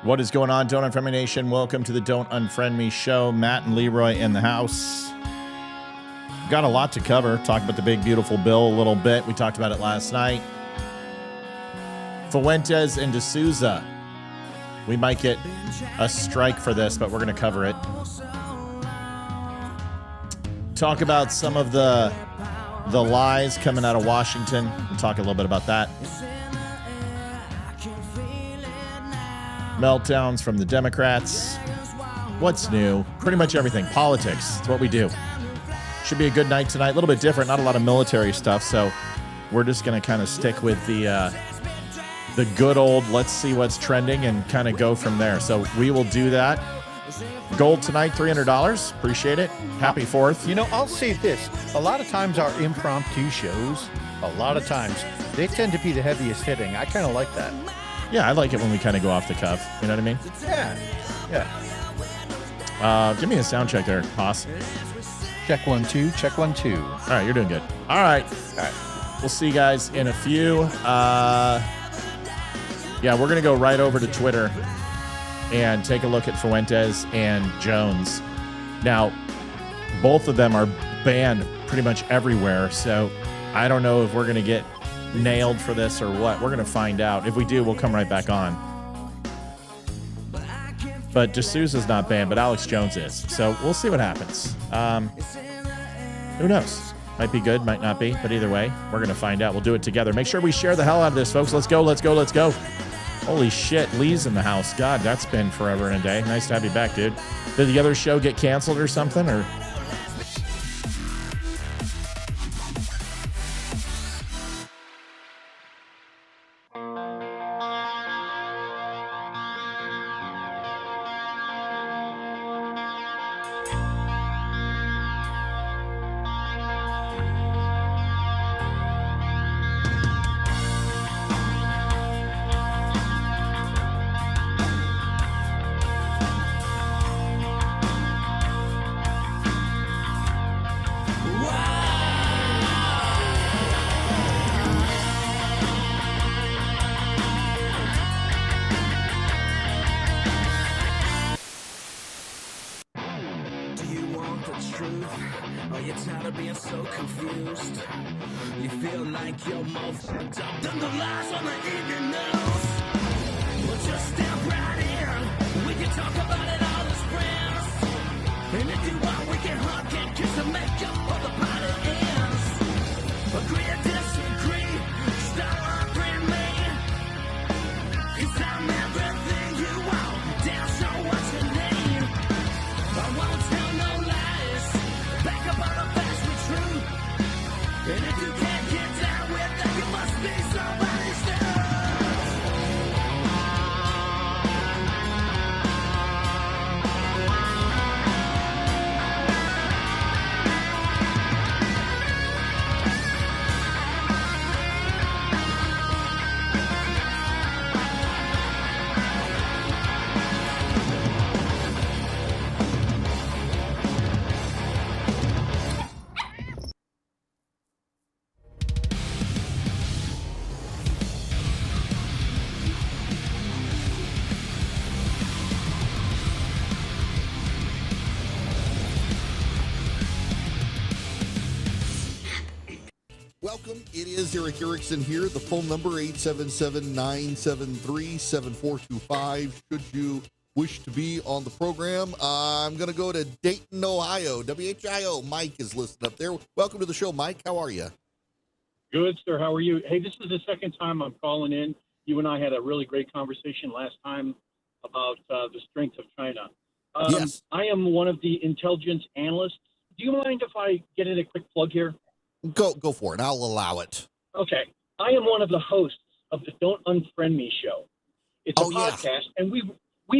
What is going on, Don't Unfriend Me Nation? Welcome to the Don't Unfriend Me show. Matt and Leroy in the house. Got a lot to cover. Talk about the big, beautiful bill a little bit. We talked about it last night. Fuentes and D'Souza. We might get a strike for this, but we're going to cover it. Talk about some of the lies coming out of Washington. We'll talk a little bit about that. Meltdowns from the Democrats. What's new? Pretty much everything. Politics. It's what we do. Should be a good night tonight. A little bit different. Not a lot of military stuff, so we're just going to kind of stick with the good old let's see what's trending and kind of go from there. So we will do that. Gold tonight, $300. Appreciate it. Happy 4th. You know, I'll say this. A lot of times our impromptu shows, they tend to be the heaviest hitting. I kind of like that. Yeah, I like it when we kind of go off the cuff. You know what I mean? Yeah. Give me a sound check there, Haas. Check 1 2. Check 1 2. All right, you're doing good. All right. We'll see you guys in a few. Yeah, we're going to go right over to Twitter and take a look at Fuentes and Jones. Now, both of them are banned pretty much everywhere, so I don't know if we're going to get nailed for this or what. We're going to find out. If we do, we'll come right back on. But D'Souza's not banned, but Alex Jones is. So we'll see what happens. Who knows? Might be good, might not be. But either way, we're going to find out. We'll do it together. Make sure we share the hell out of this, folks. Let's go, let's go, let's go. Holy shit, Lee's in the house. God, that's been forever and a day. Nice to have you back, dude. Did the other show get canceled or something? Or... Welcome. It is Eric Erickson here. The phone number 877-973-7425. Should you wish to be on the program, I'm going to go to Dayton, Ohio. WHIO. Mike is listed up there. Welcome to the show, Mike. How are you? Good, sir. How are you? Hey, this is the second time I'm calling in. You and I had a really great conversation last time about the strength of China. Yes. I am one of the intelligence analysts. Do you mind if I get in a quick plug here? Go for it. I'll allow it. Okay. I am one of the hosts of the Don't Unfriend Me show. It's a podcast, and we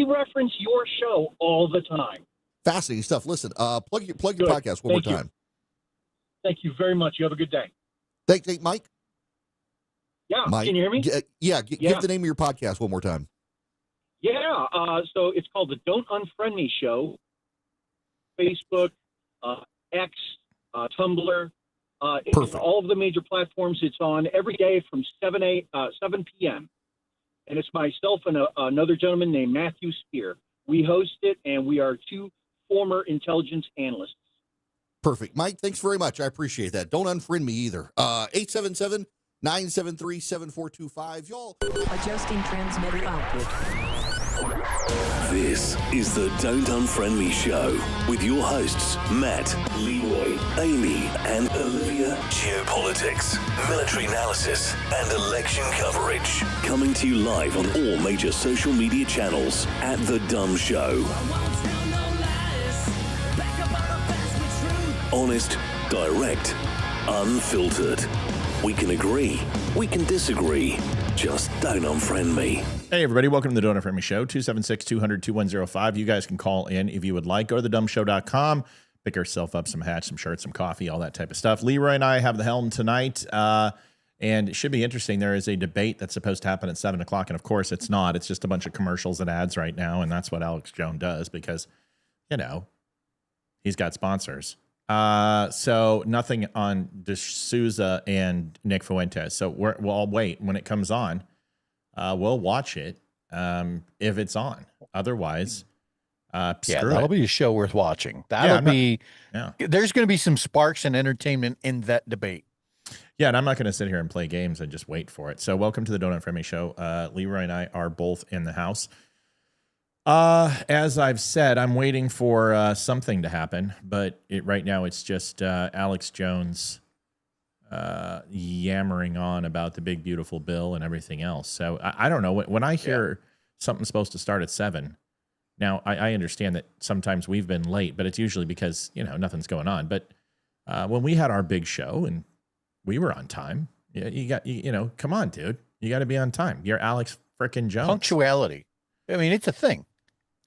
reference your show all the time. Fascinating stuff. Listen, plug your podcast one more time. Thank you very much. You have a good day. Thank Mike. Yeah. Mike, can you hear me? Give the name of your podcast one more time. Yeah. So it's called the Don't Unfriend Me show. Facebook, X, Tumblr. Perfect. All of the major platforms. It's on every day from 7 p.m. and it's myself and another gentleman named Matthew Spear. We host it, and we are two former intelligence analysts. Perfect. Mike, thanks very much. I appreciate that. Don't unfriend me either. 877-973-7425. Y'all. Adjusting transmitter output. This is the Don't Unfriend Me Show with your hosts, Matt, Leroy, Amy, and Olivia. Geopolitics, military analysis, and election coverage. Coming to you live on all major social media channels at The Dumb Show. Honest, direct, unfiltered. We can agree, we can disagree. Just don't unfriend me. Hey, everybody. Welcome to the Don't Unfriend Me Show, 276-200-2105. You guys can call in if you would like. Go to thedumbshow.com. Pick yourself up some hats, some shirts, some coffee, all that type of stuff. Leroy and I have the helm tonight, and it should be interesting. There is a debate that's supposed to happen at 7 o'clock, and of course it's not. It's just a bunch of commercials and ads right now, and that's what Alex Jones does because, you know, he's got sponsors. So nothing on D'Souza and Nick Fuentes. So we'll all wait when it comes on. We'll watch it if it's on. Otherwise, that'll be a show worth watching. There's going to be some sparks and entertainment in that debate. Yeah, and I'm not going to sit here and play games and just wait for it. So welcome to the Don't Unfriend Me Show. Leroy and I are both in the house. As I've said, I'm waiting for something to happen, but right now it's just Alex Jones yammering on about the big, beautiful bill and everything else. So I don't know. When I hear something's supposed to start at 7, now I understand that sometimes we've been late, but it's usually because, you know, nothing's going on. But when we had our big show and we were on time, you know, come on, dude. You got to be on time. You're Alex frickin' Jones. Punctuality. I mean, it's a thing.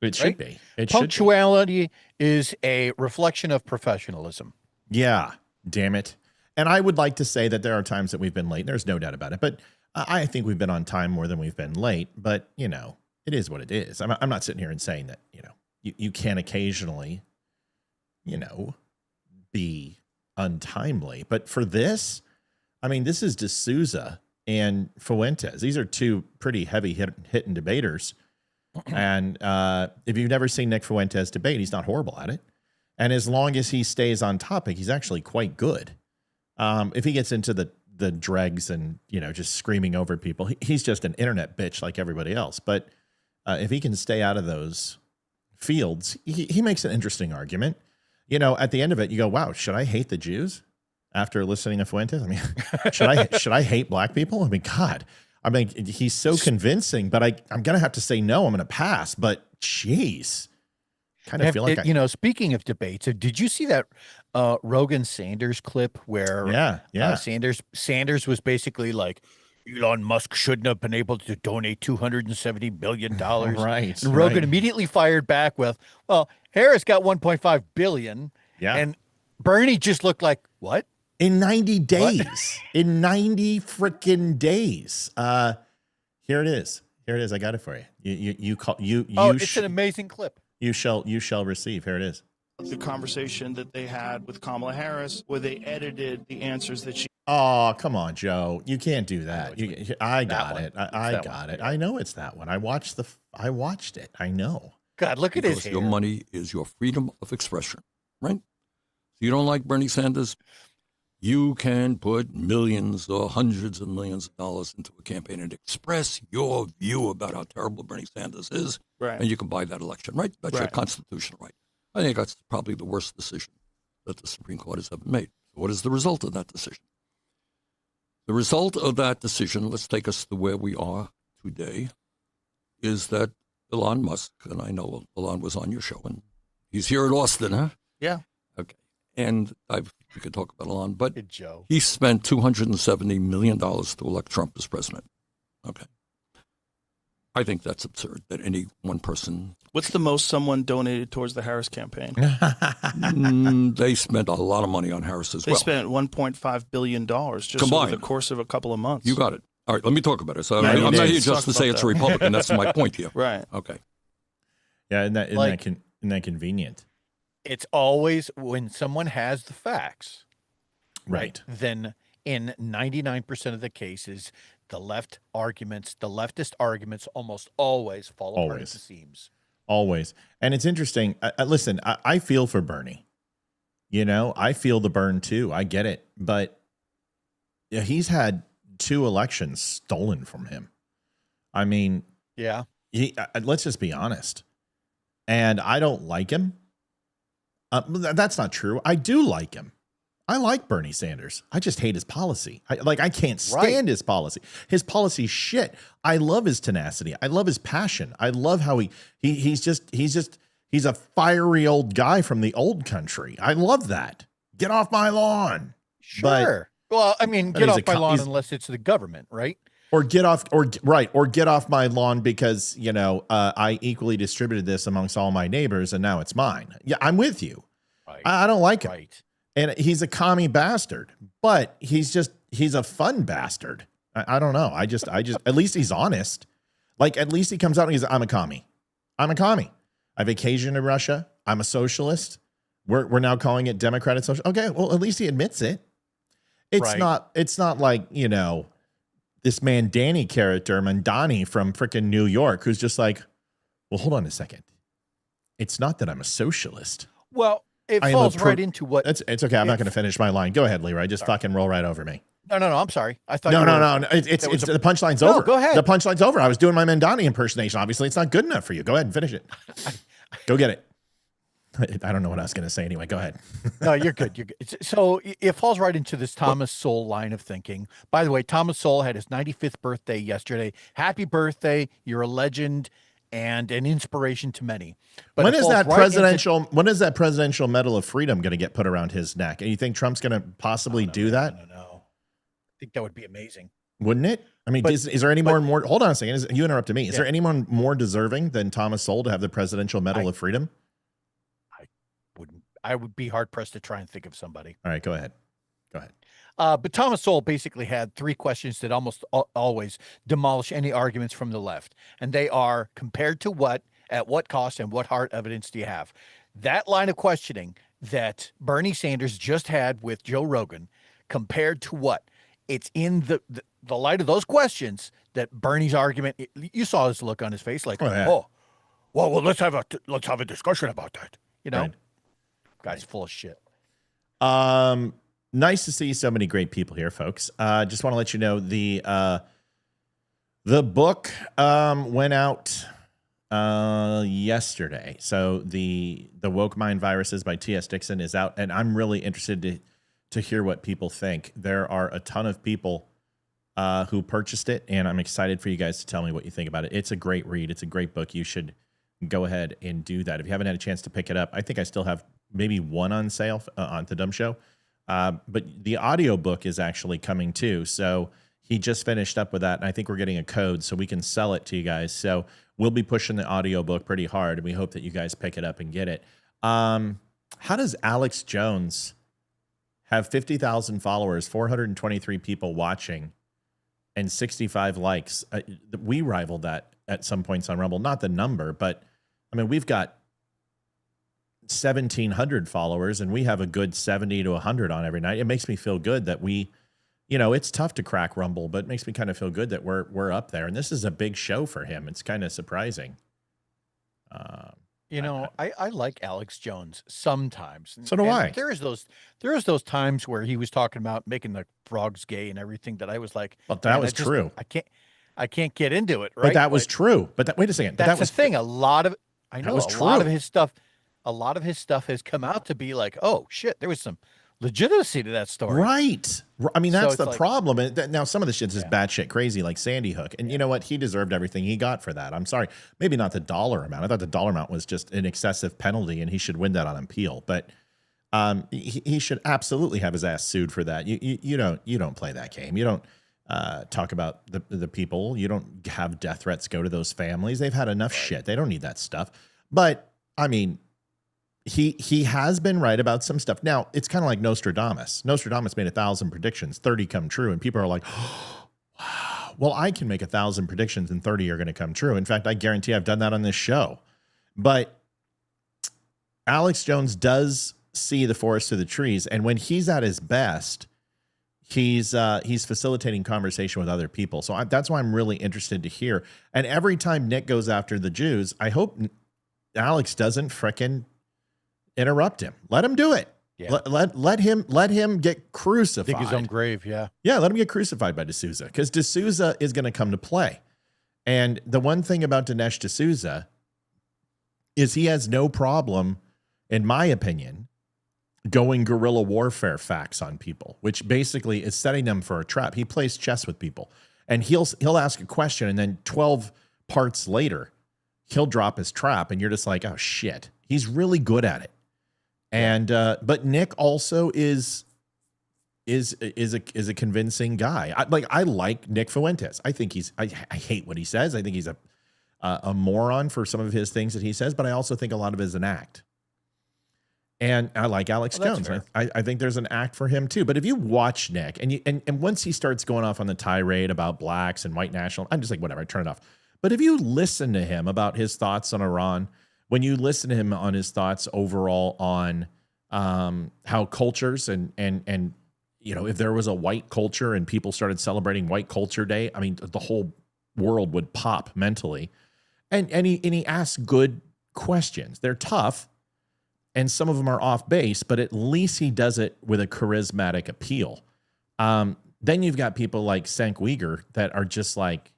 It should be. Punctuality is a reflection of professionalism. Yeah, damn it. And I would like to say that there are times that we've been late. There's no doubt about it. But I think we've been on time more than we've been late. But, you know, it is what it is. I'm not sitting here and saying that, you know, you can occasionally, you know, be untimely. But for this, I mean, this is D'Souza and Fuentes. These are two pretty heavy hitting debaters. And if you've never seen Nick Fuentes debate, he's not horrible at it. And as long as he stays on topic, he's actually quite good. If he gets into the dregs and, you know, just screaming over people, he's just an internet bitch like everybody else. But if he can stay out of those fields, he makes an interesting argument. You know, at the end of it, you go, wow, should I hate the Jews after listening to Fuentes? I mean, should I hate black people? I mean, God. I mean, he's so convincing, but I'm going to have to say no. I'm going to pass. But, geez, kind of feel like you know, speaking of debates, did you see that Rogan Sanders clip where Sanders was basically like, Elon Musk shouldn't have been able to donate $270 billion. Right. And Rogan immediately fired back with, well, Harris got $1.5 billion. Yeah. And Bernie just looked like, what? In 90 days. In 90 freaking days. Here it is. I got it for you. It's an amazing clip. You shall receive. Here it is. The conversation that they had with Kamala Harris, where they edited the answers that she. Oh, come on, Joe. You can't do that. I got it. I got it. I know it's that one. I watched it. I know. God, look at his hair. Your money is your freedom of expression, right? You don't like Bernie Sanders? You can put millions or hundreds of millions of dollars into a campaign and express your view about how terrible Bernie Sanders is, Right. and you can buy that election, right? That's your constitutional right. I think that's probably the worst decision that the Supreme Court has ever made. What is the result of that decision? The result of that decision, let's take us to where we are today, is that Elon Musk, and I know Elon was on your show, and he's here in Austin, huh? Yeah. Okay. And we could talk about Elon, but Joe. He spent $270 million to elect Trump as president. Okay. I think that's absurd that any one person. What's the most someone donated towards the Harris campaign? They spent a lot of money on Harris as well. They spent $1.5 billion just combined over the course of a couple of months. You got it. All right, let me talk about it. So Yeah, I'm not here let's just talk to say about it's that. a Republican. That's my point here. Right. Okay. Yeah, isn't that convenient? It's always when someone has the facts, Right. then in 99% of the cases, the leftist arguments almost always fall apart at the seams. Always. And it's interesting. Listen, I feel for Bernie. You know, I feel the burn too. I get it. But he's had 2 elections stolen from him. I mean, yeah. Let's just be honest. And I don't like him. That's not true. I do like him. I like Bernie Sanders. I just hate his policy. I can't stand his policy. His policy's shit. I love his tenacity. I love his passion. I love how he's a fiery old guy from the old country. I love that. Get off my lawn. Sure. Well, I mean, get off my lawn unless it's the government, right? Or get off my lawn because, you know, I equally distributed this amongst all my neighbors and now it's mine. Yeah, I'm with you. Right. I don't like him. Right. And he's a commie bastard, but he's a fun bastard. I don't know. I just at least he's honest. Like, at least he comes out and he's, I'm a commie. I'm a commie. I vacation in Russia. I'm a socialist. We're now calling it democratic social. Okay, well, at least he admits it. It's not like, you know, this Mandani character, Mandani from freaking New York, who's just like, well, hold on a second. It's not that I'm a socialist. Well, it falls right into what... It's okay. I'm not going to finish my line. Go ahead, Leroy. Just fucking roll right over me. No. I'm sorry. I thought No. It's the punchline's over. Go ahead. The punchline's over. I was doing my Mandani impersonation. Obviously, it's not good enough for you. Go ahead and finish it. Go get it. I don't know what I was going to say anyway. Go ahead. No, you're good. You're good. So it falls right into this Thomas Sowell line of thinking. By the way, Thomas Sowell had his 95th birthday yesterday. Happy birthday. You're a legend and an inspiration to many. But when is that presidential Medal of Freedom going to get put around his neck? And you think Trump's going to possibly do that? No. I think that would be amazing. Wouldn't it? I mean, is there any more? Hold on a second. You interrupted me. Is there anyone more deserving than Thomas Sowell to have the presidential Medal of Freedom? I would be hard pressed to try and think of somebody. All right, go ahead. But Thomas Sowell basically had 3 questions that almost always demolish any arguments from the left. And they are, compared to what, at what cost, and what hard evidence do you have? That line of questioning that Bernie Sanders just had with Joe Rogan, compared to what? It's in the light of those questions that Bernie's argument, you saw his look on his face like, well, let's have a discussion about that. You know? Right. Guy's full of shit. Nice to see so many great people here, folks. Just want to let you know the book went out yesterday. So the Woke Mind Viruses by T.S. Dixon is out, and I'm really interested to hear what people think. There are a ton of people who purchased it, and I'm excited for you guys to tell me what you think about it. It's a great read. It's a great book. You should go ahead and do that. If you haven't had a chance to pick it up, I think I still have maybe one on sale on The Dumb Show. But the audiobook is actually coming too. So he just finished up with that. And I think we're getting a code so we can sell it to you guys. So we'll be pushing the audiobook pretty hard. And we hope that you guys pick it up and get it. How does Alex Jones have 50,000 followers, 423 people watching, and 65 likes? We rivaled that at some points on Rumble. Not the number, but I mean, we've got 1,700 followers and we have a good 70 to 100 on every night. It makes me feel good that we, you know, it's tough to crack Rumble, but it makes me kind of feel good that we're up there. And this is a big show for him. It's kind of surprising. You know, I like Alex Jones sometimes. So do I. There is those times where he was talking about making the frogs gay and everything that I was like, well, that was true. I can't get into it. Right. But that was true. But wait a second. That's the thing. A lot of his stuff has come out to be like, oh shit, there was some legitimacy to that story. Right. I mean, that's the problem. And now some of the shit's just batshit crazy, like Sandy Hook. And you know what? He deserved everything he got for that. I'm sorry. Maybe not the dollar amount. I thought the dollar amount was just an excessive penalty and he should win that on appeal. But he should absolutely have his ass sued for that. You don't play that game. You don't talk about the people. You don't have death threats go to those families. They've had enough shit. They don't need that stuff. But I mean, he has been right about some stuff. Now, it's kind of like Nostradamus. Nostradamus made 1,000 predictions, 30 come true, and people are like, oh, wow. Well, I can make 1,000 predictions and 30 are going to come true. In fact, I guarantee I've done that on this show. But Alex Jones does see the forest through the trees, and when he's at his best, he's facilitating conversation with other people. So that's why I'm really interested to hear. And every time Nick goes after the Jews, I hope Alex doesn't frickin' interrupt him. Let him do it. Yeah. Let him get crucified. Dig his own grave. Yeah. Yeah. Let him get crucified by D'Souza, because D'Souza is going to come to play. And the one thing about Dinesh D'Souza is he has no problem, in my opinion, going guerrilla warfare facts on people, which basically is setting them for a trap. He plays chess with people, and he'll ask a question, and then 12 parts later, he'll drop his trap, and you're just like, oh shit, he's really good at it. And but Nick also is a convincing guy. I like Nick Fuentes. I think I hate what he says. I think he's a moron for some of his things that he says, but I also think a lot of it is an act. And I like Alex Jones. I think there's an act for him too. But if you watch Nick and once he starts going off on the tirade about blacks and white national, I'm just like, whatever, I turn it off. But if you listen to him about his thoughts on Iran, when you listen to him on his thoughts overall on how cultures and if there was a white culture and people started celebrating White Culture Day, I mean, the whole world would pop mentally. And he asks good questions. They're tough, and some of them are off base, but at least he does it with a charismatic appeal. Then you've got people like Cenk Uyghur that are just like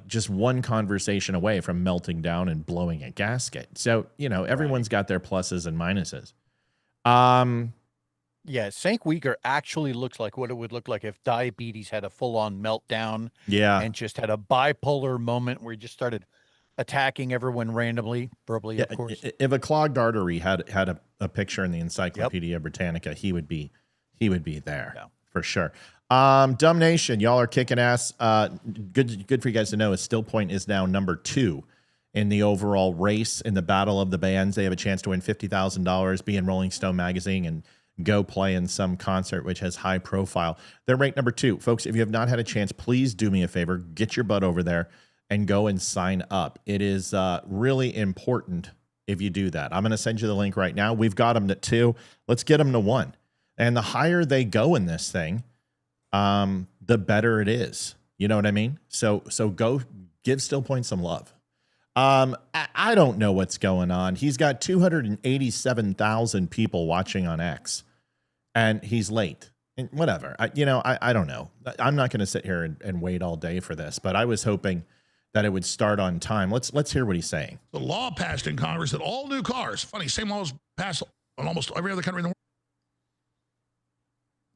just one conversation away from melting down and blowing a gasket. So, everyone's got their pluses and minuses. Yeah, Cenk Uyghur actually looks like what it would look like if diabetes had a full-on meltdown. Yeah. And just had a bipolar moment where he just started attacking everyone randomly, verbally, of course. If a clogged artery had a picture in the Encyclopedia Britannica, he would be there for sure. Dumb Nation, y'all are kicking ass. Good for you guys to know is Still Point is now number 2 in the overall race in the Battle of the Bands. They have a chance to win $50,000, be in Rolling Stone magazine, and go play in some concert which has high profile. They're ranked number 2. Folks, if you have not had a chance, please do me a favor, get your butt over there and go and sign up. It is really important if you do that. I'm going to send you the link right now. We've got them to 2. Let's get them to 1. And the higher they go in this thing, the better it is. You know what I mean? So go give Still Point some love. I don't know what's going on. He's got 287,000 people watching on X, and he's late. And whatever. I don't know. I'm not going to sit here and wait all day for this, but I was hoping that it would start on time. Let's hear what he's saying. The law passed in Congress that all new cars, funny, same law was passed on almost every other country in the world.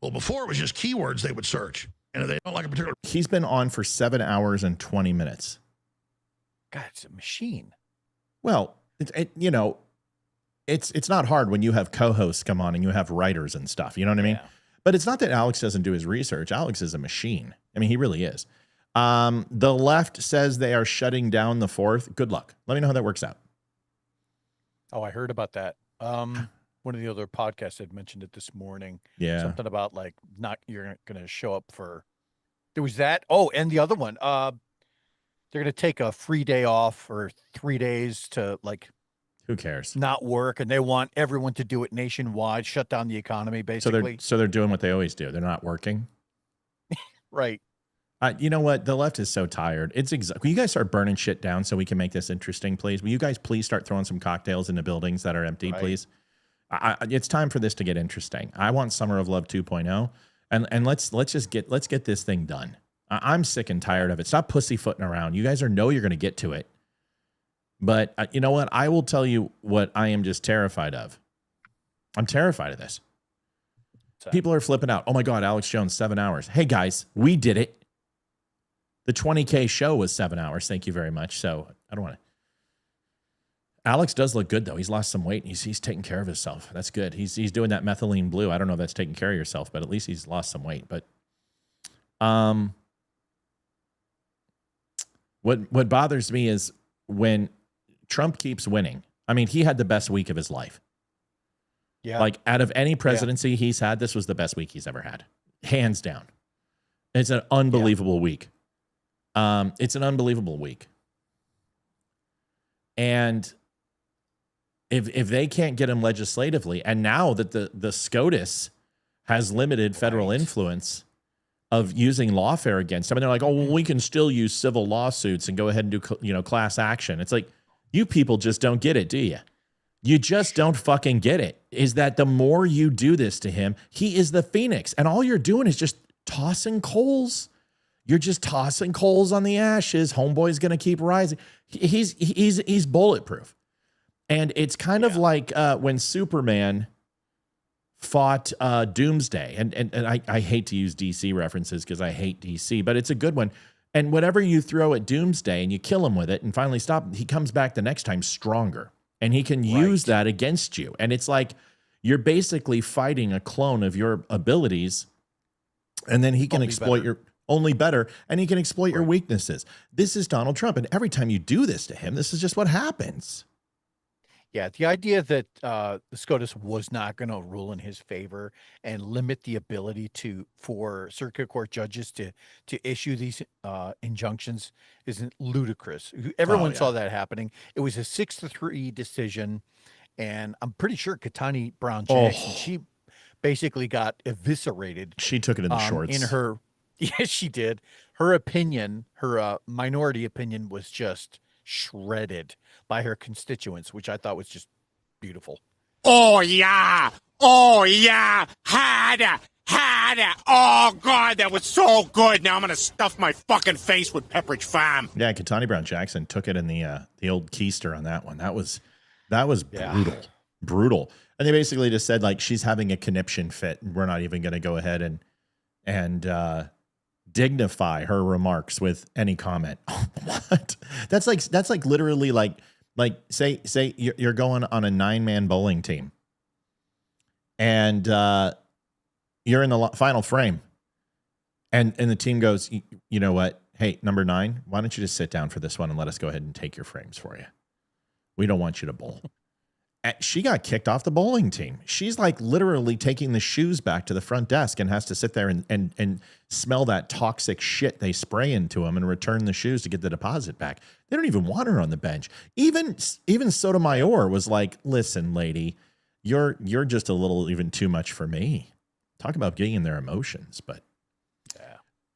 Well, before it was just keywords they would search, and if they don't like a particular. He's been on for 7 hours and 20 minutes. God, it's a machine. Well, it's not hard when you have co-hosts come on and you have writers and stuff. You know what I mean? Yeah. But it's not that Alex doesn't do his research. Alex is a machine. I mean, he really is. The left says they are shutting down the 4th. Good luck. Let me know how that works out. Oh, I heard about that. One of the other podcasts had mentioned it this morning. Yeah. Something about you're not going to show up for. There was that. Oh, and the other one. They're going to take a free day off for 3 days to who cares? Not work, and they want everyone to do it nationwide, shut down the economy, basically. So they're doing what they always do. They're not working. Right. You know what? The left is so tired. Will you guys start burning shit down so we can make this interesting, please? Will you guys please start throwing some cocktails into buildings that are empty, please? It's time for this to get interesting. I want Summer of Love 2.0, and let's get this thing done. I'm sick and tired of it. Stop pussyfooting around. You guys know you're going to get to it. But you know what? I will tell you what I am just terrified of. I'm terrified of this. People are flipping out. Oh my God, Alex Jones, 7 hours. Hey guys, we did it. The 20K show was 7 hours. Thank you very much. So I don't want to. Alex does look good though. He's lost some weight. He's taking care of himself. That's good. He's doing that methylene blue. I don't know if that's taking care of yourself, but at least he's lost some weight. But what bothers me is when Trump keeps winning. I mean, he had the best week of his life. Yeah. Like out of any presidency he's had, this was the best week he's ever had. Hands down. It's an unbelievable week. It's an unbelievable week. And if they can't get him legislatively, and now that the SCOTUS has limited federal influence of using lawfare against them. And they're like, oh, well, we can still use civil lawsuits and go ahead and do, class action. It's like, you people just don't get it, do you? You just don't fucking get it. Is that the more you do this to him, he is the phoenix. And all you're doing is just tossing coals. You're just tossing coals on the ashes. Homeboy's going to keep rising. He's bulletproof. And it's kind of like when Superman fought Doomsday. And I hate to use DC references because I hate DC, but it's a good one. And whatever you throw at Doomsday and you kill him with it and finally stop, he comes back the next time stronger. And he can use that against you. And it's like you're basically fighting a clone of your abilities, and then he can exploit your only better, and he can exploit your weaknesses. This is Donald Trump. And every time you do this to him, this is just what happens. Yeah, the idea that the SCOTUS was not going to rule in his favor and limit the ability for circuit court judges to issue these injunctions is ludicrous. Everyone saw that happening. It was a 6-3 decision, and I'm pretty sure Ketanji Brown Jackson, she basically got eviscerated. She took it in the shorts. Yes, she did. Her opinion, her minority opinion, was just shredded by her constituents, which I thought was just beautiful. Oh yeah, had it. Oh God, that was so good. Now I'm gonna stuff my fucking face with Pepperidge Farm. Yeah, Ketanji Brown Jackson took it in the old keister on that one. That was brutal. And they basically just said like she's having a conniption fit. We're not even going to go ahead and dignify her remarks with any comment. What? That's like literally like say you're going on a 9-man bowling team and you're in the final frame and the team goes, you know what? Hey, number 9, why don't you just sit down for this one and let us go ahead and take your frames for you. We don't want you to bowl. She got kicked off the bowling team. She's like literally taking the shoes back to the front desk and has to sit there and smell that toxic shit they spray into them and return the shoes to get the deposit back. They don't even want her on the bench. Even Sotomayor was like, listen, lady, you're just a little even too much for me. Talk about getting in their emotions. But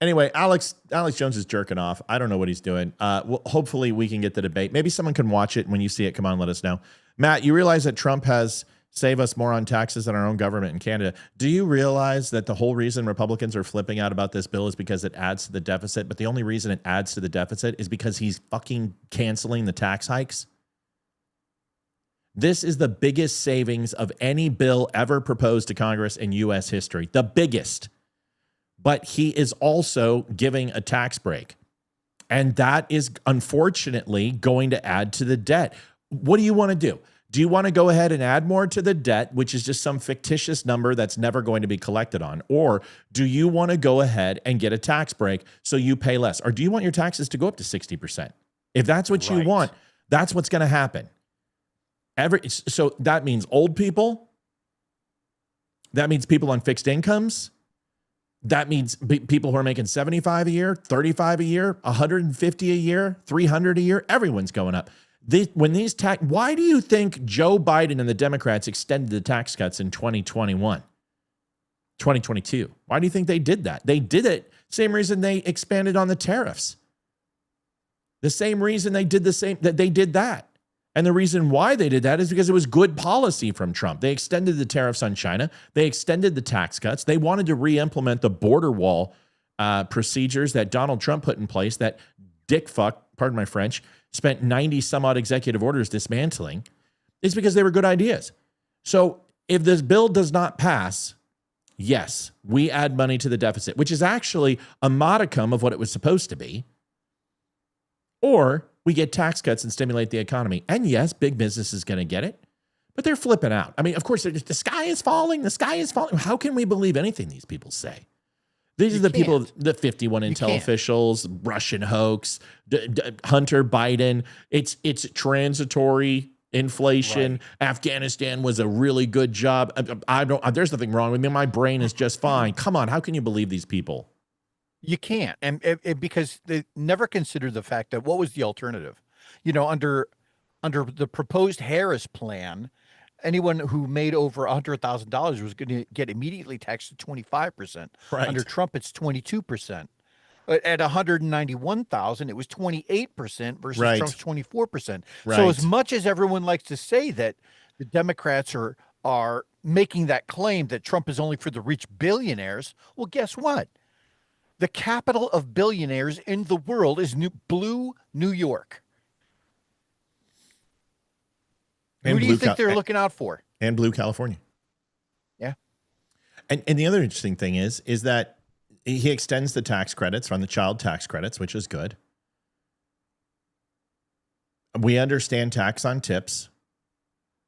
anyway, Alex Jones is jerking off. I don't know what he's doing. Well, hopefully we can get the debate. Maybe someone can watch it. When you see it, come on, let us know. Matt, you realize that Trump has saved us more on taxes than our own government in Canada. Do you realize that the whole reason Republicans are flipping out about this bill is because it adds to the deficit? But the only reason it adds to the deficit is because he's fucking canceling the tax hikes. This is the biggest savings of any bill ever proposed to Congress in U.S. history. The biggest. But he is also giving a tax break. And that is unfortunately going to add to the debt. What do you want to do? Do you want to go ahead and add more to the debt, which is just some fictitious number that's never going to be collected on? Or do you want to go ahead and get a tax break so you pay less? Or do you want your taxes to go up to 60%? If that's what you want, that's what's going to happen. So that means old people. That means people on fixed incomes. That means people who are making 75 a year, 35 a year, 150 a year, 300 a year. Everyone's going up. Why do you think Joe Biden and the Democrats extended the tax cuts in 2021, 2022? Why do you think they did that? They did it. Same reason they expanded on the tariffs. The same reason they did that. And the reason why they did that is because it was good policy from Trump. They extended the tariffs on China. They extended the tax cuts. They wanted to re-implement the border wall procedures that Donald Trump put in place that dick fuck, pardon my French, spent 90 some odd executive orders dismantling. It's because they were good ideas. So if this bill does not pass, yes, we add money to the deficit, which is actually a modicum of what it was supposed to be. Or we get tax cuts and stimulate the economy. And yes, big business is going to get it, but they're flipping out. I mean, of course, the sky is falling. The sky is falling. How can we believe anything these people say? These are the people, the 51 intel officials, Russian hoax, Hunter Biden. It's transitory inflation. Right. Afghanistan was a really good job. There's nothing wrong with me. My brain is just fine. Come on. How can you believe these people? You can't. And because they never considered the fact that what was the alternative? You know, under the proposed Harris plan, anyone who made over $100,000 was going to get immediately taxed at 25%. Right. Under Trump, it's 22%. At 191,000, it was 28% versus Right. Trump's 24%. Right. So as much as everyone likes to say that the Democrats are making that claim that Trump is only for the rich billionaires, well, guess what? The capital of billionaires in the world is blue New York. Who do you think they're looking out for? And blue California. Yeah. And the other interesting thing is that he extends the tax credits on the child tax credits, which is good. We understand tax on tips.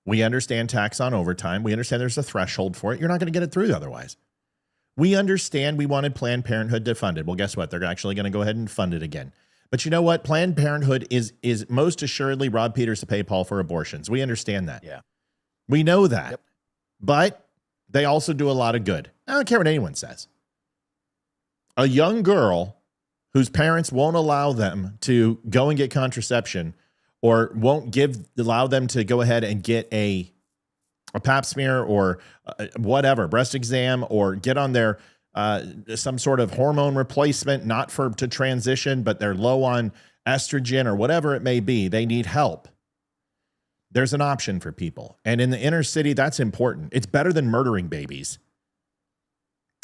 We understand tax on overtime. We understand there's a threshold for it. You're not going to get it through otherwise. We understand we wanted Planned Parenthood to fund it. Well, guess what? They're actually going to go ahead and fund it again. But you know what? Planned Parenthood is most assuredly Rob Peters to pay Paul for abortions. We understand that. Yeah. We know that. Yep. But they also do a lot of good. I don't care what anyone says. A young girl whose parents won't allow them to go and get contraception or won't allow them to go ahead and get a pap smear or whatever, breast exam, or get on their some sort of hormone replacement, not to transition, but they're low on estrogen or whatever it may be. They need help. There's an option for people. And in the inner city, that's important. It's better than murdering babies.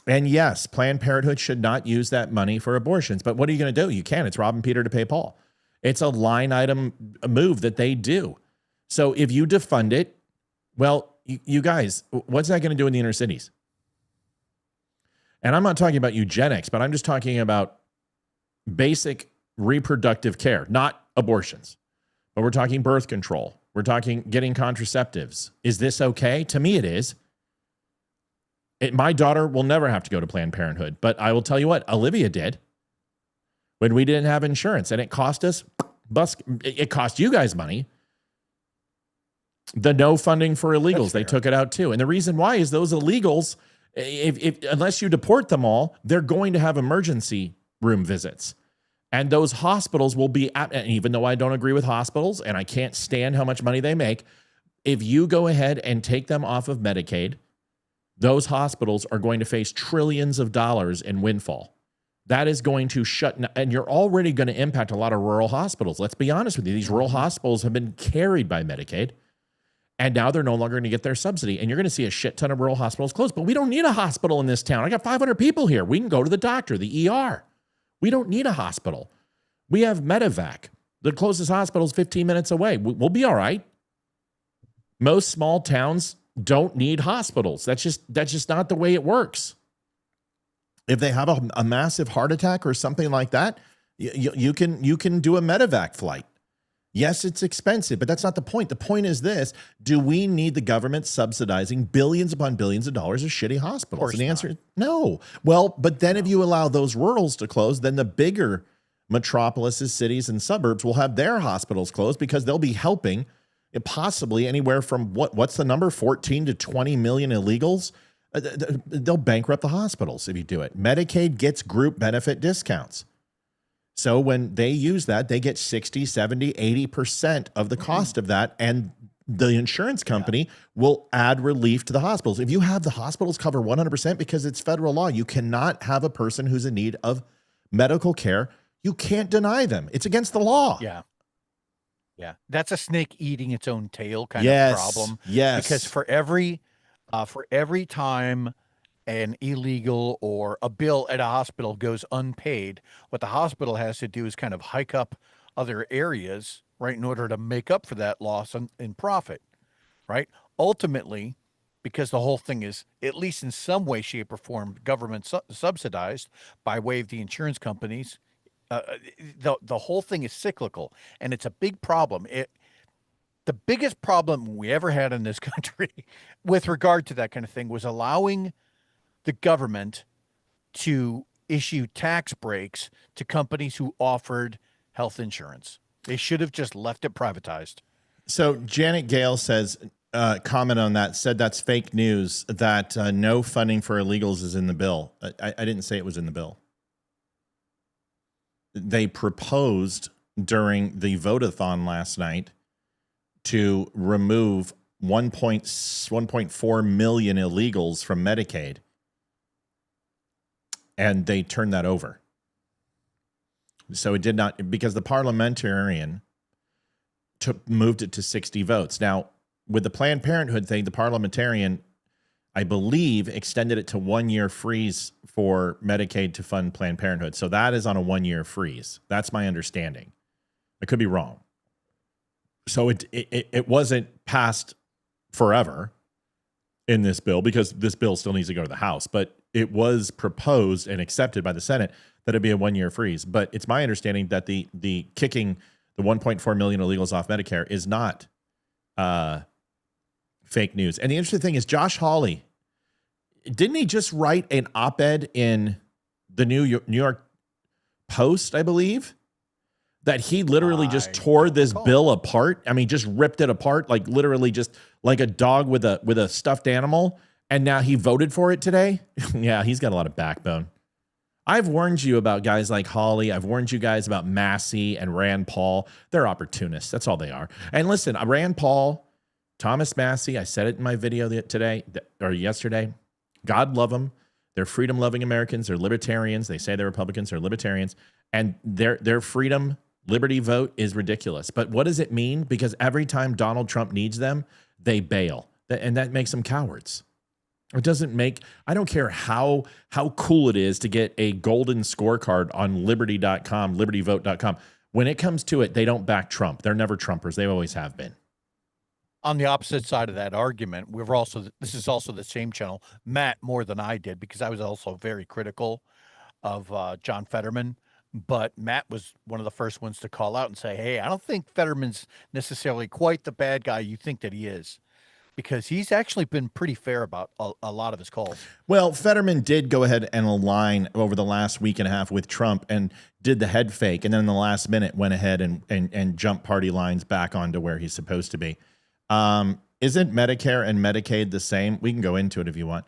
And yes, Planned Parenthood should not use that money for abortions. But what are you going to do? You can't. It's robbing Peter to pay Paul. It's a line item move that they do. So if you defund it, well, you guys, what's that going to do in the inner cities? And I'm not talking about eugenics, but I'm just talking about basic reproductive care, not abortions. But we're talking birth control. We're talking getting contraceptives. Is this okay? To me, it is. My daughter will never have to go to Planned Parenthood, but I will tell you what, Olivia did when we didn't have insurance, and it cost us, it cost you guys money. The no funding for illegals, they took it out too. And the reason why is those illegals, unless you deport them all, they're going to have emergency room visits. And those hospitals will be, and even though I don't agree with hospitals and I can't stand how much money they make, if you go ahead and take them off of Medicaid, those hospitals are going to face trillions of dollars in windfall. That is going to shut, and you're already going to impact a lot of rural hospitals. Let's be honest with you. These rural hospitals have been carried by Medicaid, and now they're no longer going to get their subsidy. And you're going to see a shit ton of rural hospitals close. But we don't need a hospital in this town. I got 500 people here. We can go to the doctor, the ER. We don't need a hospital. We have Medevac. The closest hospital is 15 minutes away. We'll be all right. Most small towns don't need hospitals. That's just not the way it works. If they have a massive heart attack or something like that, you can do a Medevac flight. Yes, it's expensive, but that's not the point. The point is this: do we need the government subsidizing billions upon billions of dollars of shitty hospitals? And the answer is no. Well, but then if you allow those rurals to close, then the bigger metropolises, cities, and suburbs will have their hospitals closed because they'll be helping possibly anywhere from what's the number, 14 to 20 million illegals. They'll bankrupt the hospitals if you do it. Medicaid gets group benefit discounts. So when they use that, they get 60, 70, 80% of the cost of that. And the insurance company will add relief to the hospitals. If you have the hospitals cover 100% because it's federal law, you cannot have a person who's in need of medical care. You can't deny them. It's against the law. Yeah. Yeah. That's a snake eating its own tail kind of problem. Yes. Because for every time an illegal or a bill at a hospital goes unpaid, what the hospital has to do is kind of hike up other areas, right, in order to make up for that loss in profit, right? Ultimately, because the whole thing is, at least in some way, shape, or form, government subsidized by way of the insurance companies, the whole thing is cyclical, and it's a big problem. The biggest problem we ever had in this country with regard to that kind of thing was allowing the government to issue tax breaks to companies who offered health insurance. They should have just left it privatized. So Janet Gale says, comment on that, said that's fake news, that no funding for illegals is in the bill. I didn't say it was in the bill. They proposed during the vote-a-thon last night to remove 1.4 million illegals from Medicaid, and they turned that over. So it did not, because the parliamentarian moved it to 60 votes. Now, with the Planned Parenthood thing, the parliamentarian, I believe, extended it to 1 year freeze for Medicaid to fund Planned Parenthood. So that is on a 1 year freeze. That's my understanding. I could be wrong. So it wasn't passed forever in this bill, because this bill still needs to go to the House, but it was proposed and accepted by the Senate that it'd be a 1 year freeze. But it's my understanding that the kicking the 1.4 million illegals off Medicare is not fake news. And the interesting thing is, Josh Hawley, didn't he just write an op-ed in the New York Post, I believe, that he literally just tore this bill apart? I mean, just ripped it apart, like literally just like a dog with a stuffed animal. And now he voted for it today. Yeah, he's got a lot of backbone. I've warned you about guys like Hawley. I've warned you guys about Massey and Rand Paul. They're opportunists. That's all they are. And listen, Rand Paul, Thomas Massey, I said it in my video yesterday. God love them. They're freedom-loving Americans. They're libertarians. They say they're Republicans. They're libertarians. And their freedom, liberty vote is ridiculous. But what does it mean? Because every time Donald Trump needs them, they bail. And that makes them cowards. It doesn't make, I don't care how cool it is to get a golden scorecard on liberty.com, libertyvote.com. When it comes to it, they don't back Trump. They're never Trumpers. They always have been. On the opposite side of that argument, this is also the same channel, Matt, more than I did, because I was also very critical of John Fetterman. But Matt was one of the first ones to call out and say, hey, I don't think Fetterman's necessarily quite the bad guy you think that he is, because he's actually been pretty fair about a lot of his calls. Well, Fetterman did go ahead and align over the last week and a half with Trump and did the head fake, and then in the last minute went ahead and jumped party lines back onto where he's supposed to be. Isn't Medicare and Medicaid the same? We can go into it if you want.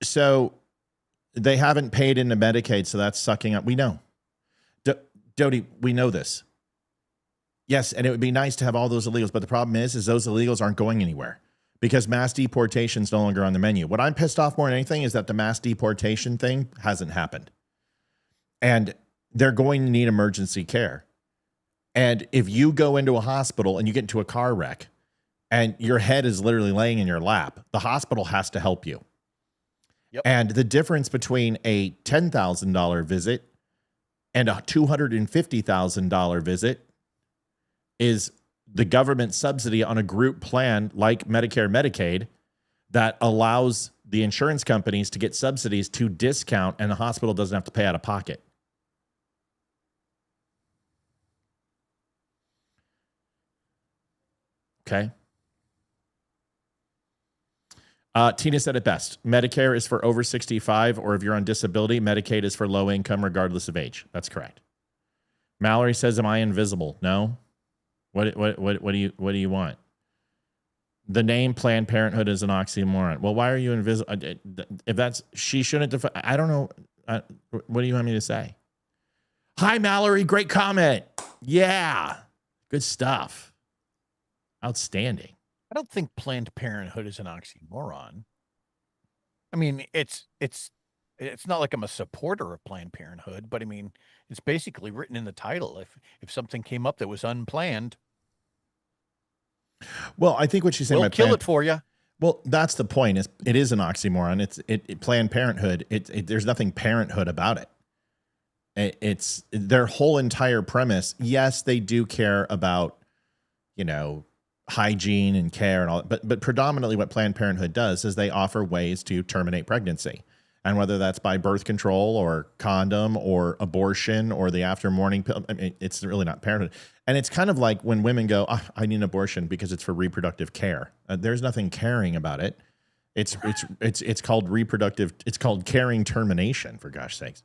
So they haven't paid into Medicaid, so that's sucking up. We know. Dodie, we know this. Yes, and it would be nice to have all those illegals, but the problem is those illegals aren't going anywhere because mass deportation is no longer on the menu. What I'm pissed off more than anything is that the mass deportation thing hasn't happened. And they're going to need emergency care. And if you go into a hospital and you get into a car wreck and your head is literally laying in your lap, the hospital has to help you. Yep. And the difference between a $10,000 visit and a $250,000 visit is the government subsidy on a group plan like Medicare, Medicaid that allows the insurance companies to get subsidies to discount, and the hospital doesn't have to pay out of pocket. Okay. Tina said it best. Medicare is for over 65, or if you're on disability, Medicaid is for low income regardless of age. That's correct. Mallory says, am I invisible? No. What do you want? The name Planned Parenthood is an oxymoron. Well, why are you invisible? If that's, she shouldn't define, I don't know. What do you want me to say? Hi, Mallory. Great comment. Yeah. Good stuff. Outstanding. I don't think Planned Parenthood is an oxymoron. I mean, it's not like I'm a supporter of Planned Parenthood, but I mean, it's basically written in the title. If something came up that was unplanned, well, I think what she's saying, we'll kill it for you. Well, that's the point. It is an oxymoron. It's Planned Parenthood. There's nothing parenthood about it. It's their whole entire premise. Yes, they do care about, hygiene and care and all, but predominantly what Planned Parenthood does is they offer ways to terminate pregnancy. And whether that's by birth control or condom or abortion or the after morning pill, I mean, it's really not parenthood. And it's kind of like when women go, I need an abortion because it's for reproductive care. There's nothing caring about it. It's called reproductive. It's called caring termination, for gosh sakes.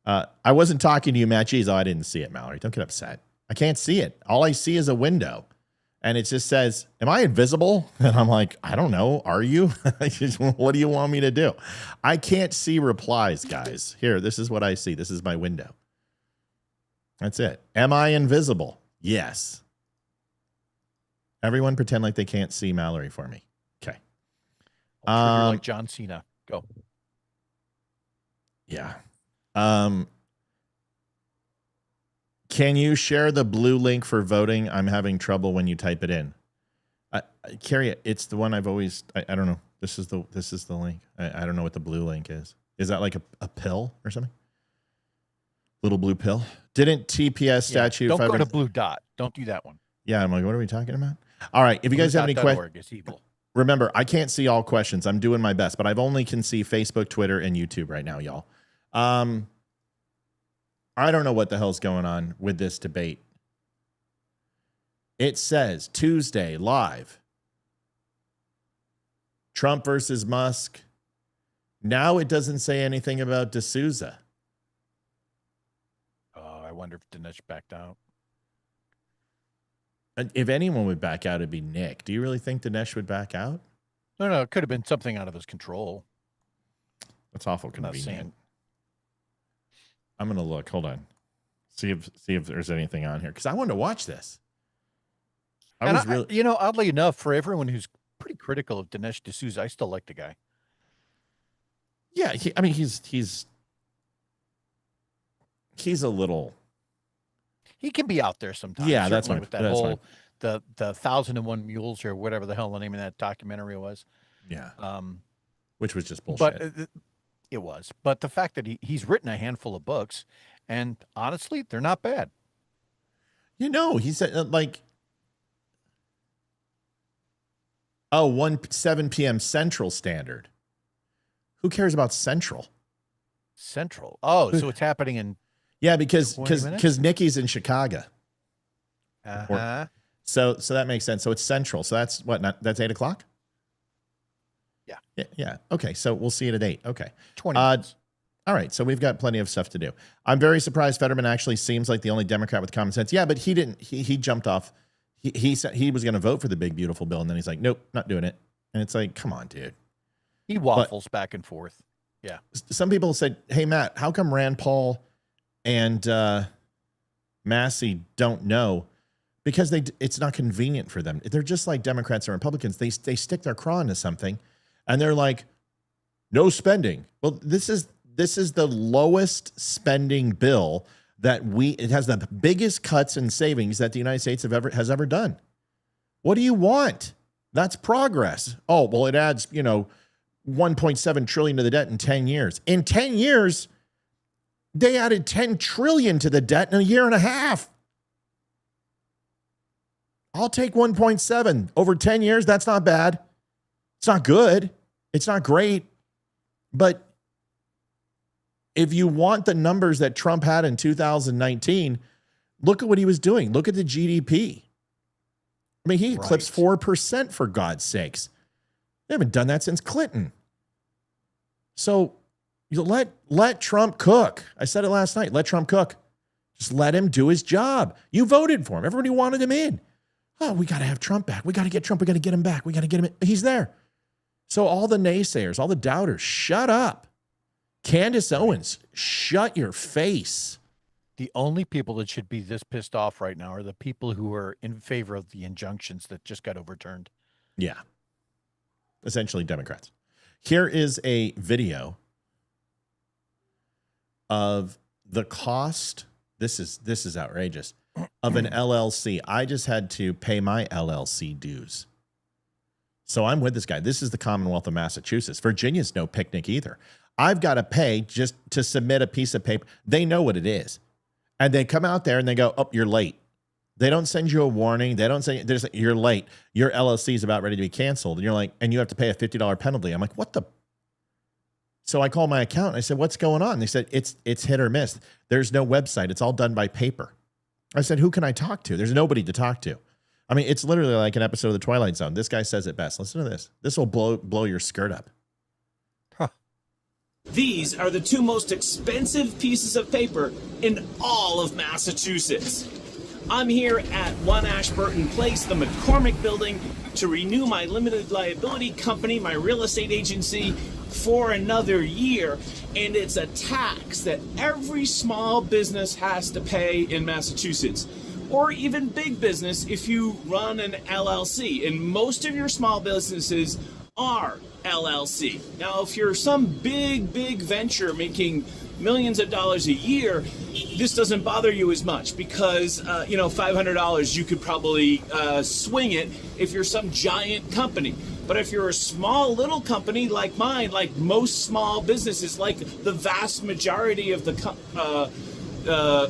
I wasn't talking to you, Matt Cheese. Oh, I didn't see it, Mallory. Don't get upset. I can't see it. All I see is a window. And it just says, am I invisible? And I'm like, I don't know. Are you? What do you want me to do? I can't see replies, guys. Here, this is what I see. This is my window. That's it. Am I invisible? Yes. Everyone pretend like they can't see Mallory for me. Okay. Like John Cena. Go. Yeah. Can you share the blue link for voting? I'm having trouble when you type it in. Carrie, it's the one I've always. I don't know. This is the link. I don't know what the blue link is. Is that like a pill or something? Little blue pill. Didn't TPS statute? Don't go to blue dot. Don't do that one. Yeah, I'm like, what are we talking about? All right. If you guys have any questions, remember, I can't see all questions. I'm doing my best, but I've only can see Facebook, Twitter, and YouTube right now, y'all. I don't know what the hell's going on with this debate. It says Tuesday live. Trump versus Musk. Now it doesn't say anything about D'Souza. Oh, I wonder if Dinesh backed out. If anyone would back out, it'd be Nick. Do you really think Dinesh would back out? No, it could have been something out of his control. That's awful convenient. I'm gonna look. Hold on. See if there's anything on here because I wanted to watch this. Oddly enough, for everyone who's pretty critical of Dinesh D'Souza, I still like the guy. Yeah, he's a little. He can be out there sometimes. Yeah, that's fine. With that whole the 1,001 Mules or whatever the hell the name of that documentary was. Yeah. Which was just bullshit. But it was. But the fact that he's written a handful of books, and honestly, they're not bad. He said like. 7 p.m. Central Standard. Who cares about Central? Central. Oh, so it's happening in. Yeah, because Nikki's in Chicago. So that makes sense. So it's Central. So that's that's 8 o'clock. Yeah. Okay. So we'll see it at 8. Okay. 20 minutes. All right. So we've got plenty of stuff to do. I'm very surprised Fetterman actually seems like the only Democrat with common sense. Yeah, but he didn't. He jumped off. He said he was going to vote for the big, beautiful bill. And then he's like, nope, not doing it. And it's like, come on, dude. He waffles back and forth. Yeah. Some people said, hey, Matt, how come Rand Paul and Massey don't know? Because it's not convenient for them. They're just like Democrats and Republicans. They stick their craw into something and they're like, no spending. Well, this is the lowest spending bill that it has the biggest cuts and savings that the United States has ever done. What do you want? That's progress. Oh, well, it adds, 1.7 trillion to the debt in 10 years. In 10 years, they added 10 trillion to the debt in a year and a half. I'll take 1.7 over 10 years. That's not bad. It's not good. It's not great. But if you want the numbers that Trump had in 2019, look at what he was doing. Look at the GDP. I mean, he eclipsed 4% for God's sakes. They haven't done that since Clinton. So you let Trump cook. I said it last night. Let Trump cook. Just let him do his job. You voted for him. Everybody wanted him in. Oh, we got to have Trump back. We got to get Trump. We got to get him back. We got to get him in. He's there. So all the naysayers, all the doubters, shut up. Candace Owens, shut your face. The only people that should be this pissed off right now are the people who are in favor of the injunctions that just got overturned. Yeah. Essentially Democrats. Here is a video of the cost. This is outrageous. Of an LLC. I just had to pay my LLC dues. So I'm with this guy. This is the Commonwealth of Massachusetts. Virginia's no picnic either. I've got to pay just to submit a piece of paper. They know what it is. And they come out there and they go, oh, you're late. They don't send you a warning. They don't say, you're late. Your LLC is about ready to be canceled. And you're like, and you have to pay a $50 penalty. I'm like, what the? So I called my accountant. I said, what's going on? They said, it's hit or miss. There's no website. It's all done by paper. I said, who can I talk to? There's nobody to talk to. I mean, it's literally like an episode of The Twilight Zone. This guy says it best. Listen to this. This will blow your skirt up. These are the two most expensive pieces of paper in all of Massachusetts. I'm here at 1 Ashburton Place, the McCormick Building, to renew my limited liability company, my real estate agency, for another year. And it's a tax that every small business has to pay in Massachusetts. or even big business if you run an LLC. And most of your small businesses are LLC. Now, if you're some big venture making millions of dollars a year, this doesn't bother you as much because, $500, you could probably swing it if you're some giant company. But if you're a small little company like mine, like most small businesses, like the vast majority of the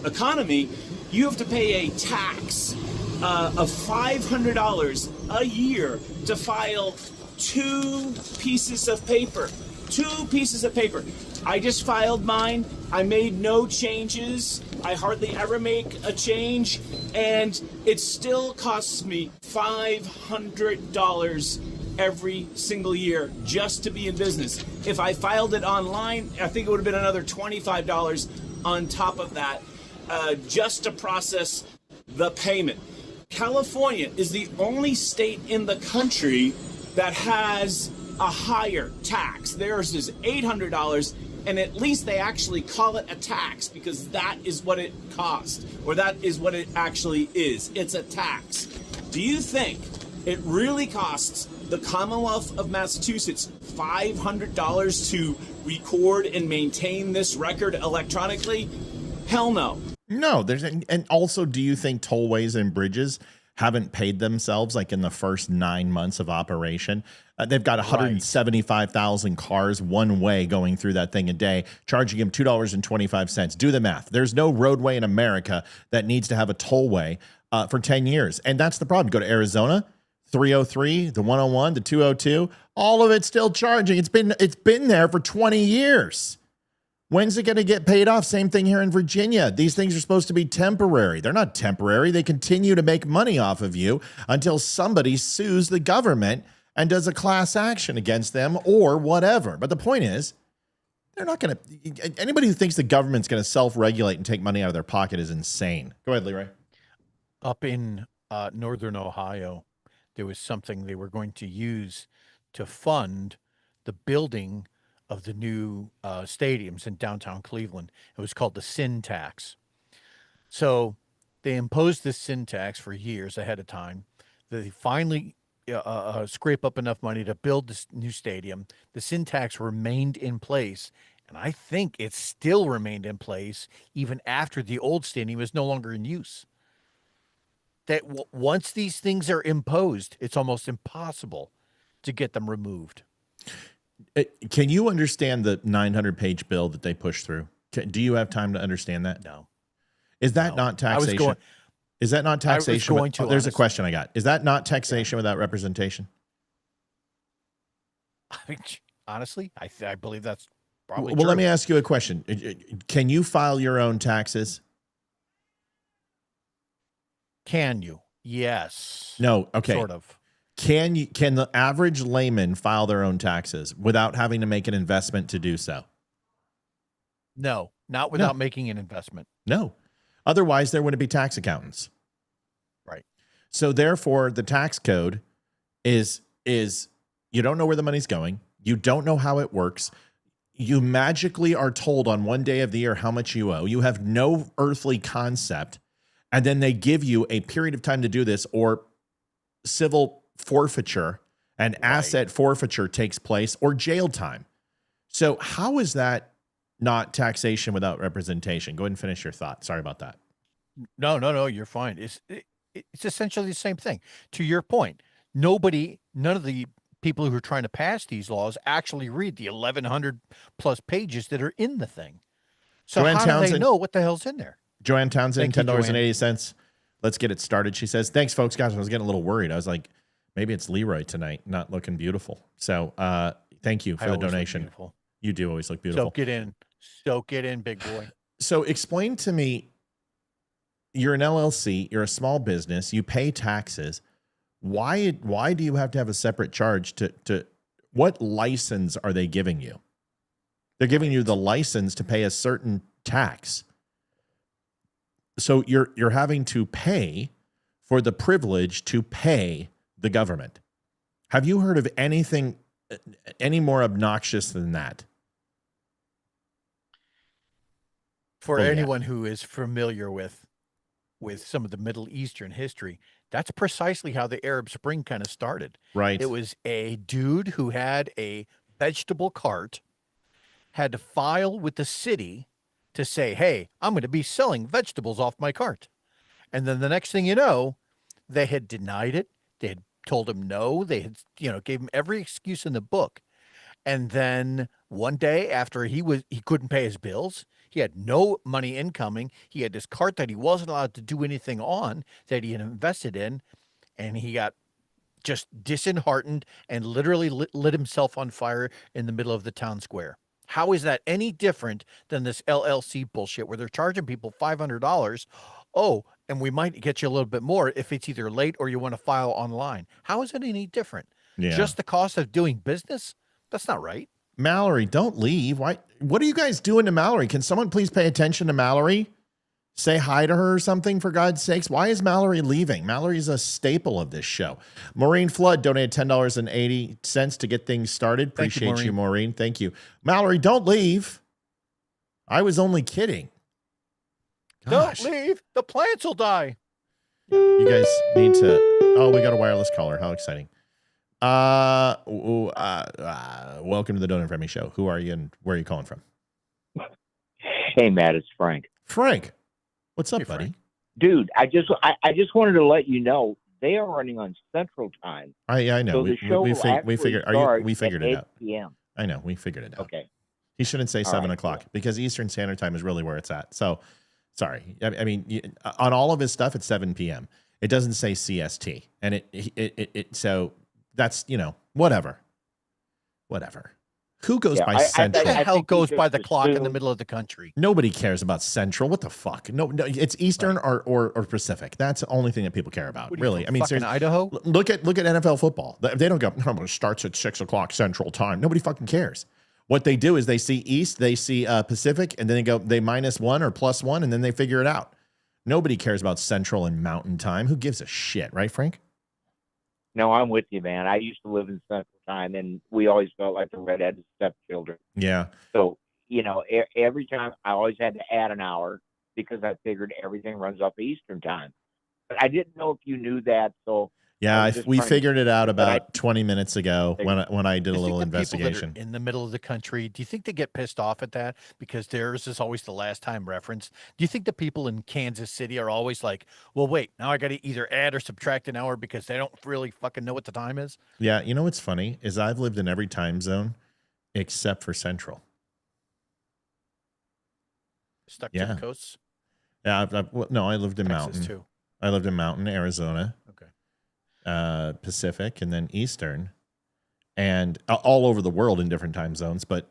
economy, you have to pay a tax of $500 a year to file 2 pieces of paper. 2 pieces of paper. I just filed mine. I made no changes. I hardly ever make a change. And it still costs me $500 every single year just to be in business. If I filed it online, I think it would have been another $25 on top of that just to process the payment. California is the only state in the country that has a higher tax. Theirs is $800, and at least they actually call it a tax because that is what it costs, or that is what it actually is. It's a tax. Do you think it really costs the Commonwealth of Massachusetts $500 to record and maintain this record electronically? Hell no. No, and also, do you think tollways and bridges haven't paid themselves like in the first 9 months of operation? They've got 175,000 cars one way going through that thing a day, charging them $2.25. Do the math. There's no roadway in America that needs to have a tollway for 10 years. And that's the problem. Go to Arizona, 303, the 101, the 202, all of it's still charging. It's been there for 20 years. When's it going to get paid off? Same thing here in Virginia. These things are supposed to be temporary. They're not temporary. They continue to make money off of you until somebody sues the government and does a class action against them or whatever. But the point is, they're not going to, anybody who thinks the government's going to self-regulate and take money out of their pocket is insane. Go ahead, Leroy. Up in northern Ohio, there was something they were going to use to fund the building of the new stadiums in downtown Cleveland. It was called the sin tax. So they imposed this sin tax for years ahead of time. They finally scrape up enough money to build this new stadium. The sin tax remained in place, and I think it still remained in place even after the old stadium is no longer in use. That once these things are imposed, it's almost impossible to get them removed. Can you understand the 900-page bill that they pushed through? Do you have time to understand that? No. Is that not taxation? Is that not taxation? There's a question I got. Is that not taxation without representation? Honestly, I believe that's probably true. True. Let me ask you a question. Can you file your own taxes? Can you? Yes. No. Okay. Sort of. Can the average layman file their own taxes without having to make an investment to do so? No, not without making an investment. No. Otherwise, there wouldn't be tax accountants. Right. So therefore, the tax code is you don't know where the money's going. You don't know how it works. You magically are told on one day of the year how much you owe. You have no earthly concept. And then they give you a period of time to do this, or civil forfeiture and asset forfeiture takes place, or jail time. So how is that not taxation without representation? Go ahead and finish your thought. Sorry about that. No, you're fine. It's essentially the same thing. To your point, none of the people who are trying to pass these laws actually read the 1,100 plus pages that are in the thing. So Joanne how Townsend, do they know what the hell's in there? Joanne Townsend, $10.80. Let's get it started. She says, thanks, folks. Guys, I was getting a little worried. I was like, maybe it's Leroy tonight, not looking beautiful. So thank you for the donation. You do always look beautiful. Soak it in, big boy. So explain to me, you're an LLC, you're a small business, you pay taxes. Why do you have to have a separate charge to what license are they giving you? They're giving you the license to pay a certain tax. So you're having to pay for the privilege to pay the government. Have you heard of anything any more obnoxious than that? For anyone who is familiar with with some of the Middle Eastern history, that's precisely how the Arab Spring kind of started. Right. It was a dude who had a vegetable cart, had to file with the city to say, hey, I'm going to be selling vegetables off my cart. And then the next thing you know, they had denied it. They had told him no. They had, gave him every excuse in the book. And then one day after he couldn't pay his bills, he had no money incoming. He had this cart that he wasn't allowed to do anything on that he had invested in. And he got just disheartened and literally lit himself on fire in the middle of the town square. How is that any different than this LLC bullshit where they're charging people $500? Oh, and we might get you a little bit more if it's either late or you want to file online. How is it any different? Yeah. Just the cost of doing business? That's not right. Mallory, don't leave. Why? What are you guys doing to Mallory? Can someone please pay attention to Mallory? Say hi to her or something, for God's sakes. Why is Mallory leaving? Mallory's a staple of this show. Maureen Flood donated $10.80 to get things started. Appreciate you, Maureen. Thank you. Mallory, don't leave. I was only kidding. Gosh. Don't leave. The plants will die. You guys need to... Oh, we got a wireless caller. How exciting. Welcome to the Don't Unfriend Me Show. Who are you and where are you calling from? Hey, Matt, it's Frank. Frank. What's up, buddy? Frank. Dude, I just wanted to let you know they are running on Central Time. I know. So the show we figured it out. PM. I know. We figured it out. Okay. He shouldn't say 7 right, o'clock because Eastern Standard Time is really where it's at. So, sorry. I mean, on all of his stuff, it's 7 p.m. It doesn't say CST, and it so that's whatever. Who goes by Central? What the hell goes by the clock in the middle of the country? Nobody cares about Central. What the fuck? No, it's Eastern or Pacific. That's the only thing that people care about. Really, I mean, seriously, Idaho. Look at NFL football. They don't go. No, it starts at 6 o'clock Central Time. Nobody fucking cares. What they do is they see East, they see Pacific, and then they go they -1 or +1, and then they figure it out. Nobody cares about Central and Mountain Time. Who gives a shit, right, Frank? No, I'm with you, man. I used to live in Central Time, and we always felt like the redheaded stepchildren. Yeah. So, every time I always had to add an hour because I figured everything runs off Eastern Time. But I didn't know if you knew that, so... Yeah, we figured it out about 20 minutes ago when I did a little investigation. People that are in the middle of the country, do you think they get pissed off at that because theirs is always the last time reference? Do you think the people in Kansas City are always like, well, wait, now I got to either add or subtract an hour because they don't really fucking know what the time is? Yeah, you know what's funny is I've lived in every time zone except for Central. Stuck to the coasts? Yeah, no, I lived in Texas Mountain. Too. I lived in Mountain, Arizona. Okay. Pacific, and then Eastern, and all over the world in different time zones. But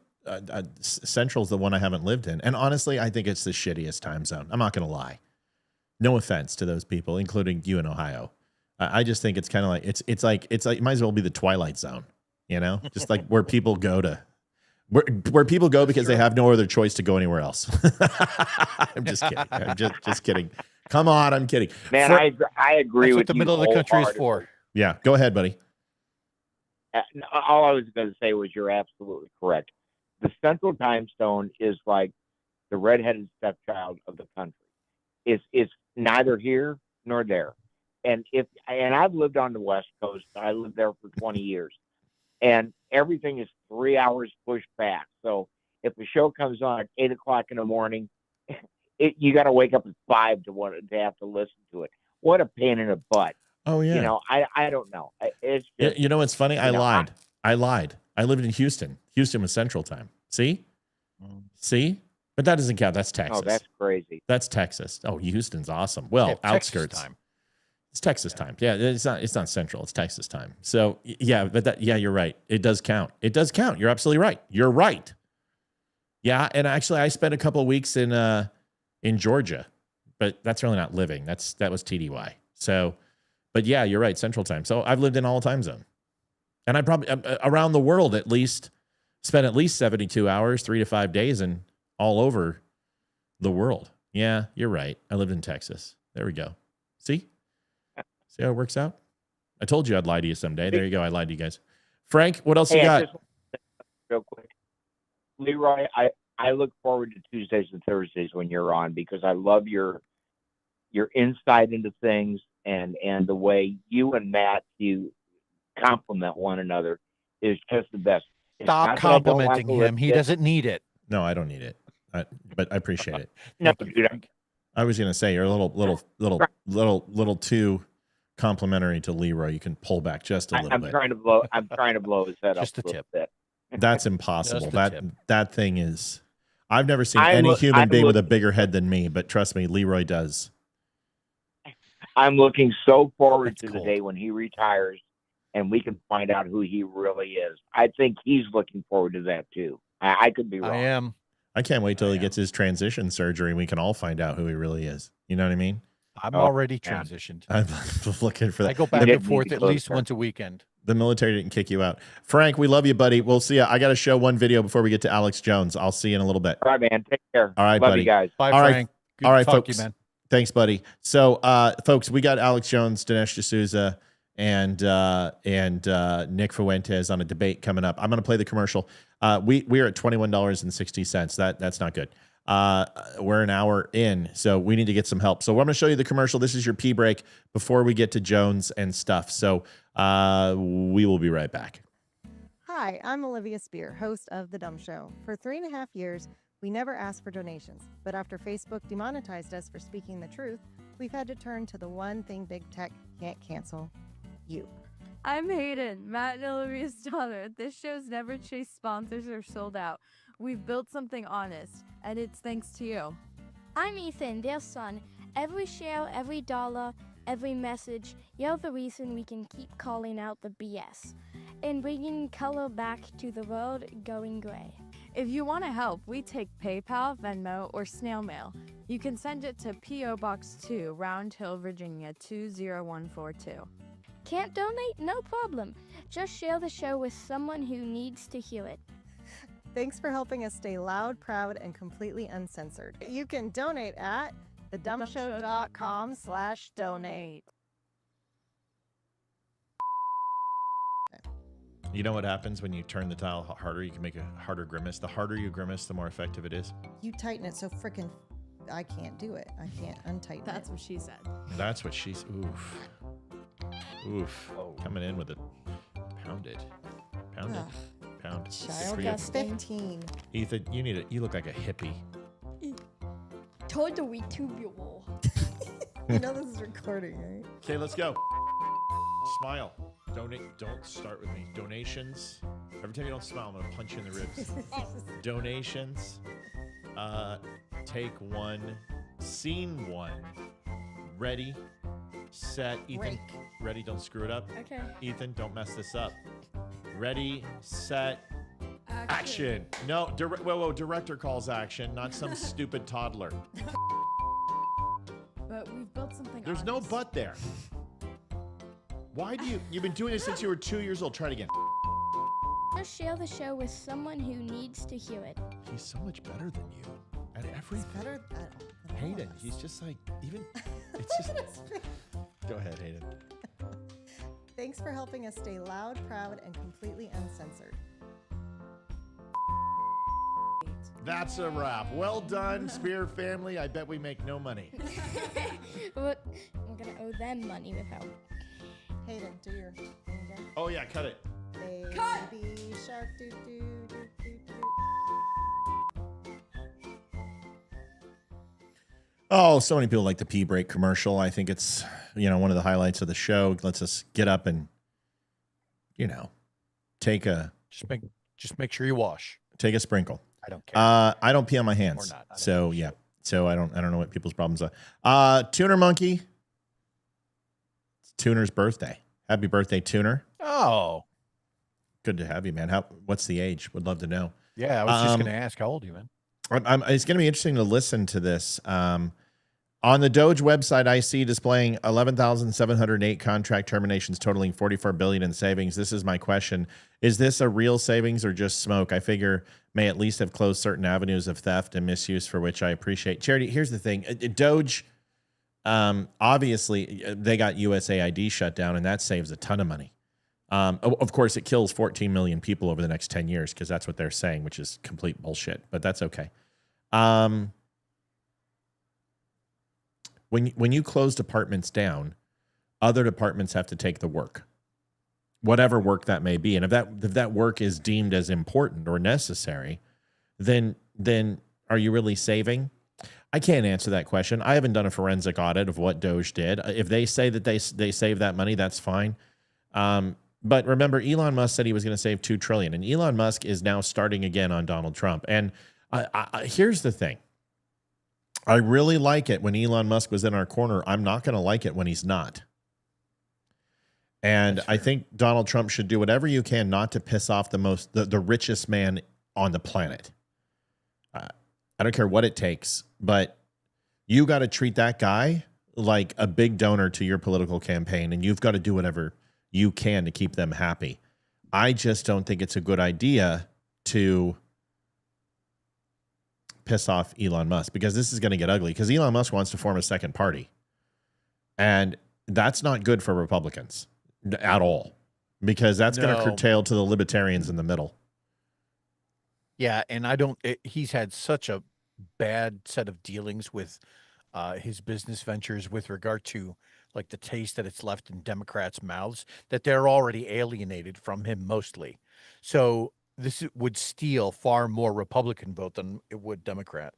Central's the one I haven't lived in. And honestly, I think it's the shittiest time zone. I'm not going to lie. No offense to those people, including you in Ohio. I just think it's kind of like, it's like, it might as well be the Twilight Zone, just like where people go to, where people go because they have no other choice to go anywhere else. I'm just kidding. I'm just kidding. Come on, I'm kidding. Man, I agree with you. That's what the middle of the country is for. Yeah, go ahead, buddy. All I was going to say was you're absolutely correct. The Central Time Zone is like the redheaded stepchild of the country. It's neither here nor there. And I've lived on the West Coast. I lived there for 20 years. And everything is 3 hours pushed back. So if a show comes on at 8 o'clock in the morning, you got to wake up at 5 to have to listen to it. What a pain in the butt. Oh yeah. I don't know. It's just, what's funny? I lied. I lived in Houston. Houston was Central Time. See? But that doesn't count. That's Texas. Oh, that's crazy. That's Texas. Oh, Houston's awesome. Well, outskirts. Time. It's Texas time. Yeah, it's not Central. It's Texas time. So yeah, but you're right. It does count. It does count. You're absolutely right. You're right. Yeah, and actually, I spent a couple of weeks in Georgia, but that's really not living. That was TDY. So, but yeah, you're right. Central time. So I've lived in all time zone, and I probably around the world spent at least 72 hours, 3 to 5 days, and all over the world. Yeah, you're right. I lived in Texas. There we go. See how it works out? I told you I'd lie to you someday. There you go. I lied to you guys. Frank, what else you got? Real quick. Leroy, I look forward to Tuesdays and Thursdays when you're on because I love your your insight into things and the way you and Matt, you compliment one another is just the best. Stop complimenting him. He doesn't need it. No, I don't need it. But I appreciate it. No, dude. I was gonna say you're a little too complimentary to Leroy. You can pull back just a little bit. I'm trying to blow his head just up a tip. Bit. That's impossible. That thing is. I've never seen any human being with a bigger head than me, but trust me, Leroy does. I'm looking so forward to the day when he retires and we can find out who he really is. I think he's looking forward to that too. I could be wrong. I am. I can't wait till he gets his transition surgery and we can all find out who he really is. You know what I mean? I'm already transitioned. I'm looking for that. I go back and forth at least once a weekend. The military didn't kick you out. Frank, we love you, buddy. We'll see you. I got to show one video before we get to Alex Jones. I'll see you in a little bit. All right, man. Take care. All right, love buddy. You guys. Bye, all Frank. right. Good all right, to talk folks. to you, man. Thanks, buddy. So, folks, we got Alex Jones, Dinesh D'Souza, and Nick Fuentes on a debate coming up. I'm going to play the commercial. We're at $21.60. That's not good. We're an hour in, so we need to get some help. So I'm going to show you the commercial. This is your pee break before we get to Jones and stuff. So we will be right back. Hi, I'm Olivia Spear, host of The Dumb Show. For 3.5 years, we never asked for donations, but after Facebook demonetized us for speaking the truth, we've had to turn to the one thing big tech can't cancel: you. I'm Hayden, Matt and Olivia's daughter. This show's never chased sponsors or sold out. We've built something honest, and it's thanks to you. I'm Ethan, their son. Every share, every dollar, every message, you're the reason we can keep calling out the BS and bringing color back to the world going gray. If you want to help, we take PayPal, Venmo, or snail mail. You can send it to P.O. Box 2, Round Hill, Virginia 20142. Can't donate? No problem. Just share the show with someone who needs to hear it. Thanks for helping us stay loud, proud, and completely uncensored. You can donate at thedumbshow.com/donate. You know what happens when you turn the dial harder? You can make a harder grimace. The harder you grimace, the more effective it is. You tighten it so freaking I can't do it. I can't untighten That's what she said. That's what she's... Oof. Oof. Oh. Coming in with it. Pound it. Pound it. Pound. Child 15. Ethan, you look like a hippie. Told the YouTube your wall. You know this is recording, right? Okay, let's go. Smile. Donate. Don't start with me. Donations. Every time you don't smile, I'm going to punch you in the ribs. Donations. Take one. Scene one. Ready. Set. Ethan. Break. Ready. Don't screw it up. Okay. Ethan, don't mess this up. Ready. Set. Action. No. Whoa. Director calls action, not some stupid toddler. But we've built something There's honest. no but there. Why do you've been doing this since you were 2 years old. Try it again. Just share the show with someone who needs to hear it. He's so much better than you at everything. He's better than Hayden, he's just like, even, it's just, go ahead, Hayden. Thanks for helping us stay loud, proud, and completely uncensored. That's a wrap. Well done, Spear family. I bet we make no money. But we're going to owe them money without. Hayden, do your thing again. Oh, yeah, cut it. Baby shark, doo doo doo doo doo. Oh, so many people like the pee break commercial. I think it's, one of the highlights of the show. It lets us get up and, take a... Just make sure you wash. Take a sprinkle. I don't care. I don't pee on my hands. Or not. So, yeah. So I don't know what people's problems are. Tuner Monkey. It's Tuner's birthday. Happy birthday, Tuner. Oh. Good to have you, man. What's the age? Would love to know. Yeah, I was just going to ask, how old are you, man? It's going to be interesting to listen to this. On the Doge website, I see displaying 11,708 contract terminations totaling $44 billion in savings. This is my question. Is this a real savings or just smoke? I figure may at least have closed certain avenues of theft and misuse, for which I appreciate. Charity, here's the thing. Doge, obviously, they got USAID shut down, and that saves a ton of money. Of course, it kills 14 million people over the next 10 years because that's what they're saying, which is complete bullshit, but that's okay. when you close departments down, other departments have to take the work, whatever work that may be. And if that work is deemed as important or necessary, then are you really saving? I can't answer that question. I haven't done a forensic audit of what Doge did. If they say that they save that money, that's fine. But remember, Elon Musk said he was going to save $2 trillion, and Elon Musk is now starting again on Donald Trump. And here's the thing. I really like it when Elon Musk was in our corner. I'm not going to like it when he's not. And I think Donald Trump should do whatever you can not to piss off the richest man on the planet. I don't care what it takes, but you got to treat that guy like a big donor to your political campaign, and you've got to do whatever you can to keep them happy. I just don't think it's a good idea to piss off Elon Musk, because this is going to get ugly, because Elon Musk wants to form a second party. And that's not good for Republicans at all, because that's going to curtail to the libertarians in the middle. Yeah, and he's had such a bad set of dealings with his business ventures with regard to like the taste that it's left in Democrats' mouths, that they're already alienated from him mostly. So this would steal far more Republican vote than it would Democrat.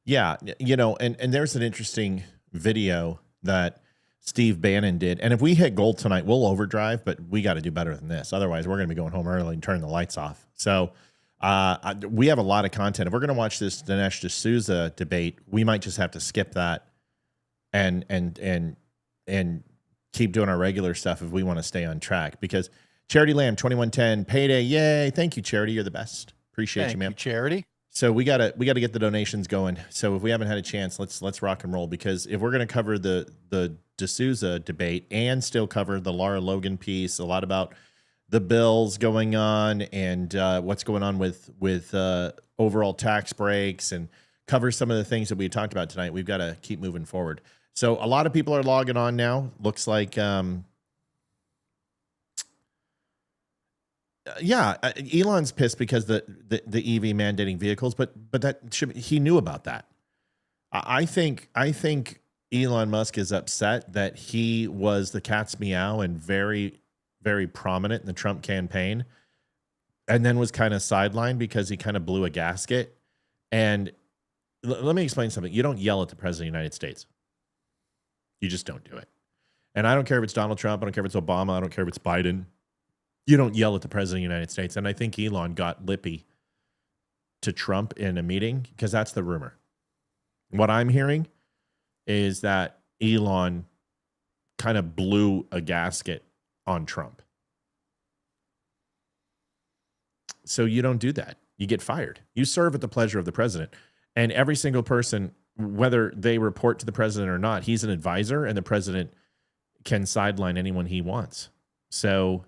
Yeah, and there's an interesting video that Steve Bannon did. And if we hit gold tonight, we'll overdrive, but we got to do better than this. Otherwise, we're going to be going home early and turning the lights off. So we have a lot of content. If we're going to watch this Dinesh D'Souza debate, we might just have to skip that and keep doing our regular stuff if we want to stay on track. Because Charity Lamb 2110 payday, yay! Thank you, Charity. You're the best. Appreciate you, man. Thank you, Charity. So we gotta get the donations going. So if we haven't had a chance, let's rock and roll. Because if we're going to cover the D'Souza debate and still cover the Lara Logan piece, a lot about the bills going on and what's going on with overall tax breaks, and cover some of the things that we talked about tonight, we've got to keep moving forward. So a lot of people are logging on now. Looks like, Elon's pissed because the EV mandating vehicles, but he knew about that. I think Elon Musk is upset that he was the cat's meow and very, very prominent in the Trump campaign, and then was kind of sidelined because he kind of blew a gasket. And let me explain something. You don't yell at the president of the United States. You just don't do it. And I don't care if it's Donald Trump. I don't care if it's Obama. I don't care if it's Biden. You don't yell at the president of the United States. And I think Elon got lippy to Trump in a meeting, because that's the rumor. What I'm hearing is that Elon kind of blew a gasket on Trump. So you don't do that. You get fired. You serve at the pleasure of the president. And every single person, whether they report to the president or not, he's an advisor, and the president can sideline anyone he wants. So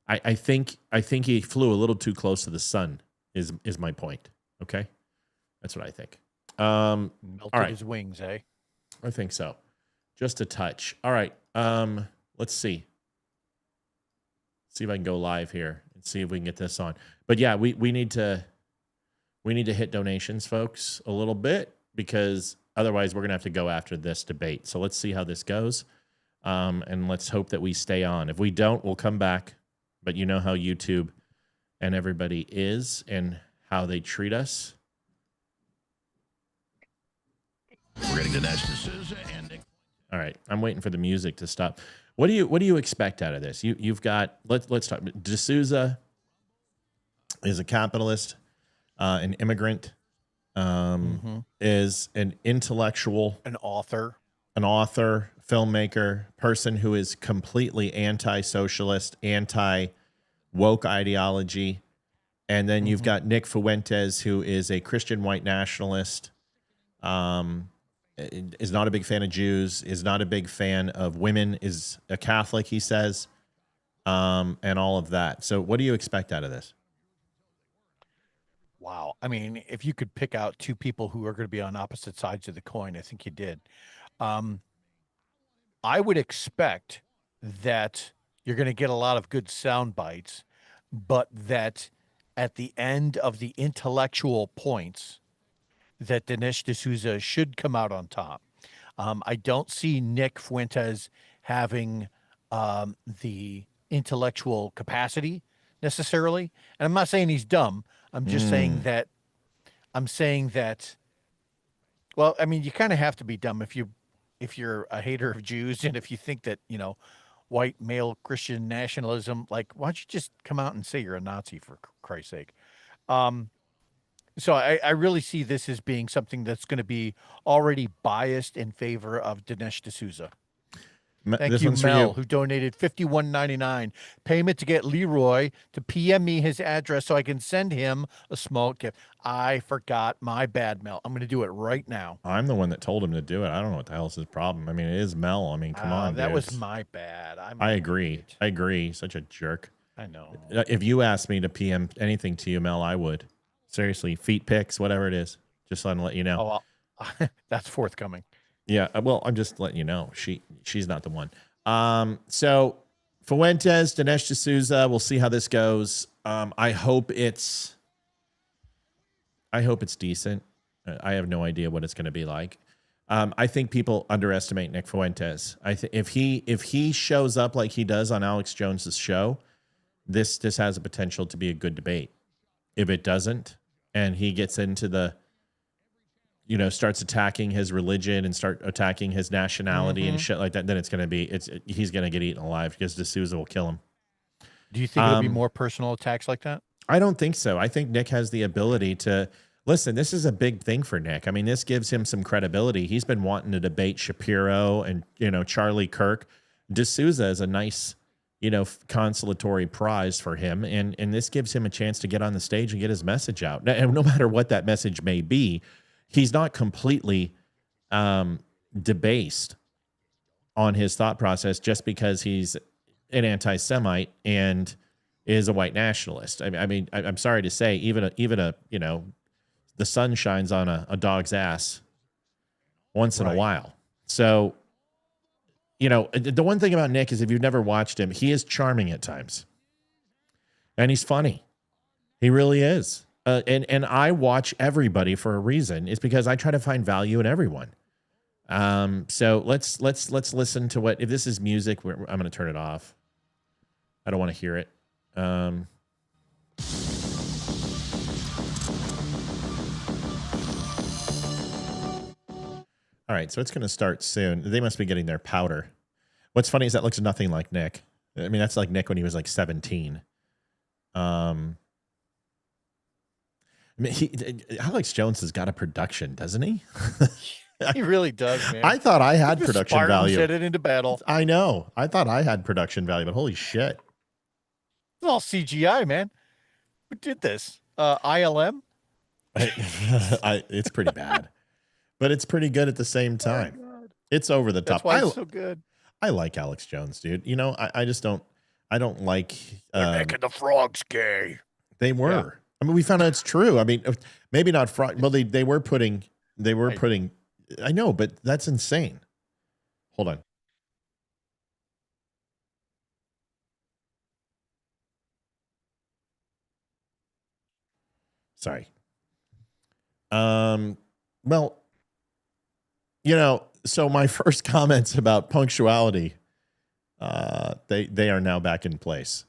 I think he flew a little too close to the sun is my point. Okay? That's what I think. Melted all right. his wings, eh? I think so. Just a touch. All right. Let's see. See if I can go live here and see if we can get this on. But yeah, we need to hit donations, folks, a little bit, because otherwise we're going to have to go after this debate. So let's see how this goes. And let's hope that we stay on. If we don't, we'll come back. But you know how YouTube and everybody is and how they treat us. We're getting Dinesh D'Souza and Nick. All right, I'm waiting for the music to stop. What do you expect out of this? You've got let's talk. D'Souza is a capitalist, an immigrant, is an intellectual, an author, filmmaker, person who is completely anti-socialist, anti-woke ideology. And then you've got Nick Fuentes, who is a Christian white nationalist, is not a big fan of Jews, is not a big fan of women, is a Catholic, he says, and all of that. So what do you expect out of this? Wow. I mean, if you could pick out two people who are going to be on opposite sides of the coin, I think you did. I would expect that you're going to get a lot of good sound bites, but that at the end of the intellectual points, that Dinesh D'Souza should come out on top. I don't see Nick Fuentes having the intellectual capacity necessarily. And I'm not saying he's dumb. I'm just saying that well, I mean, you kind of have to be dumb if you're a hater of Jews and if you think that, white male Christian nationalism, like, why don't you just come out and say you're a Nazi, for Christ's sake? So I really see this as being something that's going to be already biased in favor of Dinesh D'Souza. Thank you, Mel, who donated $51.99. Payment to get Leroy to PM me his address so I can send him a small gift. I forgot. My bad, Mel. I'm going to do it right now. I'm the one that told him to do it. I don't know what the hell is his problem. I mean, it is Mel. I mean, come on, that dude. was my bad. I agree. I agree. Such a jerk. I know. If you asked me to PM anything to you, Mel, I would. Seriously, feet pics, whatever it is. Just letting let you know. Oh, well, that's forthcoming. Yeah, well, I'm just letting you know. She's not the one. So Fuentes, Dinesh D'Souza, we'll see how this goes. I hope it's decent. I have no idea what it's going to be like. I think people underestimate Nick Fuentes. I think if he shows up like he does on Alex Jones's show, this has a potential to be a good debate. If it doesn't, and he gets into the starts attacking his religion and start attacking his nationality and shit like that, then he's going to get eaten alive because D'Souza will kill him. Do you think it'll be more personal attacks like that? I don't think so. I think Nick has the ability to listen. This is a big thing for Nick. I mean, this gives him some credibility. He's been wanting to debate Shapiro and, Charlie Kirk. D'Souza is a nice, consolatory prize for him. And this gives him a chance to get on the stage and get his message out. And no matter what that message may be, he's not completely debased on his thought process just because he's an anti-Semite and is a white nationalist. I mean, I'm sorry to say, even a the sun shines on a dog's ass once in a while. So, the one thing about Nick is if you've never watched him, he is charming at times, and he's funny. He really is. And I watch everybody for a reason. It's because I try to find value in everyone. So let's listen to if this is music. I'm going to turn it off. I don't want to hear it. All right, so it's going to start soon. They must be getting their powder. What's funny is that looks nothing like Nick. I mean, that's like Nick when he was like 17. I mean, Alex Jones has got a production, doesn't he? He really does, man. I thought I had production value. Set it into battle. I know. I thought I had production value, but holy shit. It's all CGI, man. Who did this? ILM? It's pretty bad, but it's pretty good at the same time. It's over the top. That's why it's so good. I like Alex Jones, dude. I just don't. I don't like. They're making the frogs gay. They were. Yeah. I mean, we found out it's true. I mean, maybe not frog. Well, they were putting. I know, but that's insane. Hold on. Sorry. Well, so my first comments about punctuality, they are now back in place.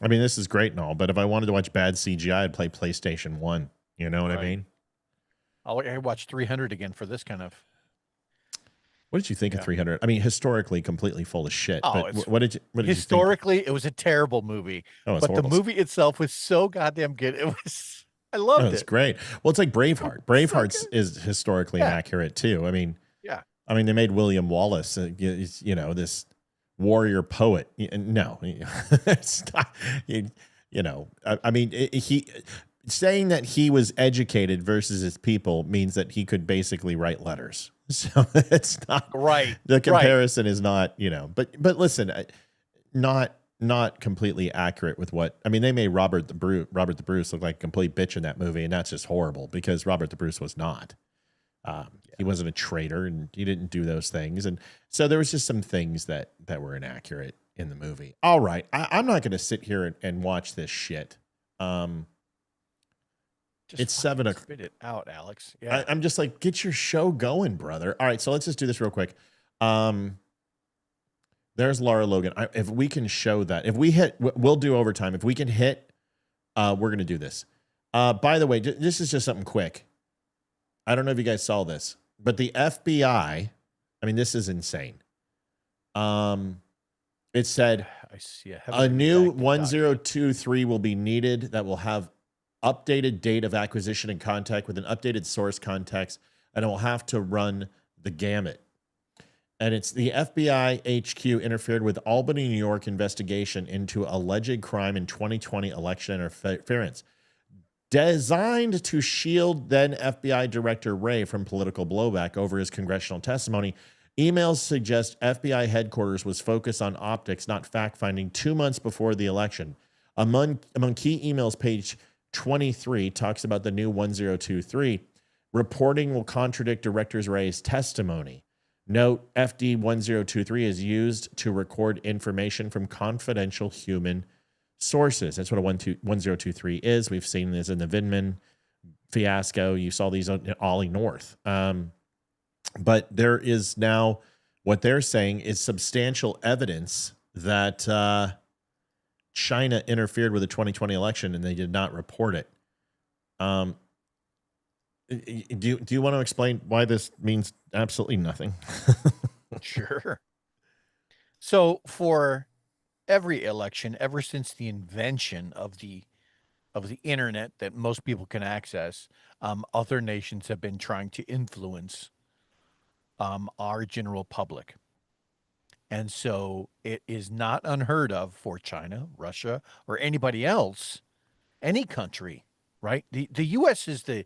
I mean, this is great and all, but if I wanted to watch bad CGI, I'd play PlayStation 1. You know what I mean? I watched 300 again for this kind of. What did you think of 300? I mean, historically, completely full of shit. Oh, but what did you historically, it was a terrible movie. Oh, but the movie itself was so goddamn good. It was. I loved it. It's great. Well, it's like Braveheart. Braveheart is historically accurate too. I mean, they made William Wallace, this warrior poet. No, it's not, I mean, he saying that he was educated versus his people means that he could basically write letters. So it's not right. The comparison is not, but listen, not completely accurate with what, I mean, they made Robert the Bruce look like a complete bitch in that movie. And that's just horrible because Robert the Bruce was not. He wasn't a traitor and he didn't do those things. And so there was just some things that were inaccurate in the movie. All right. I'm not going to sit here and watch this shit. It's 7 o'clock. Spit it out, Alex. Yeah. I'm just like, get your show going, brother. All right, so let's just do this real quick. There's Lara Logan. If we can show that, if we hit, we'll do overtime. If we can hit, we're going to do this. By the way, this is just something quick. I don't know if you guys saw this, but the FBI, I mean, this is insane. It said a new 1023 will be needed that will have updated date of acquisition and contact with an updated source context, and it will have to run the gamut. And it's the FBI HQ interfered with Albany, New York investigation into alleged crime in 2020 election interference, designed to shield then FBI Director Wray from political blowback over his congressional testimony. Emails suggest FBI headquarters was focused on optics, not fact-finding, 2 months before the election. Among key emails, page 23 talks about the new 1023. Reporting will contradict Director Wray's testimony. Note, FD 1023 is used to record information from confidential human sources. That's what a 1023 is. We've seen this in the Vindman fiasco. You saw these on Ollie North. But there is now, what they're saying is substantial evidence that China interfered with the 2020 election and they did not report it. Do you want to explain why this means absolutely nothing? Sure. So for every election, ever since the invention of the internet that most people can access, other nations have been trying to influence our general public. And so it is not unheard of for China, Russia, or anybody else, any country, right? The U.S. is the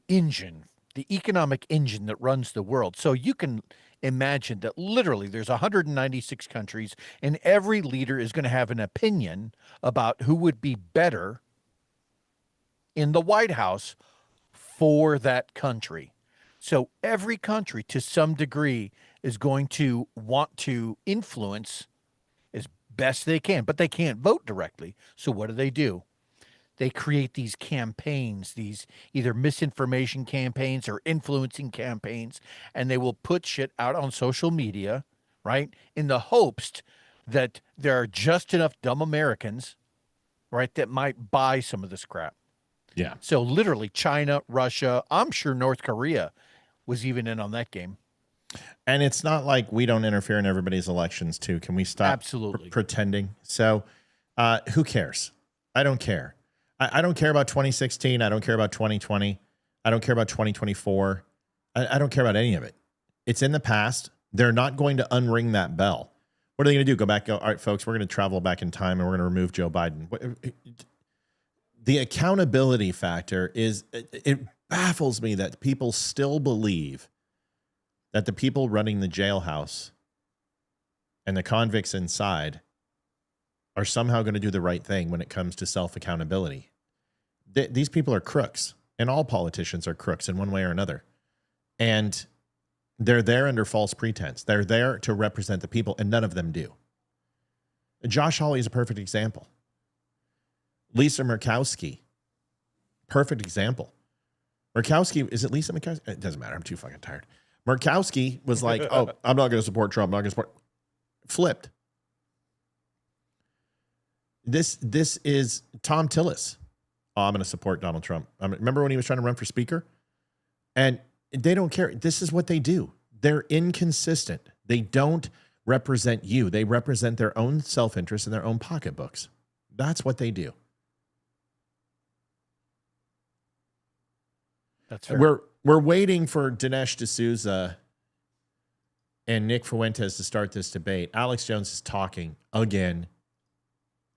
engine, the economic engine that runs the world. So you can imagine that literally there's 196 countries, and every leader is going to have an opinion about who would be better in the White House for that country. So every country, to some degree, is going to want to influence as best they can, but they can't vote directly. So what do? They create these campaigns, these either misinformation campaigns or influencing campaigns, and they will put shit out on social media, right, in the hopes that there are just enough dumb Americans, right, that might buy some of this crap. Yeah. So literally China, Russia, I'm sure North Korea was even in on that game. And it's not like we don't interfere in everybody's elections too. Can we stop Absolutely pretending? So who cares? I don't care. I don't care about 2016. I don't care about 2020. I don't care about 2024. I don't care about any of it. It's in the past. They're not going to unring that bell. What are they going to do? Go back, all right, folks, we're going to travel back in time and we're going to remove Joe Biden. The accountability factor is, it baffles me that people still believe that the people running the jailhouse and the convicts inside are somehow going to do the right thing when it comes to self-accountability. These people are crooks, and all politicians are crooks in one way or another. And they're there under false pretense. They're there to represent the people, and none of them do. Josh Hawley is a perfect example. Lisa Murkowski, perfect example. Murkowski, is it Lisa Murkowski? It doesn't matter. I'm too fucking tired. Murkowski was like, oh, I'm not going to support Trump. I'm not going to support. Flipped. This is Tom Tillis. Oh, I'm going to support Donald Trump. Remember when he was trying to run for speaker? And they don't care. This is what they do. They're inconsistent. They don't represent you. They represent their own self-interest and their own pocketbooks. That's what they do. That's fair. We're waiting for Dinesh D'Souza and Nick Fuentes to start this debate. Alex Jones is talking again.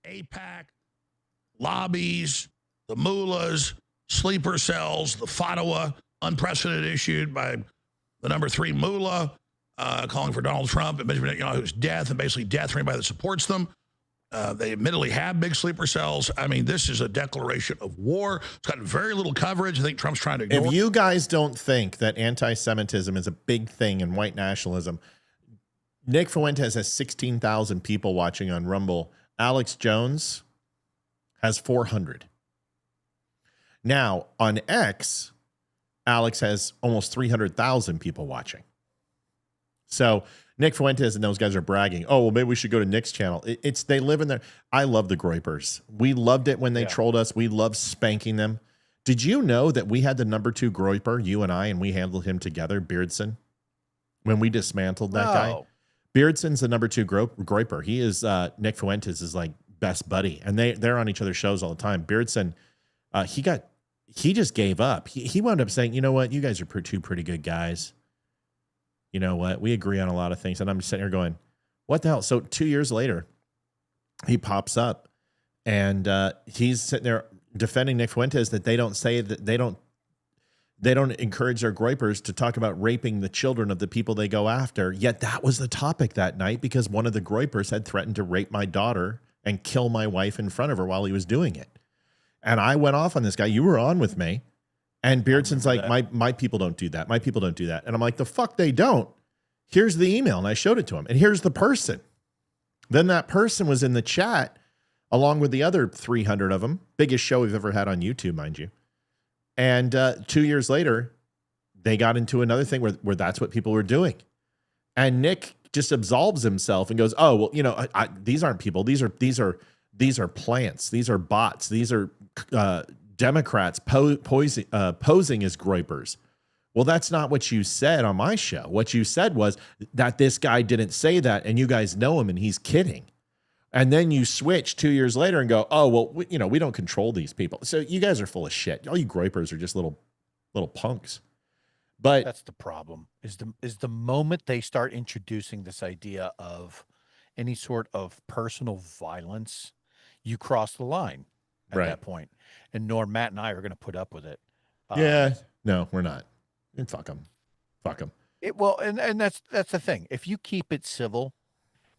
AIPAC, lobbies, the mullahs, sleeper cells, the fatwa, unprecedented, issued by the number 3 mullah, calling for Donald Trump and Benjamin Netanyahu's death, and basically death for anybody that supports them. They admittedly have big sleeper cells. I mean, this is a declaration of war. It's gotten very little coverage. I think Trump's trying to ignore. If you guys don't think that anti-Semitism is a big thing in white nationalism, Nick Fuentes has 16,000 people watching on Rumble. Alex Jones has 400. Now, on X, Alex has almost 300,000 people watching. So Nick Fuentes and those guys are bragging. Oh, well, maybe we should go to Nick's channel. They live in there. I love the Groypers. We loved it when they trolled us. We loved spanking them. Did you know that we had the number 2 Groyper, you and I, and we handled him together, Beardson, when we dismantled that guy? Beardson's the number 2 Groyper. He is Nick Fuentes' is like best buddy, and they're on each other's shows all the time. Beardson, he just gave up. He wound up saying, you know what, you guys are two pretty good guys. You know what, we agree on a lot of things. And I'm just sitting here going, what the hell? So 2 years later, he pops up and he's sitting there defending Nick Fuentes that they don't say that they don't encourage their Groypers to talk about raping the children of the people they go after. Yet that was the topic that night because one of the Groypers had threatened to rape my daughter and kill my wife in front of her while he was doing it. And I went off on this guy. You were on with me. And Beardson's like, my people don't do that. My people don't do that. And I'm like, the fuck they don't. Here's the email. And I showed it to him. And here's the person. Then that person was in the chat along with the other 300 of them. Biggest show we've ever had on YouTube, mind you. And 2 years later, they got into another thing where that's what people were doing. And Nick just absolves himself and goes, oh, well, you know, these aren't people. These are plants. These are bots. These are Democrats posing as Groypers. Well, that's not what you said on my show. What you said was that this guy didn't say that, and you guys know him, and he's kidding. And then you switch 2 years later and go, oh, well, we don't control these people. So you guys are full of shit. All you Groypers are just little punks. But that's the problem. Is the moment they start introducing this idea of any sort of personal violence, you cross the line at that point. And nor Matt and I are going to put up with it. No, we're not. And fuck them. And that's the thing. If you keep it civil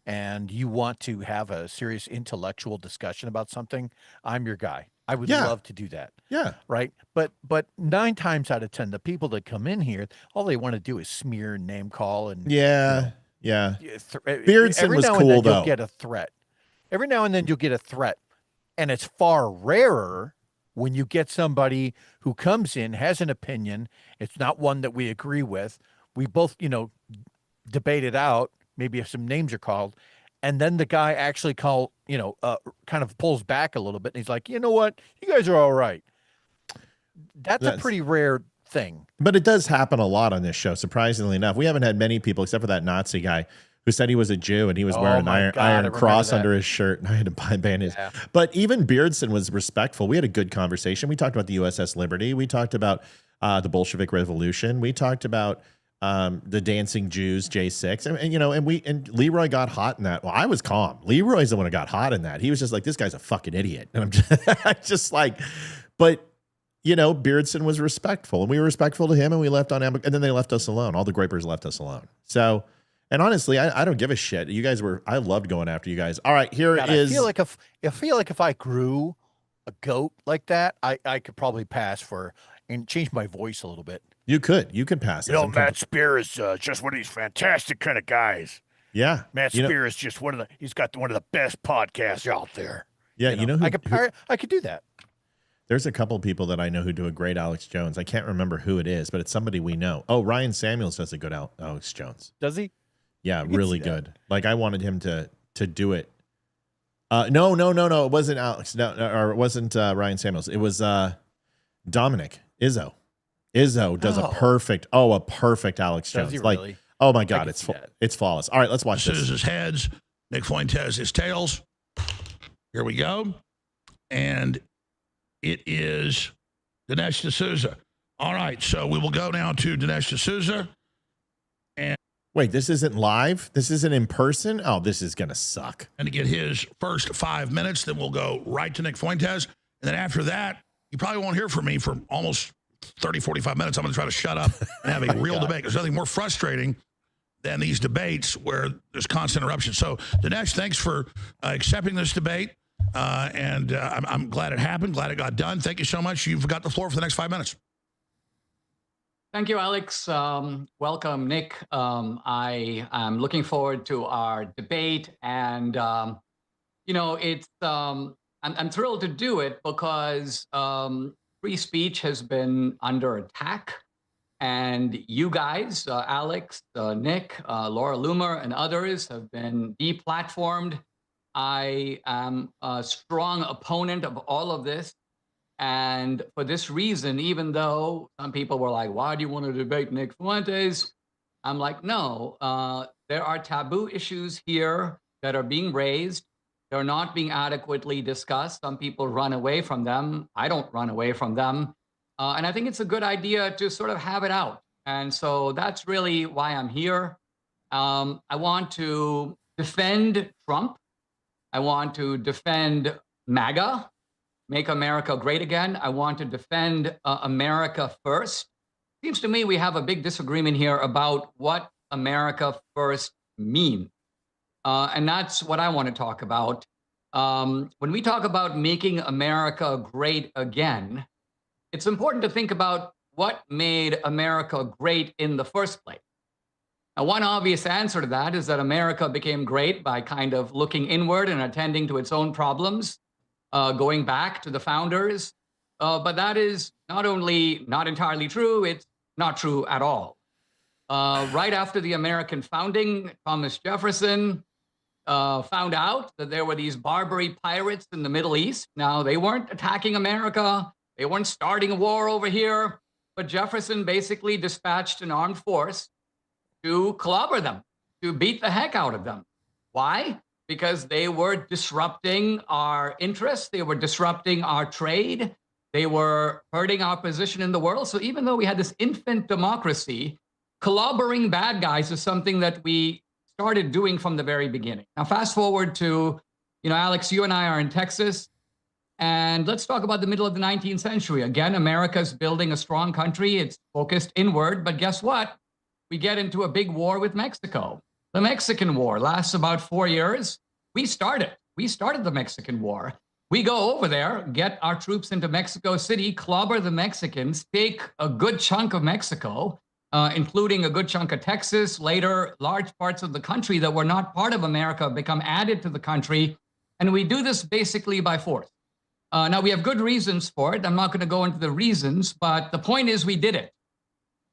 and you want to have a serious intellectual discussion about something, I'm your guy. I would love to do that. Yeah. Right. But 9 times out of 10, the people that come in here, all they want to do is smear, name call, and Beardson was now cool, and then though. You'll get a threat. Every now and then you'll get a threat, and it's far rarer when you get somebody who comes in, has an opinion. It's not one that we agree with. We both, debate it out. Maybe if some names are called, and then the guy actually kind of pulls back a little bit, and he's like, you know what, you guys are all right. That's a pretty rare thing. But it does happen a lot on this show, surprisingly enough. We haven't had many people, except for that Nazi guy who said he was a Jew and he was wearing an iron cross under his shirt, and I had to buy band-aids. Yeah. But even Beardson was respectful. We had a good conversation. We talked about the USS Liberty. We talked about the Bolshevik Revolution. We talked about the dancing Jews, J6, and Leroy got hot in that. Well, I was calm. Leroy's the one who got hot in that. He was just like, this guy's a fucking idiot. And I'm just like, but Beardson was respectful, and we were respectful to him, and we left on and then they left us alone. All the Groypers left us alone. So, and honestly, I don't give a shit. You guys I loved going after you guys. All right, I feel like if I grew a goat like that, I could probably pass for and change my voice a little bit. You could pass. Matt Spear is just one of these fantastic kind of guys. Yeah, Matt Spear is just he's got one of the best podcasts out there. Yeah, I could do that. There's a couple people that I know who do a great Alex Jones. I can't remember who it is, but it's somebody we know. Oh, Ryan Samuels does a good Alex Jones. Does he? Yeah, really good. Like I wanted him to do it. No. It wasn't Alex. No, or it wasn't Ryan Samuels. It was Dominic Izzo. Izzo does a perfect Alex Jones. Does he really? Oh my God, it's flawless. All right, let's watch this. This is his heads. Nick Fuentes his tails. Here we go. And it is Dinesh D'Souza. All right, so we will go now to Dinesh D'Souza. And wait, this isn't live? This isn't in person? Oh, this is going to suck. And to get his first 5 minutes, then we'll go right to Nick Fuentes. And then after that, you probably won't hear from me for almost 30, 45 minutes. I'm going to try to shut up and have a real debate. There's nothing more frustrating than these debates where there's constant interruption. So, Dinesh, thanks for accepting this debate. And I'm glad it happened, glad it got done. Thank you so much. You've got the floor for the next 5 minutes. Thank you, Alex. Welcome, Nick. I am looking forward to our debate. And, it's I'm thrilled to do it because free speech has been under attack. And you guys, Alex, Nick, Laura Loomer, and others have been deplatformed. I am a strong opponent of all of this. And for this reason, even though some people were like, why do you want to debate Nick Fuentes? I'm like, no, there are taboo issues here that are being raised. They're not being adequately discussed. Some people run away from them. I don't run away from them. And I think it's a good idea to sort of have it out. And so that's really why I'm here. I want to defend Trump. I want to defend MAGA, Make America Great Again. I want to defend America First. Seems to me we have a big disagreement here about what America First means. And that's what I want to talk about. When we talk about making America great again, it's important to think about what made America great in the first place. Now, one obvious answer to that is that America became great by kind of looking inward and attending to its own problems, going back to the founders. But that is not only not entirely true, it's not true at all. Right after the American founding, Thomas Jefferson found out that there were these Barbary pirates in the Middle East. Now, they weren't attacking America. They weren't starting a war over here. But Jefferson basically dispatched an armed force to clobber them, to beat the heck out of them. Why? Because they were disrupting our interests. They were disrupting our trade. They were hurting our position in the world. So even though we had this infant democracy, clobbering bad guys is something that we started doing from the very beginning. Now, fast forward to, Alex, you and I are in Texas. And let's talk about the middle of the 19th century. Again, America's building a strong country. It's focused inward. But guess what? We get into a big war with Mexico. The Mexican War lasts about 4 years. We started the Mexican War. We go over there, get our troops into Mexico City, clobber the Mexicans, take a good chunk of Mexico, including a good chunk of Texas. Later, large parts of the country that were not part of America become added to the country. And we do this basically by force. Now, we have good reasons for it. I'm not going to go into the reasons, but the point is we did it.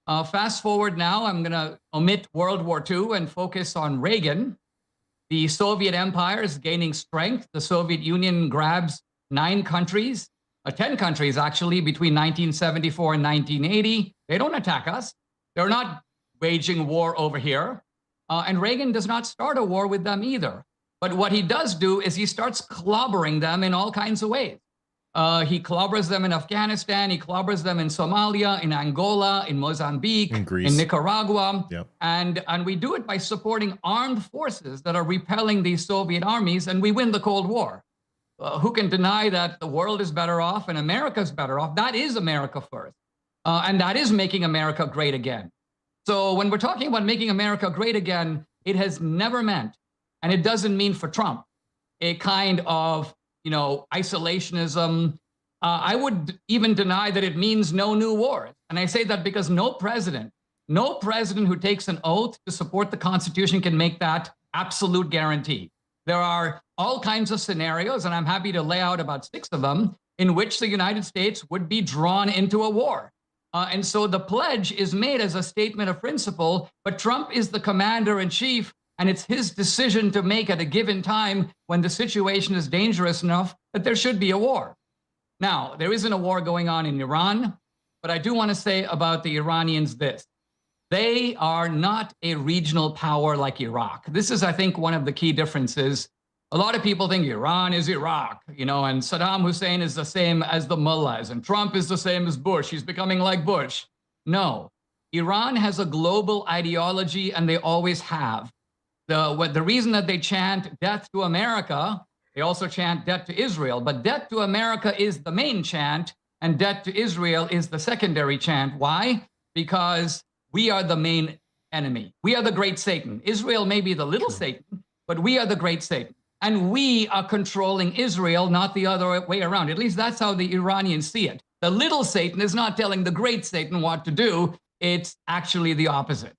Fast forward now, I'm going to omit World War II and focus on Reagan. The Soviet Empire is gaining strength. The Soviet Union grabs 9 countries, 10 countries actually, between 1974 and 1980. They don't attack us. They're not waging war over here. And Reagan does not start a war with them either. But what he does do is he starts clobbering them in all kinds of ways. He clobbers them in Afghanistan. He clobbers them in Somalia, in Angola, in Mozambique, in Greece, in Nicaragua. Yep. And we do it by supporting armed forces that are repelling these Soviet armies, and we win the Cold War. Who can deny that the world is better off and America's better off? That is America first. And that is making America great again. So when we're talking about making America great again, it has never meant, and it doesn't mean for Trump, a kind of isolationism. I would even deny that it means no new wars. And I say that because no president who takes an oath to support the Constitution can make that absolute guarantee. There are all kinds of scenarios, and I'm happy to lay out about 6 of them, in which the United States would be drawn into a war. And so the pledge is made as a statement of principle, but Trump is the commander in chief. And it's his decision to make at a given time when the situation is dangerous enough that there should be a war. Now, there isn't a war going on in Iran, but I do want to say about the Iranians this. They are not a regional power like Iraq. This is, I think, one of the key differences. A lot of people think Iran is Iraq, and Saddam Hussein is the same as the mullahs, and Trump is the same as Bush. He's becoming like Bush. No, Iran has a global ideology, and they always have. The reason that they chant death to America, they also chant death to Israel, but death to America is the main chant and death to Israel is the secondary chant. Why? Because we are the main enemy. We are the great Satan. Israel may be the little Satan, but we are the great Satan. And we are controlling Israel, not the other way around. At least that's how the Iranians see it. The little Satan is not telling the great Satan what to do. It's actually the opposite.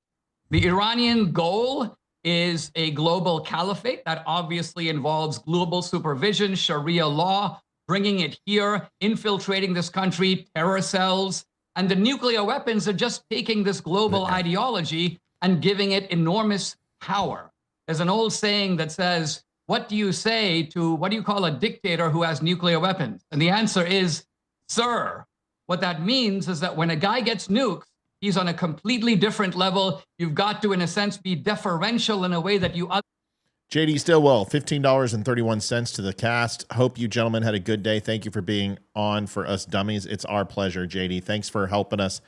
The Iranian goal is a global caliphate that obviously involves global supervision, Sharia law, bringing it here, infiltrating this country, terror cells. And the nuclear weapons are just taking this global ideology and giving it enormous power. There's an old saying that says, what do you say to, what do you call a dictator who has nuclear weapons? And the answer is, sir. What that means is that when a guy gets nukes, he's on a completely different level. You've got to, in a sense, be deferential in a way that you... JD Stillwell, $15.31 to the cast. Hope you gentlemen had a good day. Thank you for being on for us dummies. It's our pleasure, JD. Thanks for helping us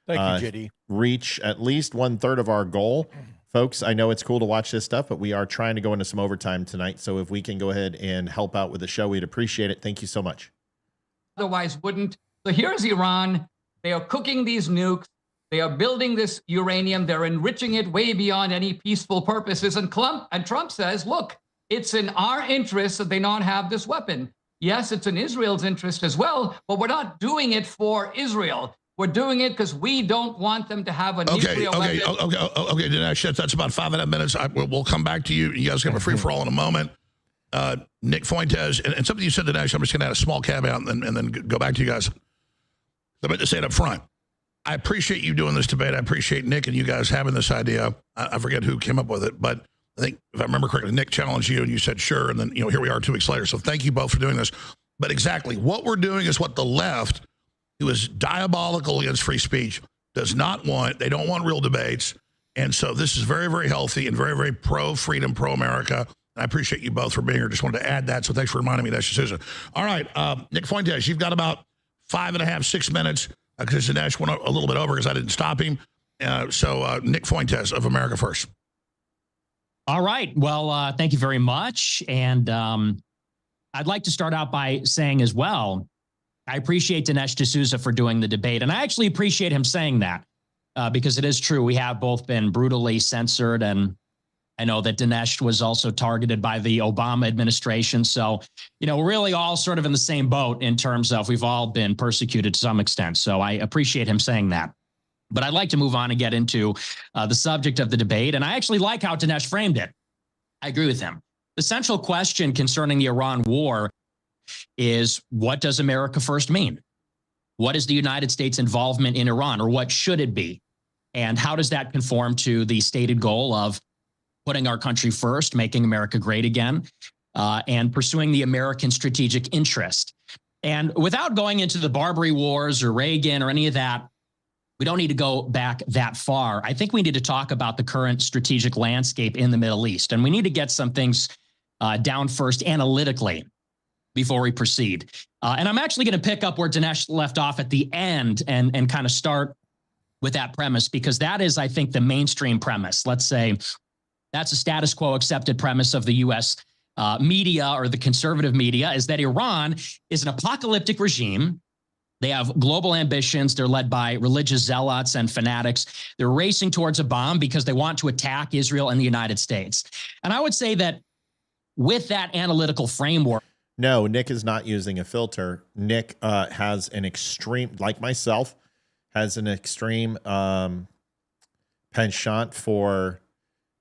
Thank you, JD. reach at least 1/3 of our goal. Folks, I know it's cool to watch this stuff, but we are trying to go into some overtime tonight. So if we can go ahead and help out with the show, we'd appreciate it. Thank you so much. Otherwise wouldn't. So here's Iran. They are cooking these nukes. They are building this uranium. They're enriching it way beyond any peaceful purposes. And Trump says, look, it's in our interest that they not have this weapon. Yes, it's in Israel's interest as well, but we're not doing it for Israel. We're doing it because we don't want them to have a nuclear weapon. Okay, Dinesh, that's about 5.5 minutes. We'll come back to you. You guys have a free-for-all in a moment. Nick Fuentes, and something you said, Dinesh, I'm just going to add a small caveat and then go back to you guys. I meant to say it up front. I appreciate you doing this debate. I appreciate Nick and you guys having this idea. I forget who came up with it, but I think if I remember correctly, Nick challenged you and you said sure, and then here we are 2 weeks later. So thank you both for doing this. But exactly what we're doing is what the left, who is diabolical against free speech, does not want. They don't want real debates, and so this is very, very healthy and very, very pro-freedom, pro-America. I appreciate you both for being here. Just wanted to add that. So thanks for reminding me of that decision. All right, Nick Fuentes, you've got about 5.5, 6 minutes. Because Dinesh went a little bit over because I didn't stop him. So Nick Fuentes of America First. All right. Well, thank you very much. And I'd like to start out by saying as well, I appreciate Dinesh D'Souza for doing the debate. And I actually appreciate him saying that because it is true. We have both been brutally censored, and I know that Dinesh was also targeted by the Obama administration. So, we're really all sort of in the same boat in terms of we've all been persecuted to some extent. So I appreciate him saying that. But I'd like to move on and get into the subject of the debate. And I actually like how Dinesh framed it. I agree with him. The central question concerning the Iran war is, what does America first mean? What is the United States involvement in Iran, or what should it be? And how does that conform to the stated goal of putting our country first, making America great again, and pursuing the American strategic interest? And without going into the Barbary Wars or Reagan or any of that, we don't need to go back that far. I think we need to talk about the current strategic landscape in the Middle East. And we need to get some things down first analytically before we proceed. And I'm actually going to pick up where Dinesh left off at the end and kind of start with that premise, because that is, I think, the mainstream premise. Let's say that's a status quo accepted premise of the U.S. Media or the conservative media, is that Iran is an apocalyptic regime. They have global ambitions. They're led by religious zealots and fanatics. They're racing towards a bomb because they want to attack Israel and the United States. And I would say that with that analytical framework. No, Nick is not using a filter. Nick has an extreme, like myself, has an extreme penchant for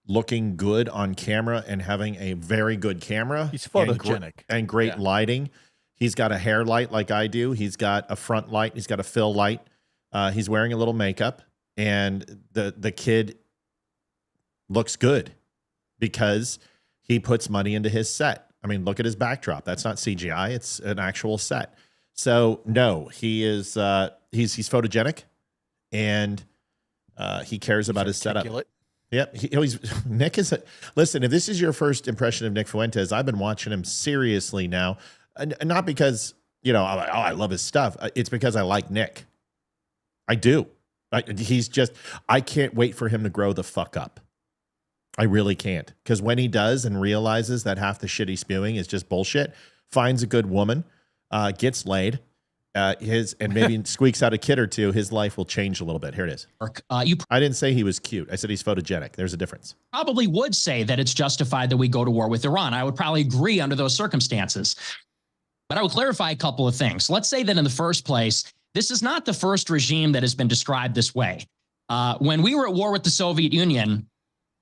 looking good on camera and having a very good camera. He's photogenic. And great lighting. He's got a hair light like I do. He's got a front light. He's got a fill light. He's wearing a little makeup. And the kid looks good because he puts money into his set. I mean, look at his backdrop. That's not CGI. It's an actual set. So, no, he is he's photogenic, and he cares about his setup. Yep. Nick is listen, if this is your first impression of Nick Fuentes, I've been watching him seriously now. And not because, I love his stuff. It's because I like Nick. I do. I can't wait for him to grow the fuck up. I really can't. Because when he does and realizes that half the shit he's spewing is just bullshit, finds a good woman, gets laid, and maybe squeaks out a kid or two, his life will change a little bit. Here it is. I didn't say he was cute. I said he's photogenic. There's a difference. Probably would say that it's justified that we go to war with Iran. I would probably agree under those circumstances. But I would clarify a couple of things. Let's say that in the first place, this is not the first regime that has been described this way. When we were at war with the Soviet Union,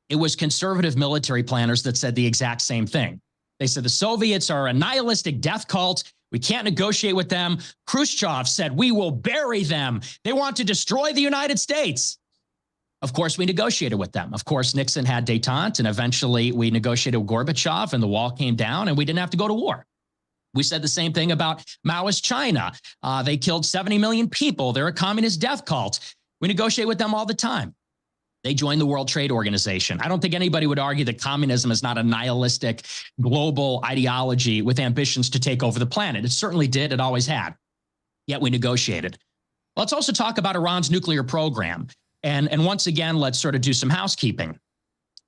it was conservative military planners that said the exact same thing. They said the Soviets are a nihilistic death cult. We can't negotiate with them. Khrushchev said, we will bury them. They want to destroy the United States. Of course, we negotiated with them. Of course, Nixon had détente, and eventually we negotiated with Gorbachev, and the wall came down, and we didn't have to go to war. We said the same thing about Maoist China. They killed 70 million people. They're a communist death cult. We negotiate with them all the time. They joined the World Trade Organization. I don't think anybody would argue that communism is not a nihilistic global ideology with ambitions to take over the planet. It certainly did. It always had. Yet we negotiated. Let's also talk about Iran's nuclear program. And once again, let's sort of do some housekeeping.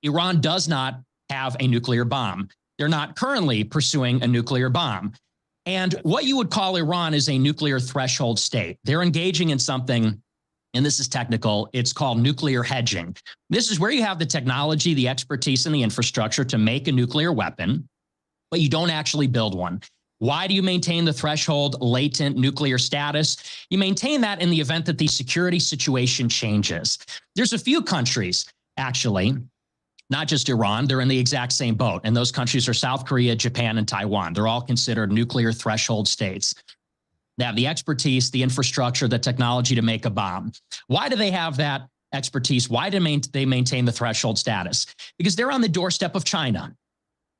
Iran does not have a nuclear bomb. They're not currently pursuing a nuclear bomb. And what you would call Iran is a nuclear threshold state. They're engaging in something, and this is technical, it's called nuclear hedging. This is where you have the technology, the expertise, and the infrastructure to make a nuclear weapon, but you don't actually build one. Why do you maintain the threshold latent nuclear status? You maintain that in the event that the security situation changes. There's a few countries, actually, not just Iran, they're in the exact same boat. And those countries are South Korea, Japan, and Taiwan. They're all considered nuclear threshold states. They have the expertise, the infrastructure, the technology to make a bomb. Why do they have that expertise? Why do they maintain the threshold status? Because they're on the doorstep of China.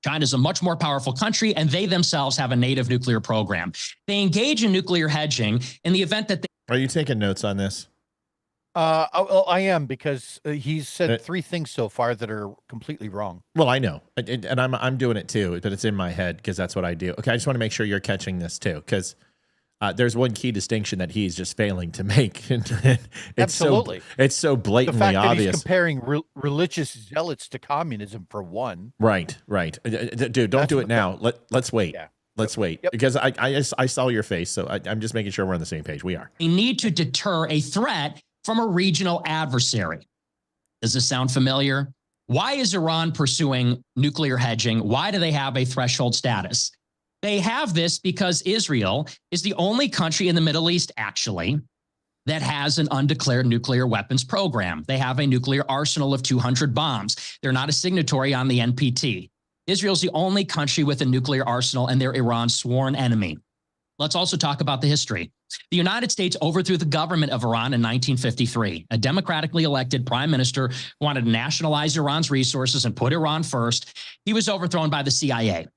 China is a much more powerful country, and they themselves have a native nuclear program. They engage in nuclear hedging in the event that they— Are you taking notes on this? I am, because he's said three things so far that are completely wrong. Well, I know, and I'm doing it too, but it's in my head because that's what I do. Okay, I just want to make sure you're catching this too, because there's one key distinction that he's just failing to make. Absolutely, it's so blatantly the fact obvious. That he's comparing religious zealots to communism, for one. Right. Dude, don't do it now. Let's wait. Yeah. Let's wait, because I saw your face, so I'm just making sure we're on the same page. We are. They need to deter a threat from a regional adversary. Does this sound familiar? Why is Iran pursuing nuclear hedging? Why do they have a threshold status? They have this because Israel is the only country in the Middle East, actually, that has an undeclared nuclear weapons program. They have a nuclear arsenal of 200 bombs. They're not a signatory on the NPT. Israel's the only country with a nuclear arsenal, and they're Iran's sworn enemy. Let's also talk about the history. The United States overthrew the government of Iran in 1953. A democratically elected prime minister wanted to nationalize Iran's resources and put Iran first. He was overthrown by the CIA.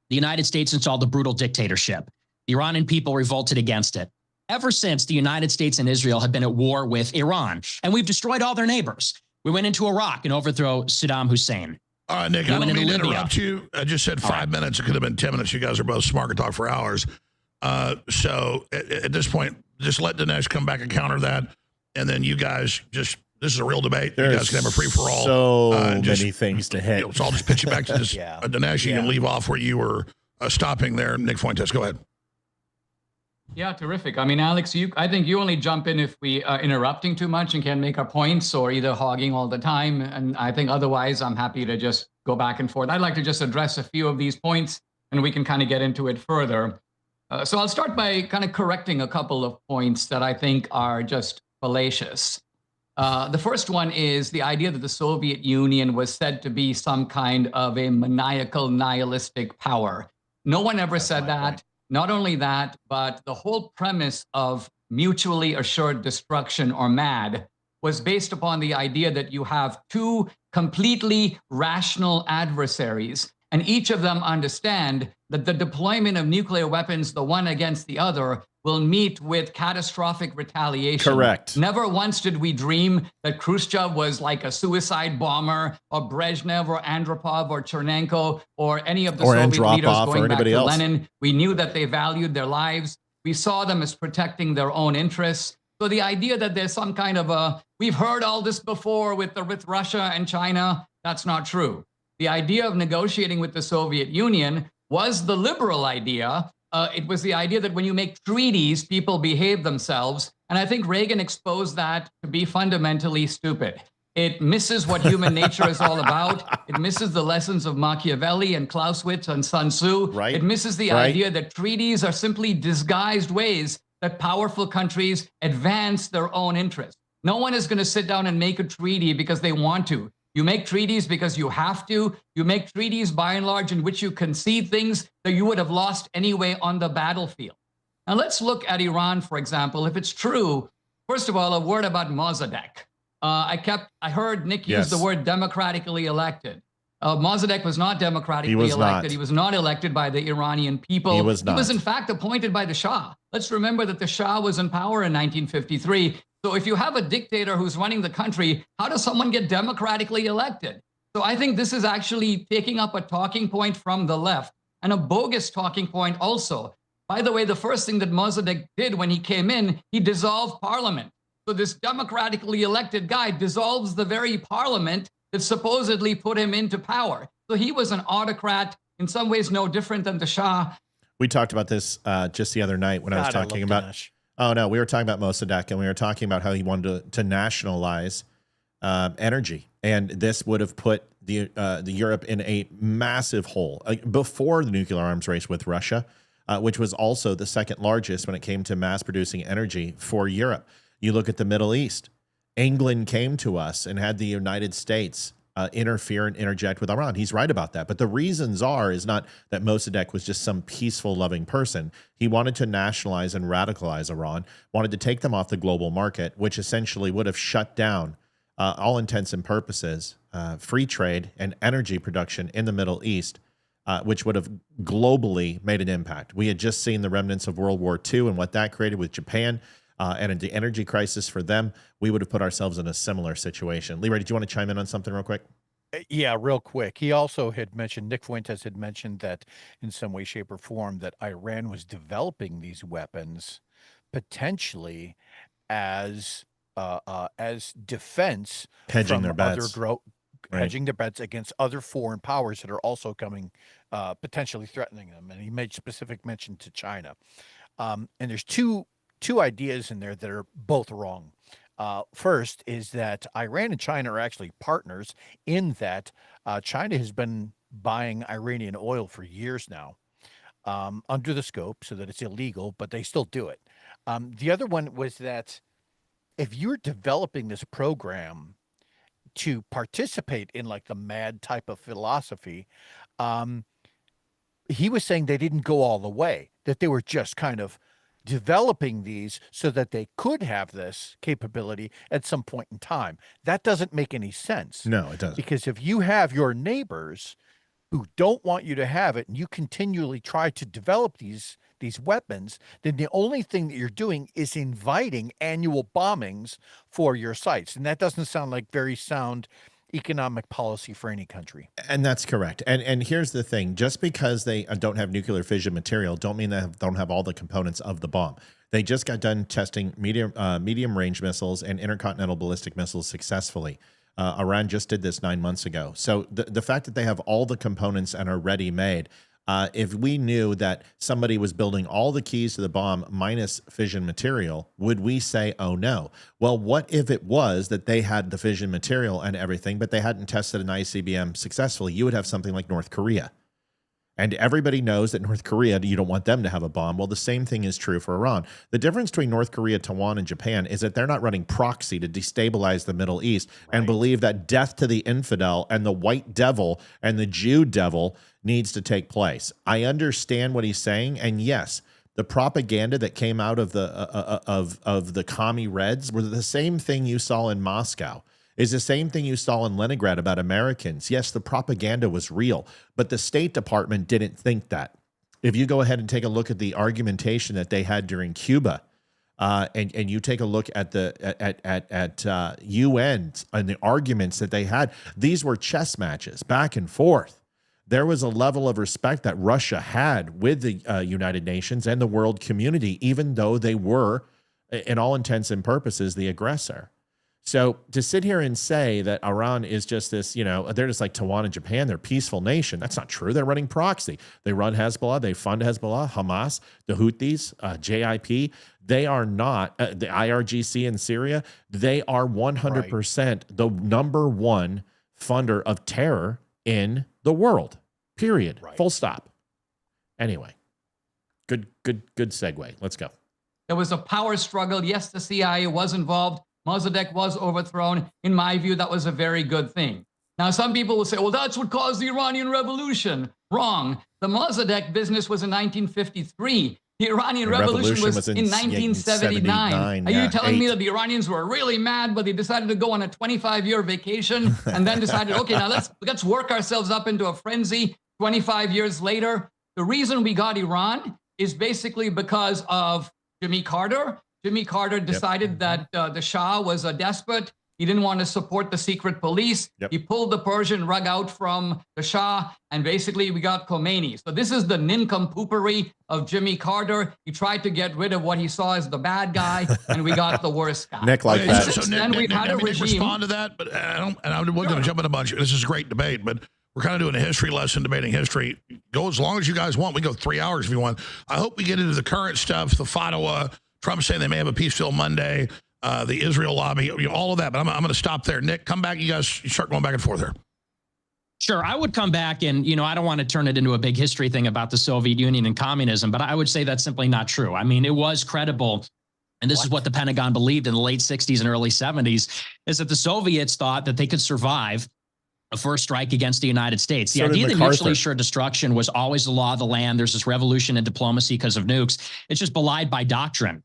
The United States installed a brutal dictatorship. The Iranian people revolted against it. Ever since, the United States and Israel have been at war with Iran, and we've destroyed all their neighbors. We went into Iraq and overthrew Saddam Hussein. All right, Nick, I don't mean to interrupt you. I just said 5 minutes. It could have been 10 minutes. You guys are both smart to talk for hours. So at this point, just let Dinesh come back and counter that. And then you guys this is a real debate. You guys can have a free-for-all. So many things to hit. So I'll just pitch you back to this. Dinesh, you can leave off where you were stopping there. Nick Fuentes, go ahead. Yeah, terrific. I mean, Alex, I think you only jump in if we are interrupting too much and can't make our points, or either hogging all the time. And I think otherwise, I'm happy to just go back and forth. I'd like to just address a few of these points, and we can kind of get into it further. So I'll start by kind of correcting a couple of points that I think are just fallacious. The first one is the idea that the Soviet Union was said to be some kind of a maniacal, nihilistic power. No one ever said that. Not only that, but the whole premise of mutually assured destruction, or MAD, was based upon the idea that you have two completely rational adversaries, and each of them understand that the deployment of nuclear weapons, the one against the other, will meet with catastrophic retaliation. Correct. Never once did we dream that Khrushchev was like a suicide bomber, or Brezhnev, or Andropov, or Chernenko, or any of the Soviet leaders going back to Lenin. We knew that they valued their lives. We saw them as protecting their own interests. So the idea that there's some kind of we've heard all this before with Russia and China, that's not true. The idea of negotiating with the Soviet Union was the liberal idea. It was the idea that when you make treaties, people behave themselves. And I think Reagan exposed that to be fundamentally stupid. It misses what human nature is all about. It misses the lessons of Machiavelli and Clausewitz and Sun Tzu. Right. It misses the idea that treaties are simply disguised ways that powerful countries advance their own interests. No one is going to sit down and make a treaty because they want to. You make treaties because you have to. You make treaties by and large in which you concede things that you would have lost anyway on the battlefield. Now let's look at Iran, for example. If it's true, first of all, a word about Mossadegh. I heard Nick use the word democratically elected. Mossadegh was not democratically elected. He was not elected by the Iranian people. He was not. He was, in fact, appointed by the Shah. Let's remember that the Shah was in power in 1953. So if you have a dictator who's running the country, how does someone get democratically elected? So I think this is actually taking up a talking point from the left, and a bogus talking point also. By the way, the first thing that Mossadegh did when he came in, he dissolved parliament. So this democratically elected guy dissolves the very parliament that supposedly put him into power. So he was an autocrat, in some ways no different than the Shah. We talked about this just the other night when I was talking about... Dinesh. Oh, no, we were talking about Mossadegh, and we were talking about how he wanted to nationalize energy. And this would have put the Europe in a massive hole before the nuclear arms race with Russia, which was also the second largest when it came to mass producing energy for Europe. You look at the Middle East. England came to us and had the United States interfere and interject with Iran. He's right about that. But the reasons is not that Mossadegh was just some peaceful, loving person. He wanted to nationalize and radicalize Iran, wanted to take them off the global market, which essentially would have shut down, all intents and purposes, free trade and energy production in the Middle East, which would have globally made an impact. We had just seen the remnants of World War II and what that created with Japan. And the energy crisis for them, we would have put ourselves in a similar situation. Leroy, did you want to chime in on something real quick? Yeah, real quick. He also had mentioned, Nick Fuentes had mentioned that in some way, shape, or form that Iran was developing these weapons potentially as defense, hedging their bets, hedging their bets against other foreign powers that are also coming, potentially threatening them. And he made specific mention to China. And there's two ideas in there that are both wrong. First is that Iran and China are actually partners in that China has been buying Iranian oil for years now under the scope so that it's illegal, but they still do it. The other one was that if you're developing this program to participate in like the MAD type of philosophy, he was saying they didn't go all the way, that they were just kind of developing these so that they could have this capability at some point in time. That doesn't make any sense. No, it doesn't. Because if you have your neighbors who don't want you to have it and you continually try to develop these weapons, then the only thing that you're doing is inviting annual bombings for your sites. And that doesn't sound like very sound economic policy for any country. And that's correct. And here's the thing. Just because they don't have nuclear fission material don't mean they don't have all the components of the bomb. They just got done testing medium range missiles and intercontinental ballistic missiles successfully. Iran just did this 9 months ago. So the fact that they have all the components and are ready made, if we knew that somebody was building all the keys to the bomb minus fission material, would we say, oh no? Well, what if it was that they had the fission material and everything, but they hadn't tested an ICBM successfully? You would have something like North Korea. And everybody knows that North Korea, you don't want them to have a bomb. Well, the same thing is true for Iran. The difference between North Korea, Taiwan, and Japan is that they're not running proxy to destabilize the Middle East and believe that death to the infidel and the white devil and the Jew devil needs to take place. I understand what he's saying. And yes, the propaganda that came out of the commie Reds were the same thing you saw in Moscow. Is the same thing you saw in Leningrad about Americans. Yes, the propaganda was real, but the State Department didn't think that. If you go ahead and take a look at the argumentation that they had during Cuba, and you take a look at the UN and the arguments that they had, these were chess matches back and forth. There was a level of respect that Russia had with the United Nations and the world community, even though they were, in all intents and purposes, the aggressor. So to sit here and say that Iran is just this, they're just like Taiwan and Japan, they're a peaceful nation. That's not true. They're running proxy. They run Hezbollah. They fund Hezbollah, Hamas, the Houthis, JIP. They are not the IRGC in Syria. They are 100% the number one funder of terror in the world, period. Right. Full stop. Anyway, good segue. Let's go. There was a power struggle. Yes, the CIA was involved. Mossadegh was overthrown. In my view, that was a very good thing. Now, some people will say, well, that's what caused the Iranian Revolution. Wrong. The Mossadegh business was in 1953. The Iranian Revolution was in 1979. Are you telling me that the Iranians were really mad, but they decided to go on a 25-year vacation and then decided, okay, now let's work ourselves up into a frenzy 25 years later? The reason we got Iran is basically because of Jimmy Carter. Jimmy Carter decided that the Shah was a despot. He didn't want to support the secret police. He pulled the Persian rug out from the Shah, and basically we got Khomeini. So this is the nincompooperi of Jimmy Carter. He tried to get rid of what he saw as the bad guy, and we got the worst guy. Nick like that. So Nick, respond to that, but I wasn't going to jump in a bunch. This is a great debate, but we're kind of doing a history lesson, debating history. Go as long as you guys want. We go 3 hours if you want. I hope we get into the current stuff, the FATWA, Trump saying they may have a peace deal Monday, the Israel lobby, all of that. But I'm going to stop there. Nick, come back. You guys start going back and forth here. Sure. I would come back and, I don't want to turn it into a big history thing about the Soviet Union and communism, but I would say that's simply not true. I mean, it was credible. And this is what the Pentagon believed in the late 60s and early 70s, is that the Soviets thought that they could survive a first strike against the United States. The idea that mutually assured destruction was always the law of the land. There's this revolution in diplomacy because of nukes. It's just belied by doctrine.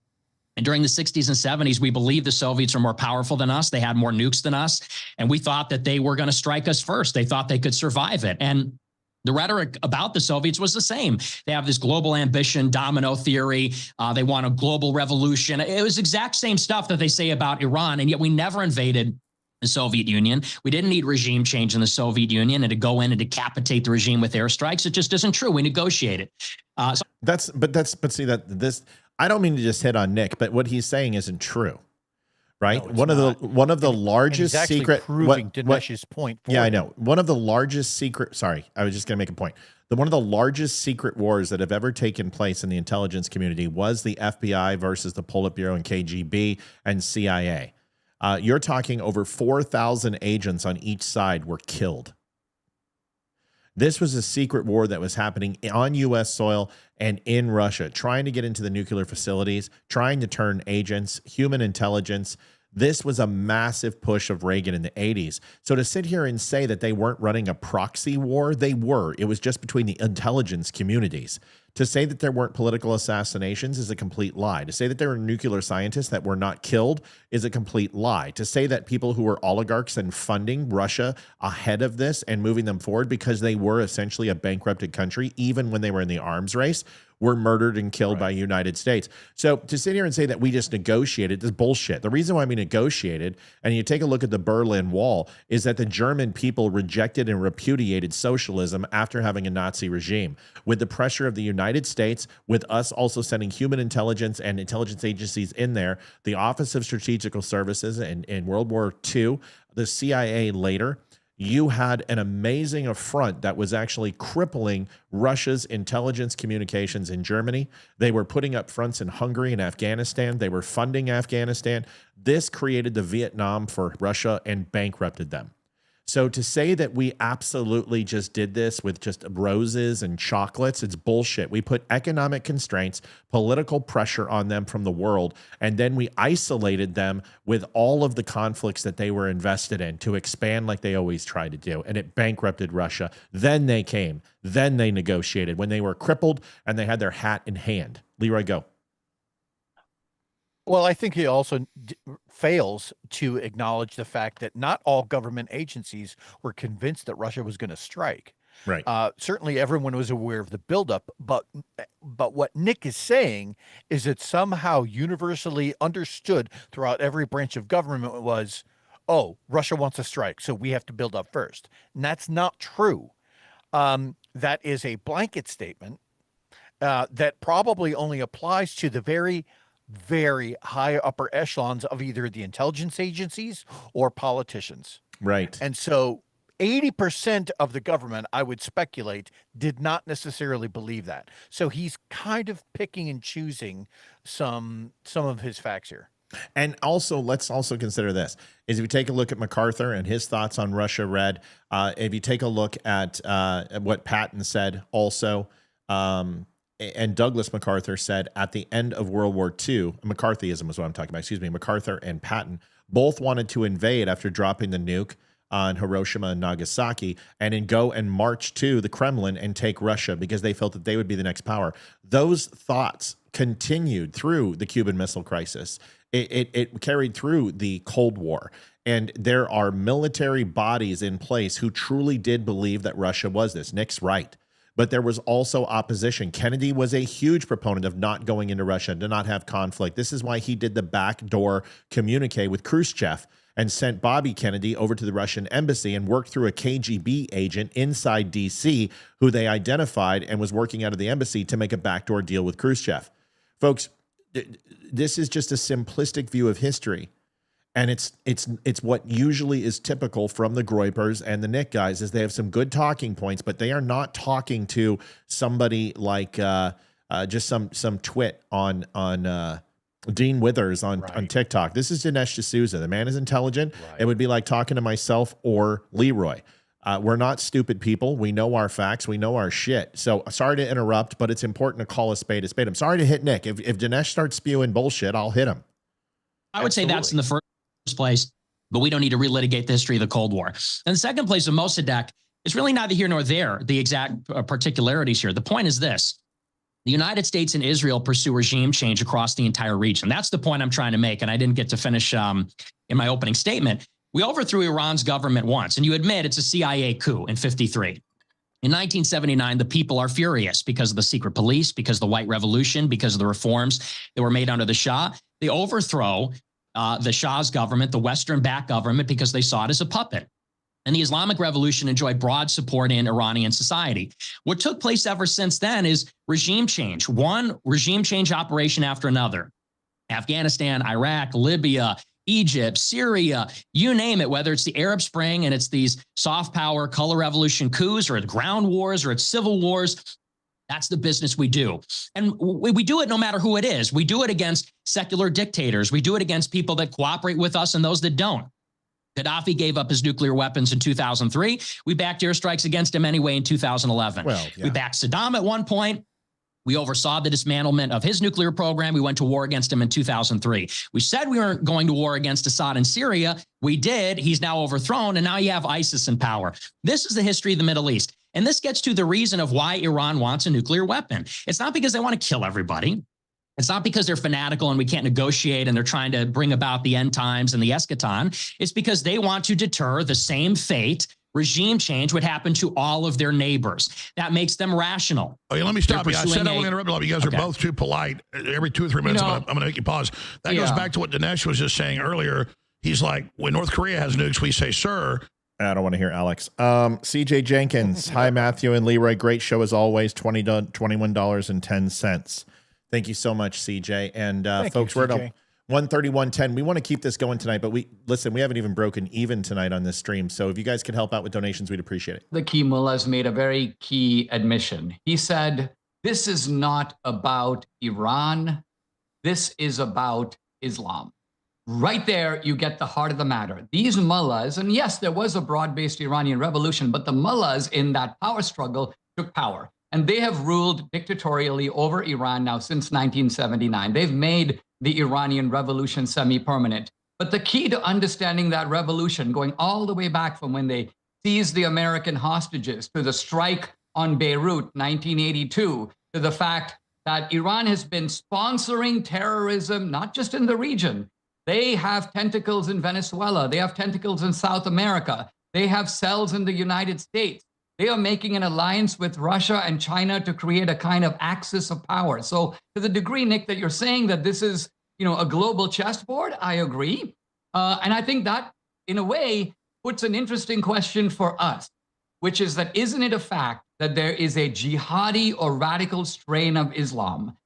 And during the 60s and 70s, we believed the Soviets were more powerful than us. They had more nukes than us. And we thought that they were going to strike us first. They thought they could survive it. And the rhetoric about the Soviets was the same. They have this global ambition, domino theory. They want a global revolution. It was exact same stuff that they say about Iran. And yet we never invaded the Soviet Union. We didn't need regime change in the Soviet Union and to go in and decapitate the regime with airstrikes. It just isn't true. We negotiated. I don't mean to just hit on Nick, but what he's saying isn't true, right? No, one of the largest secret proving Dinesh's point. I know. One of the largest secret. Sorry, I was just going to make a point. One of the largest secret wars that have ever taken place in the intelligence community was the FBI versus the Politburo and KGB and CIA. You're talking over 4,000 agents on each side were killed. This was a secret war that was happening on U.S. soil and in Russia, trying to get into the nuclear facilities, trying to turn agents, human intelligence. This was a massive push of Reagan in the 80s. So to sit here and say that they weren't running a proxy war, they were. It was just between the intelligence communities. To say that there weren't political assassinations is a complete lie. To say that there were nuclear scientists that were not killed is a complete lie. To say that people who were oligarchs and funding Russia ahead of this and moving them forward because they were essentially a bankrupted country, even when they were in the arms race, were murdered and killed by the United States. So to sit here and say that we just negotiated is bullshit. The reason why we negotiated, and you take a look at the Berlin Wall, is that the German people rejected and repudiated socialism after having a Nazi regime. With the pressure of the United States, with us also sending human intelligence and intelligence agencies in there, the Office of Strategical Services in World War II, the CIA later, you had an amazing affront that was actually crippling Russia's intelligence communications in Germany. They were putting up fronts in Hungary and Afghanistan. They were funding Afghanistan. This created the Vietnam for Russia and bankrupted them. So to say that we absolutely just did this with just roses and chocolates, it's bullshit. We put economic constraints, political pressure on them from the world, and then we isolated them with all of the conflicts that they were invested in to expand like they always try to do, and it bankrupted Russia. Then they came. Then they negotiated when they were crippled and they had their hat in hand. Leroy, go. Well, I think he also fails to acknowledge the fact that not all government agencies were convinced that Russia was going to strike. Right. Certainly everyone was aware of the buildup, but what Nick is saying is that somehow universally understood throughout every branch of government was, oh, Russia wants to strike, so we have to build up first. And that's not true. That is a blanket statement that probably only applies to the very high upper echelons of either the intelligence agencies or politicians. Right. And so 80% of the government, I would speculate, did not necessarily believe that. So he's kind of picking and choosing some of his facts here. And also, let's also consider this, is if you take a look at MacArthur and his thoughts on Russia Red, if you take a look at what Patton said also, and Douglas MacArthur said at the end of World War II, McCarthyism is what I'm talking about, excuse me, MacArthur and Patton both wanted to invade after dropping the nuke on Hiroshima and Nagasaki, and then go and march to the Kremlin and take Russia because they felt that they would be the next power. Those thoughts continued through the Cuban Missile Crisis. It carried through the Cold War. And there are military bodies in place who truly did believe that Russia was this. Nick's right. But there was also opposition. Kennedy was a huge proponent of not going into Russia, to not have conflict. This is why he did the backdoor communique with Khrushchev and sent Bobby Kennedy over to the Russian embassy and worked through a KGB agent inside D.C. who they identified and was working out of the embassy to make a backdoor deal with Khrushchev. Folks, this is just a simplistic view of history. And it's what usually is typical from the Groypers and the Nick guys, is they have some good talking points, but they are not talking to somebody like just some twit on Dean Withers on TikTok. This is Dinesh D'Souza. The man is intelligent. It would be like talking to myself or Leroy. We're not stupid people. We know our facts. We know our shit. So sorry to interrupt, but it's important to call a spade a spade. I'm sorry to hit Nick. If Dinesh starts spewing bullshit, I'll hit him. I would say that's in the first place, but we don't need to relitigate the history of the Cold War. And the second place of Mossadegh is really neither here nor there, the exact particularities here. The point is this: the United States and Israel pursue regime change across the entire region. That's the point I'm trying to make, and I didn't get to finish in my opening statement. We overthrew Iran's government once, and you admit it's a CIA coup in 1953. In 1979, the people are furious because of the secret police, because of the white revolution, because of the reforms that were made under the Shah. They overthrow the Shah's government, the Western-backed government, because they saw it as a puppet. And the Islamic Revolution enjoyed broad support in Iranian society. What took place ever since then is regime change, one regime change operation after another. Afghanistan, Iraq, Libya, Egypt, Syria, you name it, whether it's the Arab Spring and it's these soft power color revolution coups, or it's ground wars, or it's civil wars. That's the business we do. And we do it no matter who it is. We do it against secular dictators. We do it against people that cooperate with us and those that don't. Gaddafi gave up his nuclear weapons in 2003. We backed airstrikes against him anyway in 2011. Well, yeah. We backed Saddam at one point. We oversaw the dismantlement of his nuclear program. We went to war against him in 2003. We said we weren't going to war against Assad in Syria. We did. He's now overthrown, and now you have ISIS in power. This is the history of the Middle East. And this gets to the reason of why Iran wants a nuclear weapon. It's not because they want to kill everybody. It's not because they're fanatical and we can't negotiate and they're trying to bring about the end times and the eschaton. It's because they want to deter the same fate, regime change, would happen to all of their neighbors. That makes them rational. Okay, let me stop you. I said I won't interrupt. You guys are both too polite. Every 2 or 3 minutes, I'm going to make you pause. That goes back to what Dinesh was just saying earlier. He's like, when North Korea has nukes, we say, sir. I don't want to hear Alex. CJ Jenkins. Hi, Matthew and Leroy. Great show as always. $21.10. Thank you so much, CJ. And folks, we're at 131.10. We want to keep this going tonight, but we haven't even broken even tonight on this stream. So if you guys could help out with donations, we'd appreciate it. The key mullahs made a very key admission. He said, this is not about Iran. This is about Islam. Right there, you get the heart of the matter. These mullahs, and yes, there was a broad-based Iranian revolution, but the mullahs in that power struggle took power. And they have ruled dictatorially over Iran now since 1979. They've made the Iranian revolution semi-permanent. But the key to understanding that revolution, going all the way back from when they seized the American hostages to the strike on Beirut, 1982, to the fact that Iran has been sponsoring terrorism, not just in the region. They have tentacles in Venezuela. They have tentacles in South America. They have cells in the United States. They are making an alliance with Russia and China to create a kind of axis of power. So to the degree, Nick, that you're saying that this is, a global chessboard, I agree. And I think that, in a way, puts an interesting question for us, which is that isn't it a fact that there is a jihadi or radical strain of Islam?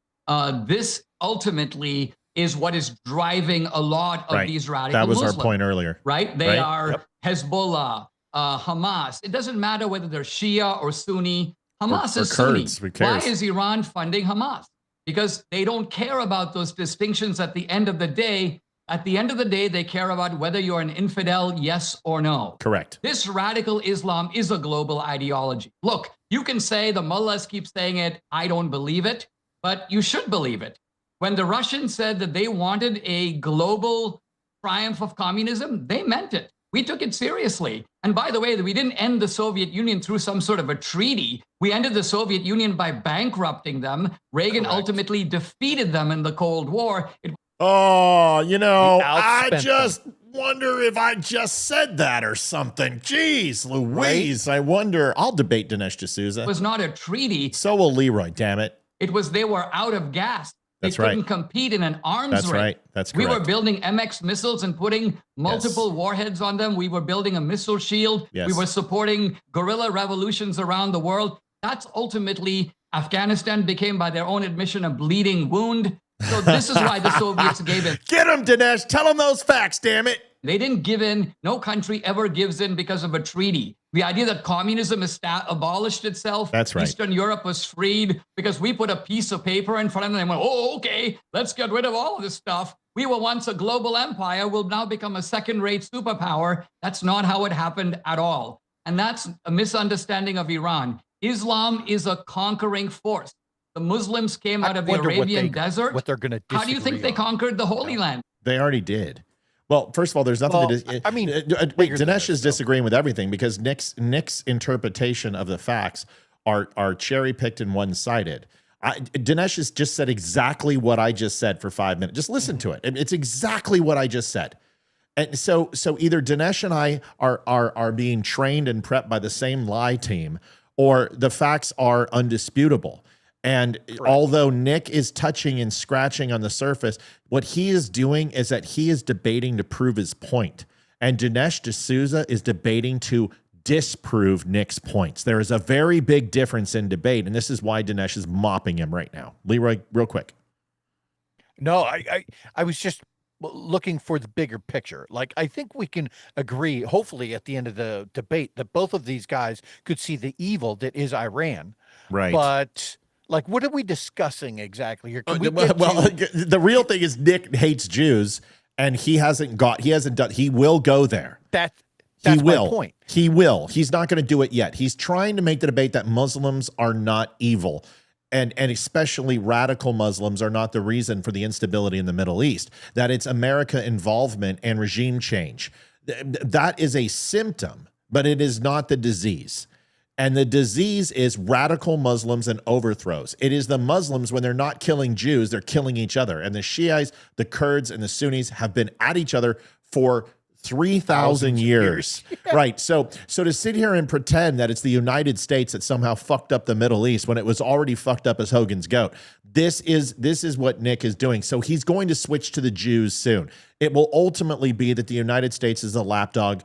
This ultimately is what is driving a lot of these radical That was Muslims, our point earlier. Right? They are Hezbollah, Hamas. It doesn't matter whether they're Shia or Sunni. Hamas is Kurds. Sunni. Why is Iran funding Hamas? Because they don't care about those distinctions at the end of the day. At the end of the day, they care about whether you're an infidel, yes or no. Correct. This radical Islam is a global ideology. Look, you can say the mullahs keep saying it. I don't believe it, but you should believe it. When the Russians said that they wanted a global triumph of communism, they meant it. We took it seriously. And by the way, we didn't end the Soviet Union through some sort of a treaty. We ended the Soviet Union by bankrupting them. Reagan ultimately defeated them in the Cold War. I just wonder if I just said that or something. Jeez Louise, right? I wonder. I'll debate Dinesh D'Souza. It was not a treaty. So will Leroy, damn it. It was they were out of gas. They couldn't compete in an arms race. That's right. That's correct. We were building MX missiles and putting multiple warheads on them. We were building a missile shield. Yes. We were supporting guerrilla revolutions around the world. That's ultimately Afghanistan became, by their own admission, a bleeding wound. So this is why the Soviets gave in. Get him, Dinesh. Tell him those facts, damn it. They didn't give in. No country ever gives in because of a treaty. The idea that communism abolished itself. That's right. Eastern Europe was freed because we put a piece of paper in front of them and went, oh, okay, let's get rid of all of this stuff. We were once a global empire. We'll now become a second-rate superpower. That's not how it happened at all. And that's a misunderstanding of Iran. Islam is a conquering force. The Muslims came out of the Arabian desert. What they're going to How do you think they conquered the Holy Land? They already did. Well, first of all, there's nothing wait, Dinesh is disagreeing with everything because Nick's interpretation of the facts are cherry-picked and one-sided. Dinesh has just said exactly what I just said for 5 minutes. Just listen to it. It's exactly what I just said. And so either Dinesh and I are being trained and prepped by the same lie team, or the facts are undisputable. And although Nick is touching and scratching on the surface, what he is doing is that he is debating to prove his point. And Dinesh D'Souza is debating to disprove Nick's points. There is a very big difference in debate, and this is why Dinesh is mopping him right now. Leroy, real quick. No, I was just looking for the bigger picture. Like, I think we can agree, hopefully at the end of the debate, that both of these guys could see the evil that is Iran. Right. But... like, what are we discussing exactly here? The real thing is Nick hates Jews, and he will go there. That's my point. He will. He's not going to do it yet. He's trying to make the debate that Muslims are not evil, and especially radical Muslims are not the reason for the instability in the Middle East, that it's America involvement and regime change. That is a symptom, but it is not the disease. And the disease is radical Muslims and overthrows. It is the Muslims, when they're not killing Jews, they're killing each other. And the Shiites, the Kurds, and the Sunnis have been at each other for 3,000 years. Right. So to sit here and pretend that it's the United States that somehow fucked up the Middle East when it was already fucked up as Hogan's goat, this is what Nick is doing. So he's going to switch to the Jews soon. It will ultimately be that the United States is a lapdog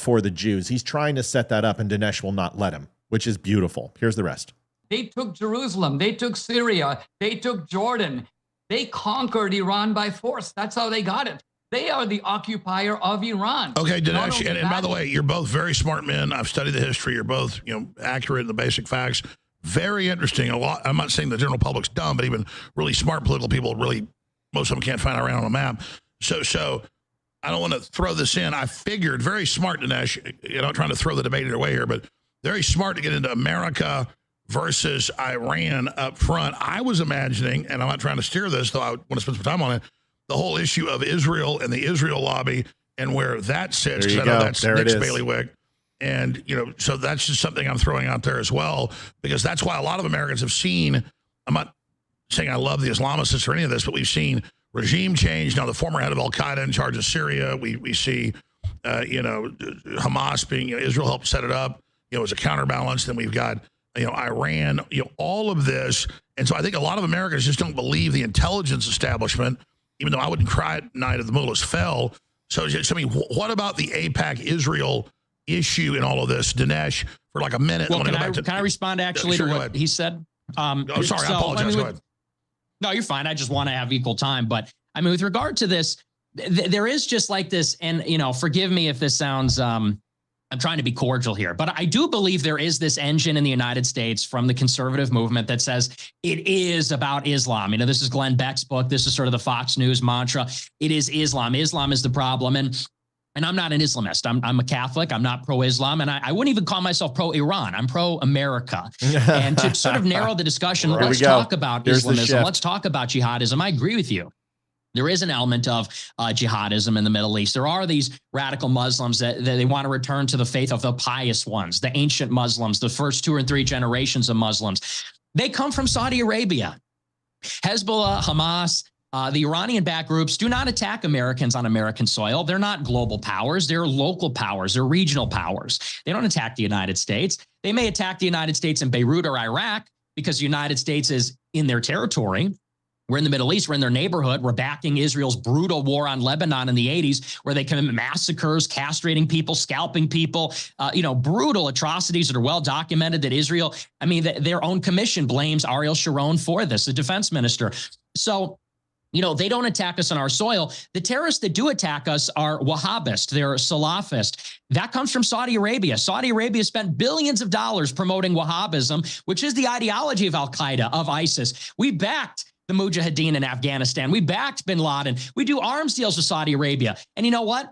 for the Jews. He's trying to set that up, and Dinesh will not let him, which is beautiful. Here's the rest. They took Jerusalem. They took Syria. They took Jordan. They conquered Iran by force. That's how they got it. They are the occupier of Iran. Okay, Dinesh, and by the way, you're both very smart men. I've studied the history. You're both, accurate in the basic facts. Very interesting. A lot. I'm not saying the general public's dumb, but even really smart political people, most of them can't find Iran on a map. So I don't want to throw this in. I figured, very smart, Dinesh, trying to throw the debate either way here, but very smart to get into America versus Iran up front. I was imagining, and I'm not trying to steer this, though I want to spend some time on it, the whole issue of Israel and the Israel lobby and where that sits, because I know that's Nick's bailiwick. And, so that's just something I'm throwing out there as well, because that's why a lot of Americans have seen, I'm not saying I love the Islamists or any of this, but we've seen regime change. Now, the former head of Al-Qaeda in charge of Syria, we see, Hamas being, Israel helped set it up, as a counterbalance. Then we've got, Iran, all of this. And so I think a lot of Americans just don't believe the intelligence establishment, even though I wouldn't cry at night if the mullahs fell. So, what about the AIPAC Israel issue in all of this, Dinesh, for like a minute? Well, can I respond actually to what he said? Sorry, I apologize. Go ahead. No, you're fine. I just want to have equal time. But I mean, with regard to this, there is just like this, and, forgive me if this sounds, I'm trying to be cordial here, but I do believe there is this engine in the United States from the conservative movement that says it is about Islam. This is Glenn Beck's book. This is sort of the Fox News mantra. It is Islam. Islam is the problem. And I'm not an Islamist. I'm a Catholic. I'm not pro-Islam. And I wouldn't even call myself pro-Iran. I'm pro-America. And to sort of narrow the discussion, let's talk about Islamism. Let's talk about jihadism. I agree with you. There is an element of jihadism in the Middle East. There are these radical Muslims that they want to return to the faith of the pious ones, the ancient Muslims, the first 2 and 3 generations of Muslims. They come from Saudi Arabia. Hezbollah, Hamas, the Iranian-backed groups do not attack Americans on American soil. They're not global powers. They're local powers. They're regional powers. They don't attack the United States. They may attack the United States in Beirut or Iraq because the United States is in their territory. We're in the Middle East. We're in their neighborhood. We're backing Israel's brutal war on Lebanon in the 80s, where they commit massacres, castrating people, scalping people, brutal atrocities that are well documented that Israel, their own commission blames Ariel Sharon for this, the defense minister. So, they don't attack us on our soil. The terrorists that do attack us are Wahhabist. They're Salafist. That comes from Saudi Arabia. Saudi Arabia spent billions of dollars promoting Wahhabism, which is the ideology of Al-Qaeda, of ISIS. We backed the Mujahideen in Afghanistan. We backed bin Laden. We do arms deals with Saudi Arabia. And you know what?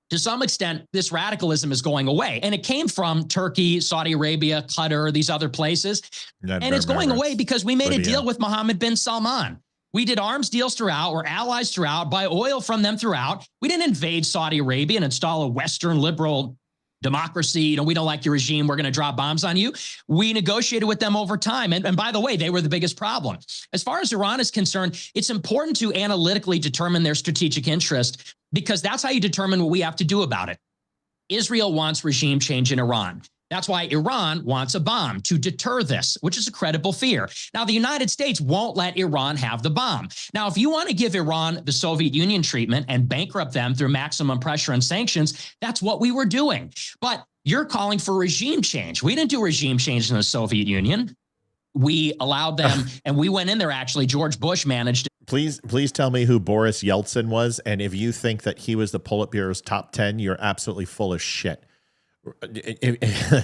To some extent, this radicalism is going away. And it came from Turkey, Saudi Arabia, Qatar, these other places. And it's going away because we made a deal with Mohammed bin Salman. We did arms deals throughout. We're allies throughout, buy oil from them throughout. We didn't invade Saudi Arabia and install a Western liberal democracy. We don't like your regime. We're going to drop bombs on you. We negotiated with them over time. And by the way, they were the biggest problem. As far as Iran is concerned, it's important to analytically determine their strategic interest, because that's how you determine what we have to do about it. Israel wants regime change in Iran. That's why Iran wants a bomb to deter this, which is a credible fear. Now, the United States won't let Iran have the bomb. Now, if you want to give Iran the Soviet Union treatment and bankrupt them through maximum pressure and sanctions, that's what we were doing. But you're calling for regime change. We didn't do regime change in the Soviet Union. We allowed them, and we went in there, actually. George Bush managed. Please tell me who Boris Yeltsin was. And if you think that he was the Politburo's top 10, you're absolutely full of shit. It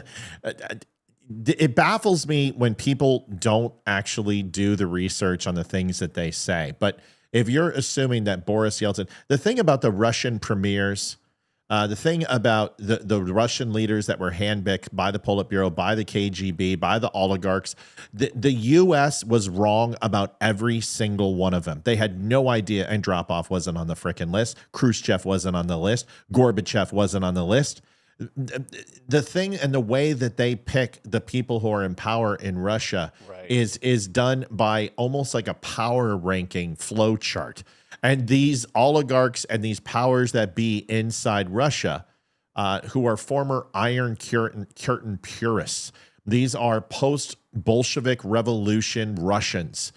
baffles me when people don't actually do the research on the things that they say. But if you're assuming that Boris Yeltsin, the thing about the Russian premiers, the thing about the Russian leaders that were handpicked by the Politburo, by the KGB, by the oligarchs, the U.S. was wrong about every single one of them. They had no idea Andropov wasn't on the frickin' list. Khrushchev wasn't on the list. Gorbachev wasn't on the list. The thing and the way that they pick the people who are in power in Russia is done by almost like a power ranking flow chart. And these oligarchs and these powers that be inside Russia, who are former Iron Curtain purists, these are post-Bolshevik revolution Russians.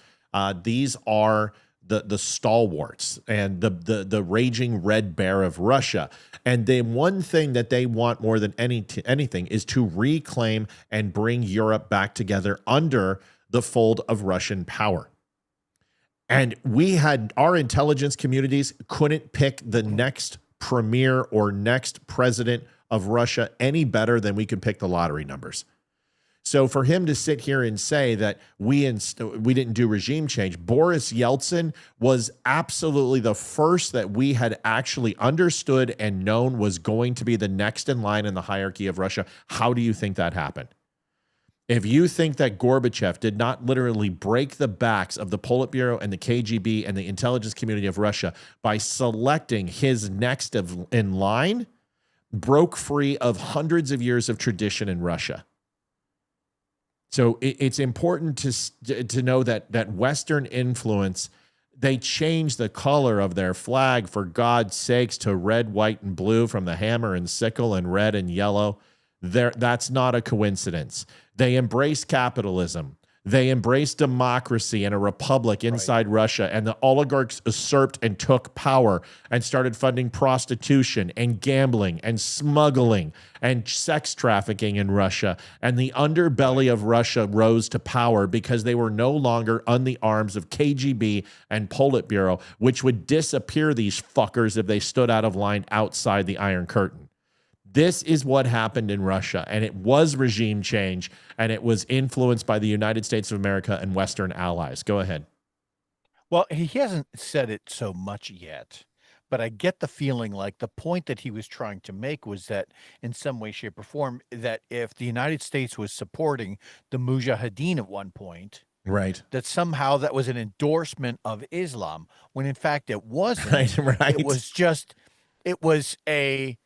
These are the stalwarts and the raging red bear of Russia. And the one thing that they want more than anything is to reclaim and bring Europe back together under the fold of Russian power. And our intelligence communities couldn't pick the next premier or next president of Russia any better than we could pick the lottery numbers. So for him to sit here and say that we didn't do regime change, Boris Yeltsin was absolutely the first that we had actually understood and known was going to be the next in line in the hierarchy of Russia. How do you think that happened? If you think that Gorbachev did not literally break the backs of the Politburo and the KGB and the intelligence community of Russia by selecting his next in line, broke free of hundreds of years of tradition in Russia. So it's important to know that Western influence, they changed the color of their flag, for God's sakes, to red, white, and blue from the hammer and sickle and red and yellow. That's not a coincidence. They embrace capitalism. They embraced democracy and a republic inside Russia, and the oligarchs usurped and took power and started funding prostitution and gambling and smuggling and sex trafficking in Russia. And the underbelly of Russia rose to power because they were no longer on the arms of KGB and Politburo, which would disappear these fuckers if they stood out of line outside the Iron Curtain. This is what happened in Russia, and it was regime change, and it was influenced by the United States of America and Western allies. Go ahead. Well, he hasn't said it so much yet, but I get the feeling like the point that he was trying to make was that in some way, shape, or form, that if the United States was supporting the Mujahideen at one point, Right. that somehow that was an endorsement of Islam, when in fact it wasn't. Right. It was just, it was a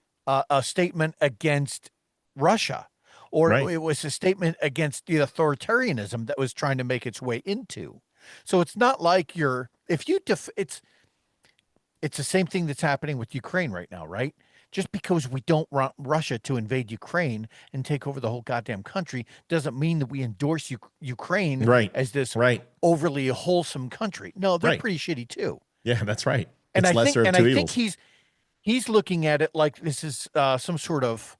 statement against Russia, or it was a statement against the authoritarianism that was trying to make its way into. So it's not like it's the same thing that's happening with Ukraine right now, right? Just because we don't want Russia to invade Ukraine and take over the whole goddamn country doesn't mean that we endorse Ukraine as this overly wholesome country. No, they're pretty shitty too. Yeah, that's right. And it's lesser of two evils. think he's looking at it like this is some sort of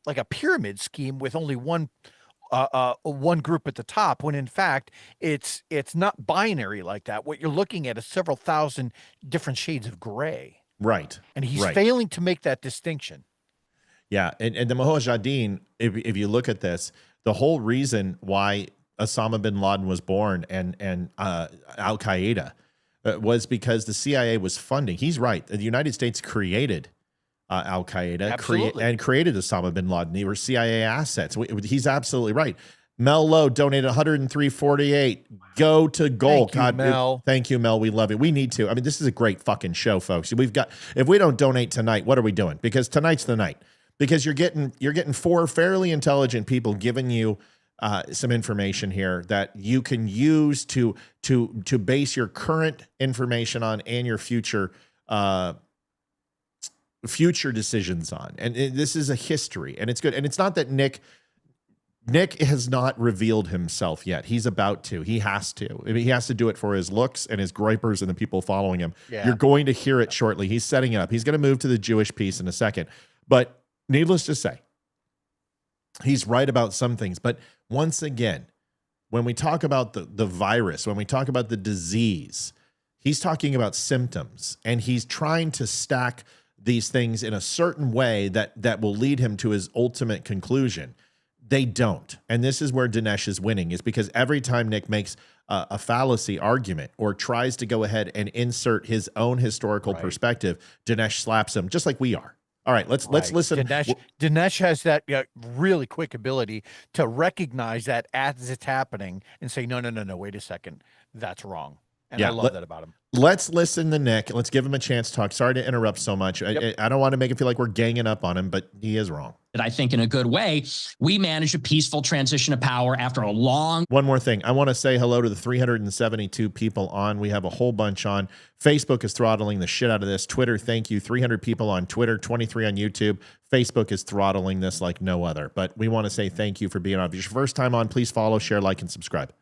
like a pyramid scheme with only one group at the top, when in fact it's not binary like that. What you're looking at is several thousand different shades of gray. Right. And he's failing to make that distinction. Yeah. And the Mujahideen, if you look at this, the whole reason why Osama bin Laden was born and Al-Qaeda was because the CIA was funding. He's right. The United States created Al-Qaeda and created Osama bin Laden. They were CIA assets. He's absolutely right. Mel Lowe donated $103.48. Go to goal. Thank you, Mel. Thank you, Mel. We love it. We need to. I mean, this is a great fucking show, folks. If we don't donate tonight, what are we doing? Because tonight's the night. Because you're getting four fairly intelligent people giving you some information here that you can use to base your current information on and your future decisions on. And this is a history, and it's good. And it's not that Nick has not revealed himself yet. He's about to. He has to. I mean, he has to do it for his looks and his gripers and the people following him. Yeah. You're going to hear it shortly. He's setting it up. He's going to move to the Jewish piece in a second. But needless to say, he's right about some things. But once again, when we talk about the virus, when we talk about the disease, he's talking about symptoms. And he's trying to stack these things in a certain way that will lead him to his ultimate conclusion. They don't. And this is where Dinesh is winning, is because every time Nick makes a fallacy argument or tries to go ahead and insert his own historical perspective, Dinesh slaps him, just like we are. All right, let's listen. Dinesh has that really quick ability to recognize that as it's happening and say, no, wait a second, that's wrong. And I love that about him. Let's listen to Nick. Let's give him a chance to talk. Sorry to interrupt so much. I don't want to make it feel like we're ganging up on him, but he is wrong. That I think in a good way, we managed a peaceful transition of power after a long... One more thing. I want to say hello to the 372 people on. We have a whole bunch on. Facebook is throttling the shit out of this. Twitter, thank you. 300 people on Twitter, 23 on YouTube. Facebook is throttling this like no other. But we want to say thank you for being on. If it's your first time on, please follow, share, like, and subscribe.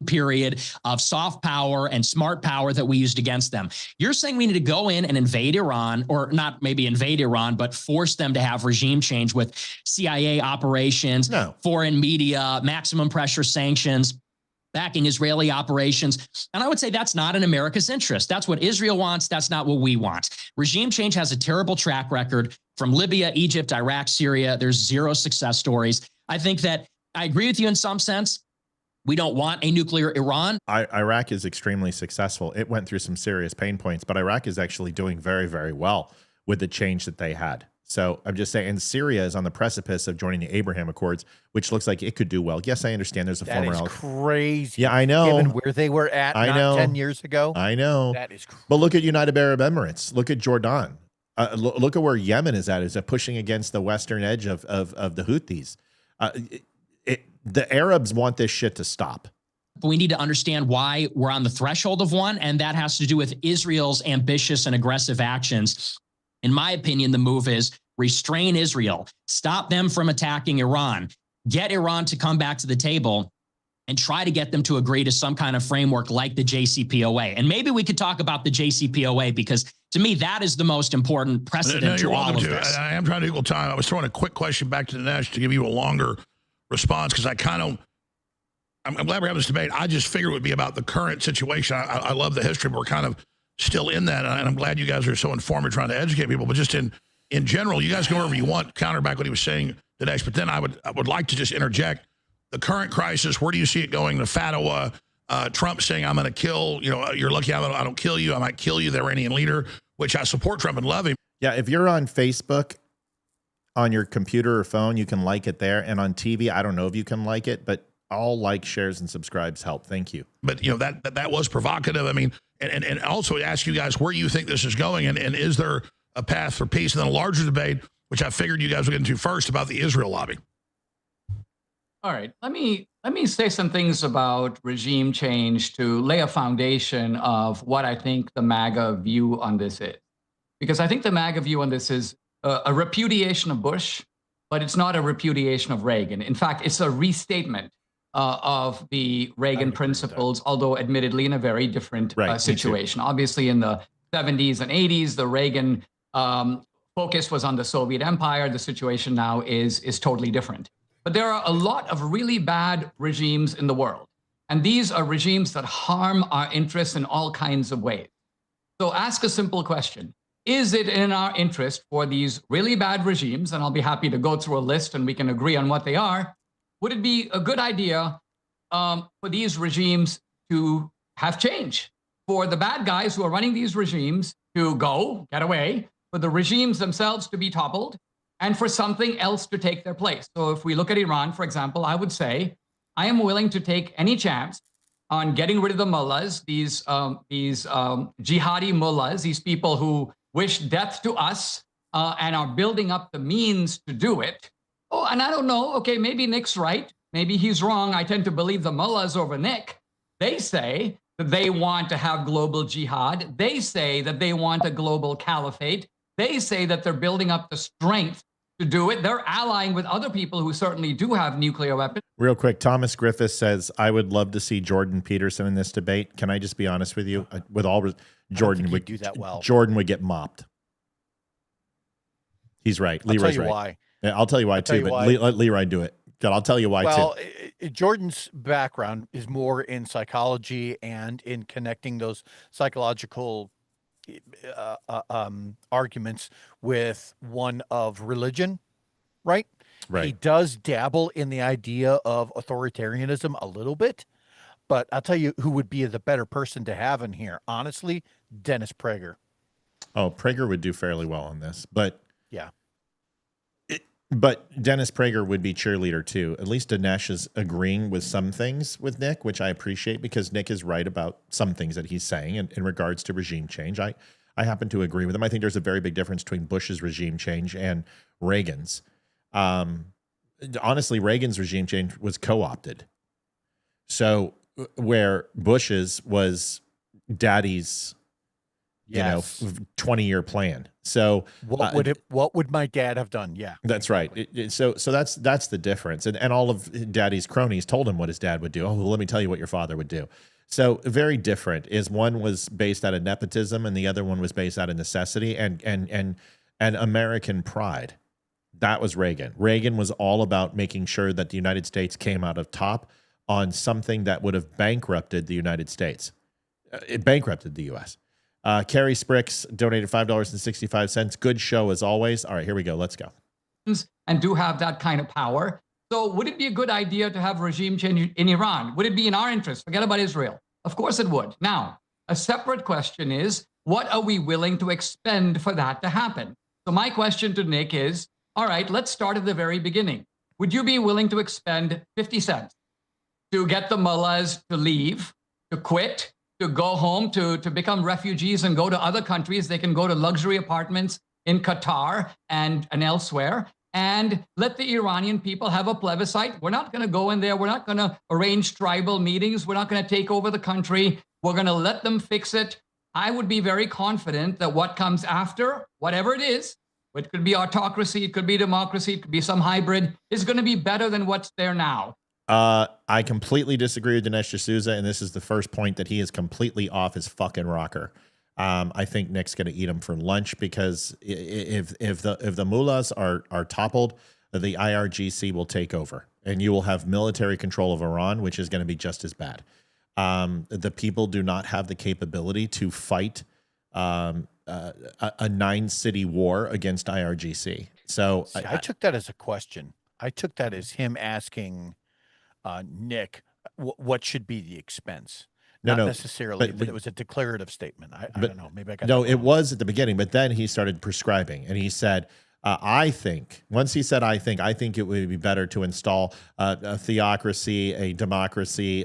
Period of soft power and smart power that we used against them. You're saying we need to go in and invade Iran, or not maybe invade Iran, but force them to have regime change with CIA operations, foreign media, maximum pressure sanctions, backing Israeli operations. And I would say that's not in America's interest. That's what Israel wants. That's not what we want. Regime change has a terrible track record from Libya, Egypt, Iraq, Syria. There's zero success stories. I think that I agree with you in some sense. We don't want a nuclear Iran. Iraq is extremely successful. It went through some serious pain points, but Iraq is actually doing very, very well with the change that they had. So I'm just saying, and Syria is on the precipice of joining the Abraham Accords, which looks like it could do well. Yes, I understand there's a former... That is crazy. Yeah, I know. Given where they were at 10 years ago. I know. That is crazy. But look at United Arab Emirates. Look at Jordan. Look at where Yemen is at. Is it pushing against the western edge of the Houthis? The Arabs want this shit to stop. But we need to understand why we're on the threshold of one, and that has to do with Israel's ambitious and aggressive actions. In my opinion, the move is restrain Israel, stop them from attacking Iran, get Iran to come back to the table, and try to get them to agree to some kind of framework like the JCPOA. And maybe we could talk about the JCPOA, because to me, that is the most important precedent to all of this. I am trying to equal time. I was throwing a quick question back to Dinesh to give you a longer response, because I'm glad we're having this debate. I just figured it would be about the current situation. I love the history, but we're kind of still in that, and I'm glad you guys are so informed and trying to educate people. But just in general, you guys go wherever you want, counter back what he was saying, Dinesh. But then I would like to just interject the current crisis. Where do you see it going? The fatwa, Trump saying, "I'm going to kill." You're lucky I don't kill you. I might kill you, the Iranian leader, which I support Trump and love him. Yeah, if you're on Facebook, on your computer or phone, you can like it there. And on TV, I don't know if you can like it, but All likes, shares, and subscribes help. Thank you. But, you know, that was provocative. I mean, and also ask you guys where you think this is going, and is there a path for peace? And then a larger debate, which I figured you guys would get into first, about the Israel lobby. All right, let me say some things about regime change to lay a foundation of what I think the MAGA view on this is. Because I think the MAGA view on this is a repudiation of Bush, but it's not a repudiation of Reagan. In fact, it's a restatement of the Reagan principles, although admittedly in a very different situation. Obviously, in the 70s and 80s, the Reagan focus was on the Soviet Empire. The situation now is totally different. But there are a lot of really bad regimes in the world. And these are regimes that harm our interests in all kinds of ways. So ask a simple question. Is it in our interest for these really bad regimes, and I'll be happy to go through a list and we can agree on what they are, would it be a good idea for these regimes to have change? For the bad guys who are running these regimes to go, get away, for the regimes themselves to be toppled, and for something else to take their place. So if we look at Iran, for example, I would say, I am willing to take any chance on getting rid of the mullahs, these jihadi mullahs, these people who wish death to us and are building up the means to do it. Oh, and I don't know, okay, maybe Nick's right. Maybe he's wrong. I tend to believe the mullahs over Nick. They say that they want to have global jihad. They say that they want a global caliphate. They say that they're building up the strength to do it. They're allying with other people who certainly do have nuclear weapons. Real quick, Thomas Griffiths says, I would love to see Jordan Peterson in this debate. Can I just be honest with you? With all Jordan would do that well. Jordan would get mopped. He's right. Leroy's right. Why. Yeah, I'll tell you why too, but let Leroy do it. I'll tell you why too. Jordan's background is more in psychology and in connecting those psychological arguments with one of religion, right? He does dabble in the idea of authoritarianism a little bit, but I'll tell you who would be the better person to have in here. Honestly, Dennis Prager. Oh, Prager would do fairly well on this, but yeah. But Dennis Prager would be cheerleader too. At least Dinesh is agreeing with some things with Nick, which I appreciate because Nick is right about some things that he's saying in regards to regime change. I happen to agree with him. I think there's a very big difference between Bush's regime change and Reagan's. Honestly, Reagan's regime change was co-opted. So where Bush's was daddy's, 20-year plan. So what would my dad have done? Yeah, that's right. So that's the difference. And all of daddy's cronies told him what his dad would do. Oh, well, let me tell you what your father would do. So very different is one was based out of nepotism and the other one was based out of necessity and American pride. That was Reagan. Reagan was all about making sure that the United States came out of top on something that would have bankrupted the United States. It bankrupted the U.S. Carrie Spricks donated $5.65. Good show as always. All right, here we go. Let's go. And do have that kind of power. So would it be a good idea to have regime change in Iran? Would it be in our interest? Forget about Israel. Of course it would. Now, a separate question is, what are we willing to expend for that to happen? So my question to Nick is, all right, let's start at the very beginning. Would you be willing to expend 50 cents to get the mullahs to leave, to quit, to go home, to become refugees and go to other countries? They can go to luxury apartments in Qatar and elsewhere, and let the Iranian people have a plebiscite. We're not going to go in there. We're not going to arrange tribal meetings. We're not going to take over the country. We're going to let them fix it. I would be very confident that what comes after, whatever it is, it could be autocracy, it could be democracy, it could be some hybrid, is going to be better than what's there now. I completely disagree with Dinesh D'Souza, and this is the first point that he is completely off his fucking rocker. I think Nick's going to eat him for lunch because if the mullahs are toppled, the IRGC will take over, and you will have military control of Iran, which is going to be just as bad. The people do not have the capability to fight a 9-city war against IRGC. So I took that as a question. I took that as him asking Nick what should be the expense. Not necessarily that it was a declarative statement. I don't know. Maybe I got it was at the beginning, but then he started prescribing, and he said, I think, once he said, I think it would be better to install a theocracy, a democracy,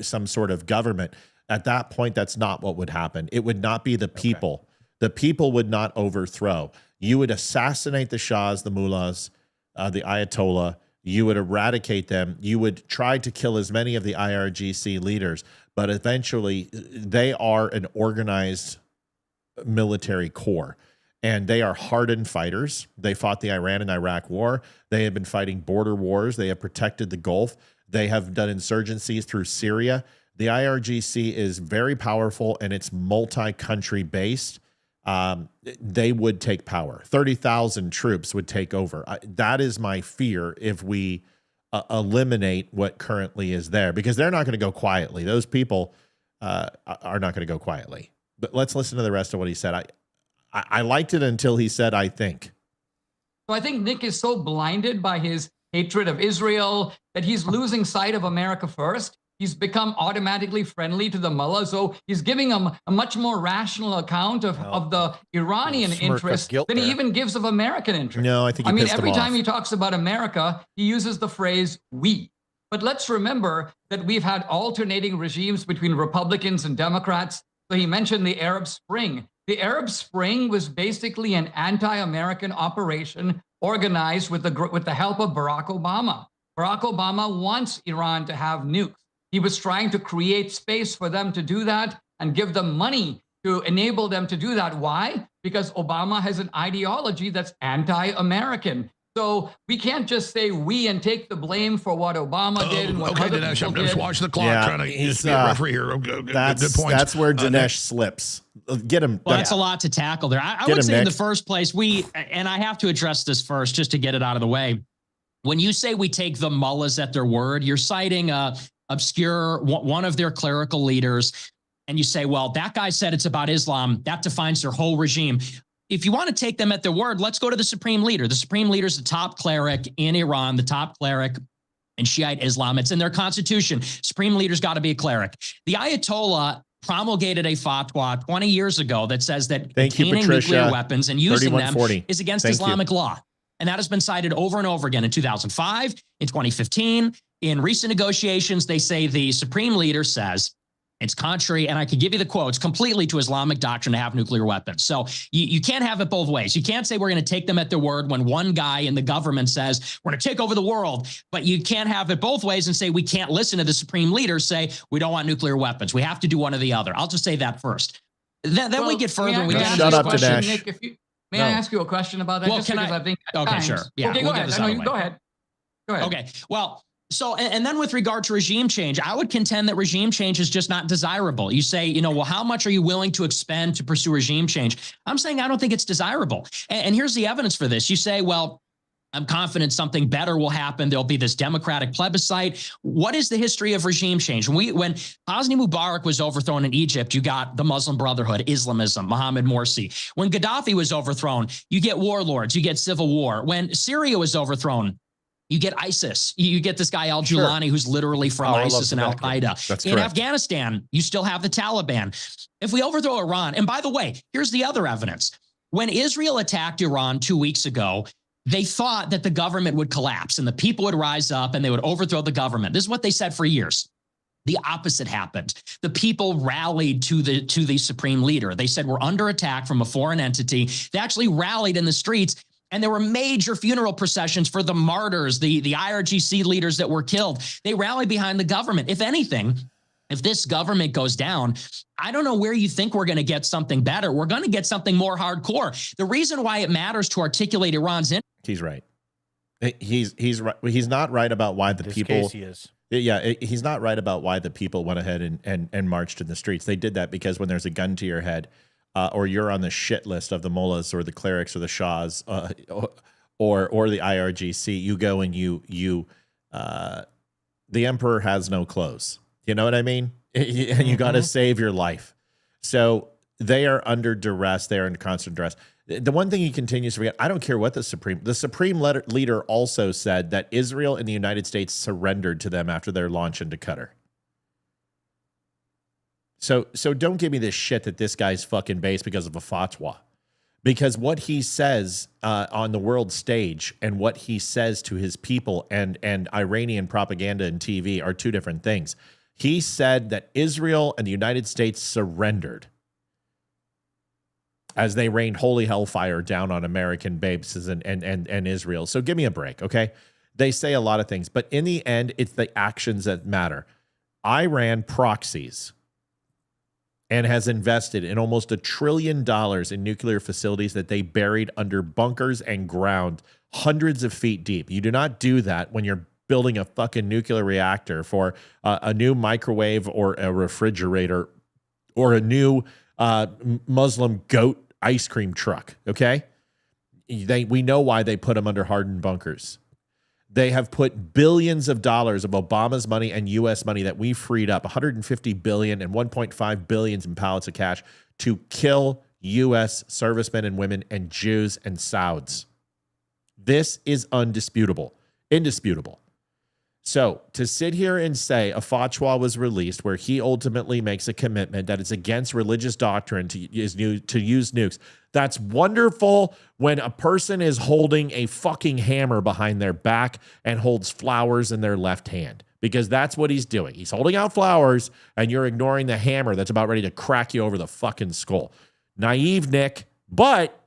some sort of government. At that point, that's not what would happen. It would not be the people. The people would not overthrow. You would assassinate the shahs, the mullahs, the ayatollah. You would eradicate them. You would try to kill as many of the IRGC leaders, but eventually they are an organized military corps. And they are hardened fighters. They fought the Iran and Iraq war. They have been fighting border wars. They have protected the Gulf. They have done insurgencies through Syria. The IRGC is very powerful, and it's multi-country based. They would take power. 30,000 troops would take over. That is my fear if we eliminate what currently is there, because they're not going to go quietly. Those people are not going to go quietly. But let's listen to the rest of what he said. I liked it until he said, I think. So I think Nick is so blinded by his hatred of Israel that he's losing sight of America first. He's become automatically friendly to the mullah. So he's giving them a much more rational account of the Iranian interest than he even gives of American interest. No, I think he pissed every them time off. he talks about America, he uses the phrase we. But let's remember that we've had alternating regimes between Republicans and Democrats. So he mentioned the Arab Spring. The Arab Spring was basically an anti-American operation organized with the help of Barack Obama. Barack Obama wants Iran to have nukes. He was trying to create space for them to do that and give them money to enable them to do that. Why? Because Obama has an ideology that's anti-American. So we can't just say we and take the blame for what Obama did and what other people did. Just watch the clock, trying to just be a referee here. Good points. That's where Dinesh slips. Get him. Well, that's a lot to tackle there. I would say in the first place, and I have to address this first just to get it out of the way. When you say we take the mullahs at their word, you're citing obscure one of their clerical leaders, and you say, well, that guy said it's about Islam. That defines their whole regime. If you want to take them at their word, let's go to the supreme leader. The supreme leader is the top cleric in Iran, the top cleric in Shiite Islam. It's in their constitution. Supreme leader's got to be a cleric. The Ayatollah promulgated a fatwa 20 years ago that says that obtaining nuclear weapons and using them is against Islamic law. And that has been cited over and over again in 2005, in 2015. In recent negotiations, they say the supreme leader says it's contrary, and I could give you the quotes, completely to Islamic doctrine to have nuclear weapons. So you can't have it both ways. You can't say we're going to take them at their word when one guy in the government says we're going to take over the world, but you can't have it both ways and say we can't listen to the supreme leader say we don't want nuclear weapons. We have to do one or the other. I'll just say that first. Then we get further. Shut up, Dinesh. Nick, may I ask you a question about that? Well, just because I think okay, sure. Yeah, okay, go ahead. No, you go ahead. Go ahead. Okay. Well, so, and then with regard to regime change, I would contend that regime change is just not desirable. You say, well, how much are you willing to expend to pursue regime change? I'm saying I don't think it's desirable. And here's the evidence for this. You say, well, I'm confident something better will happen. There'll be this democratic plebiscite. What is the history of regime change? When Hosni Mubarak was overthrown in Egypt, you got the Muslim Brotherhood, Islamism, Mohammed Morsi. When Gaddafi was overthrown, you get warlords, you get civil war. When Syria was overthrown, you get ISIS. You get this guy al-Julani, who's literally from ISIS and al-Qaeda. In Afghanistan, you still have the Taliban. If we overthrow Iran, and by the way, here's the other evidence. When Israel attacked Iran 2 weeks ago, they thought that the government would collapse and the people would rise up and they would overthrow the government. This is what they said for years. The opposite happened. The people rallied to the supreme leader. They said, we're under attack from a foreign entity. They actually rallied in the streets. And there were major funeral processions for the martyrs, the IRGC leaders that were killed. They rallied behind the government. If anything, if this government goes down, I don't know where you think we're going to get something better. We're going to get something more hardcore. The reason why it matters to articulate Iran's he's right. He's right. He's not right about why the people. He is. Yeah, he's not right about why the people went ahead and marched in the streets. They did that because when there's a gun to your head, or you're on the shit list of the mullahs or the clerics or the shahs or the IRGC, you go and the emperor has no clothes. You know what I mean? And you got to save your life. So they are under duress. They are under constant duress. The one thing he continues to forget, I don't care what the supreme leader also said that Israel and the United States surrendered to them after their launch into Qatar. So don't give me this shit that this guy's fucking based because of a fatwa. Because what he says on the world stage and what he says to his people and Iranian propaganda and TV are two different things. He said that Israel and the United States surrendered as they rained holy hellfire down on American bases and Israel. So give me a break, okay? They say a lot of things, but in the end, it's the actions that matter. Iran proxies and has invested in almost $1 trillion in nuclear facilities that they buried under bunkers and ground hundreds of feet deep. You do not do that when you're building a fucking nuclear reactor for a new microwave or a refrigerator or a new Muslim goat ice cream truck, okay? We know why they put them under hardened bunkers. They have put billions of dollars of Obama's money and U.S. money that we freed up, $150 billion and $1.5 billion in pallets of cash to kill U.S. servicemen and women and Jews and Sauds. This is indisputable. So to sit here and say a fatwa was released where he ultimately makes a commitment that it's against religious doctrine to use nukes, that's wonderful when a person is holding a fucking hammer behind their back and holds flowers in their left hand, because that's what he's doing. He's holding out flowers and you're ignoring the hammer that's about ready to crack you over the fucking skull. Naive, Nick, but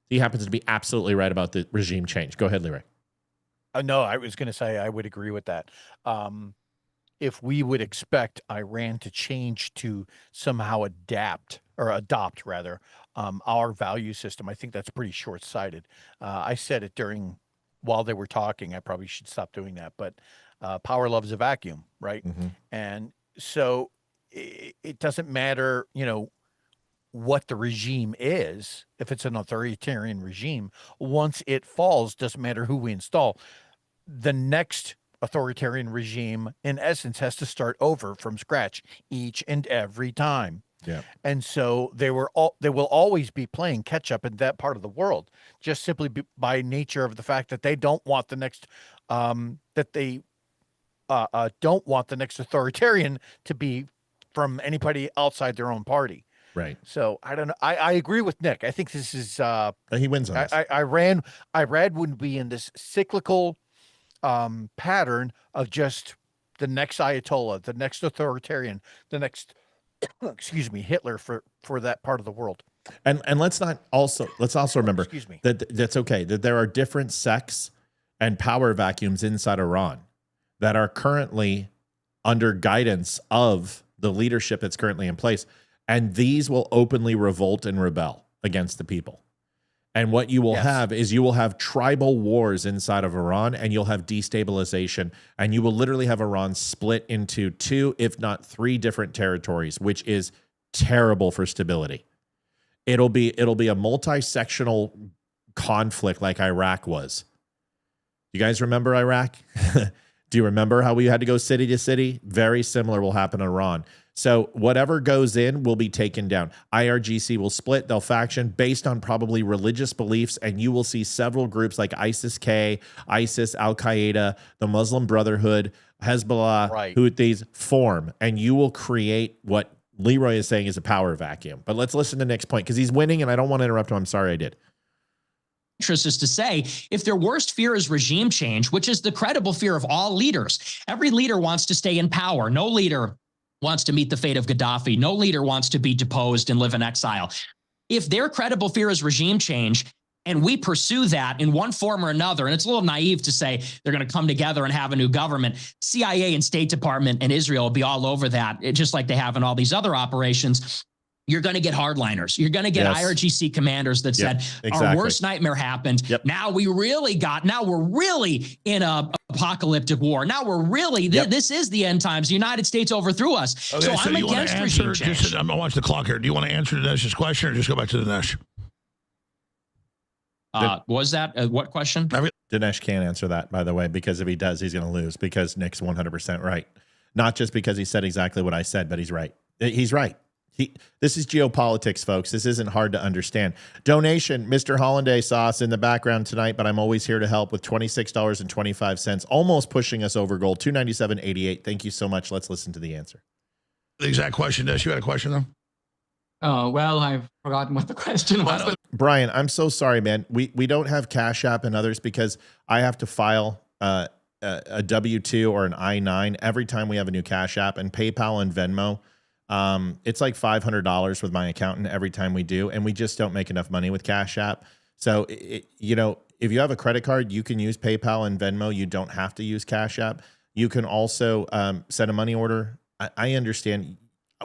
he happens to be absolutely right about the regime change. Go ahead, Leroy. No, I was going to say I would agree with that. If we would expect Iran to change to somehow adopt our value system, I think that's pretty short-sighted. I said it while they were talking. I probably should stop doing that, but power loves a vacuum, right? Mm-hmm. And so it doesn't matter, what the regime is. If it's an authoritarian regime, once it falls, doesn't matter who we install. The next authoritarian regime, in essence, has to start over from scratch each and every time. Yeah. And so they will always be playing catch up in that part of the world, just simply by nature of the fact that they don't want the next don't want the next authoritarian to be from anybody outside their own party. Right. So I don't know. I agree with Nick. I think this is he wins on this. Iran would be in this cyclical pattern of just the next Ayatollah, the next authoritarian, the next Hitler for that part of the world. And let's also remember that's okay, that there are different sects and power vacuums inside Iran that are currently under guidance of the leadership that's currently in place. And these will openly revolt and rebel against the people. And what you will have is you will have tribal wars inside of Iran, and you'll have destabilization, and you will literally have Iran split into 2, if not 3 different territories, which is terrible for stability. It'll be a multi-sectional conflict like Iraq was. You guys remember Iraq? Do you remember how we had to go city to city? Very similar will happen in Iran. So whatever goes in will be taken down. IRGC will split. They'll faction based on probably religious beliefs, and you will see several groups like ISIS-K, ISIS, Al-Qaeda, the Muslim Brotherhood, Hezbollah, Houthis form, and you will create what Leroy is saying is a power vacuum. But let's listen to Nick's point because he's winning, and I don't want to interrupt him. I'm sorry I did. Interest is to say, if their worst fear is regime change, which is the credible fear of all leaders, every leader wants to stay in power. No leader wants to meet the fate of Gaddafi. No leader wants to be deposed and live in exile. If their credible fear is regime change, and we pursue that in one form or another, and it's a little naive to say they're going to come together and have a new government, CIA and State Department and Israel will be all over that, just like they have in all these other operations. You're going to get hardliners. You're going to get IRGC commanders that said, our worst nightmare happened. Now we're really in a apocalyptic war. Now we're really, this is the end times. The United States overthrew us. Okay, so I'm against regime change. I'm going to watch the clock here. Do you want to answer Dinesh's question or just go back to Dinesh? Was that what question? Dinesh can't answer that, by the way, because if he does, he's going to lose because Nick's 100% right. Not just because he said exactly what I said, but he's right. He's right. This is geopolitics, folks. This isn't hard to understand. Donation, Mr. Hollanday sauce in the background tonight, but I'm always here to help with $26.25, almost pushing us over goal, $297.88. Thank you so much. Let's listen to the answer. The exact question, Des. You had a question, though? Oh, well, I've forgotten what the question was. But Brian, I'm so sorry, man. We don't have Cash App and others because I have to file a W-2 or an I-9 every time we have a new Cash App, and PayPal and Venmo. It's like $500 with my accountant every time we do, and we just don't make enough money with Cash App. So, you know, if you have a credit card, you can use PayPal and Venmo. You don't have to use Cash App. You can also send a money order. I understand.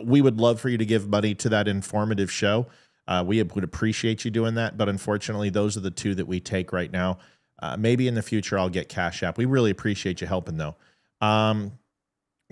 We would love for you to give money to that informative show. We would appreciate you doing that. But unfortunately, those are the two that we take right now. Maybe in the future, I'll get Cash App. We really appreciate you helping, though.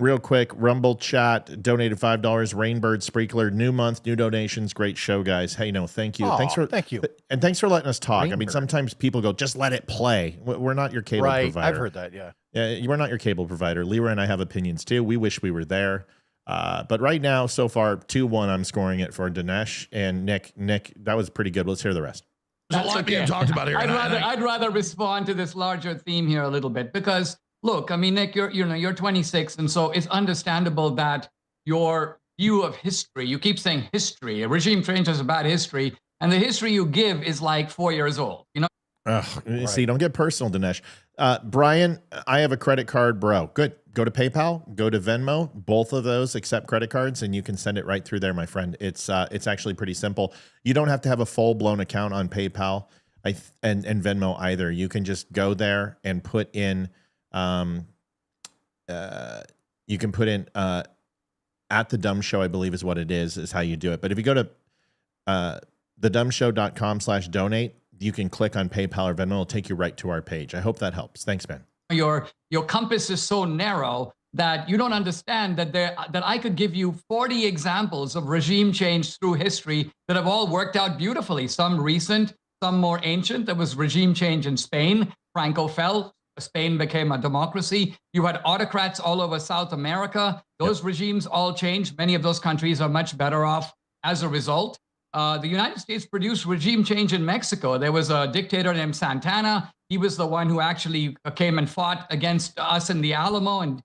Real quick, Rumble chat, donated $5. Rainbird Sprinkler, new month, new donations. Great show, guys. Hey, no, thank you. Thank you. And thanks for letting us talk. Rainbird. I mean, sometimes people go, just let it play. We're not your cable provider. I've heard that, yeah. Yeah, we're not your cable provider. Leroy and I have opinions, too. We wish we were there. But right now, so far, 2-1, I'm scoring it for Dinesh and Nick. Nick, that was pretty good. Let's hear the rest. There's a lot being talked about here. I'd rather respond to this larger theme here a little bit because, look, I mean, Nick, you're 26, and so it's understandable that your view of history, you keep saying history, a regime change is about history, and the history you give is like 4 years old, you know? Right. See, don't get personal, Dinesh. Brian, I have a credit card, bro. Good. Go to PayPal, go to Venmo. Both of those accept credit cards, and you can send it right through there, my friend. It's actually pretty simple. You don't have to have a full-blown account on PayPal and Venmo either. You can just go there and put in you can put in at the Dumb Show, I believe is what it is how you do it. But if you go to thedumbshow.com/donate, you can click on PayPal or Venmo. It'll take you right to our page. I hope that helps. Thanks, man. Your compass is so narrow that you don't understand that I could give you 40 examples of regime change through history that have all worked out beautifully. Some recent, some more ancient. There was regime change in Spain. Franco fell. Spain became a democracy. You had autocrats all over South America. Those regimes all changed. Many of those countries are much better off as a result. The United States produced regime change in Mexico. There was a dictator named Santana. He was the one who actually came and fought against us in the Alamo and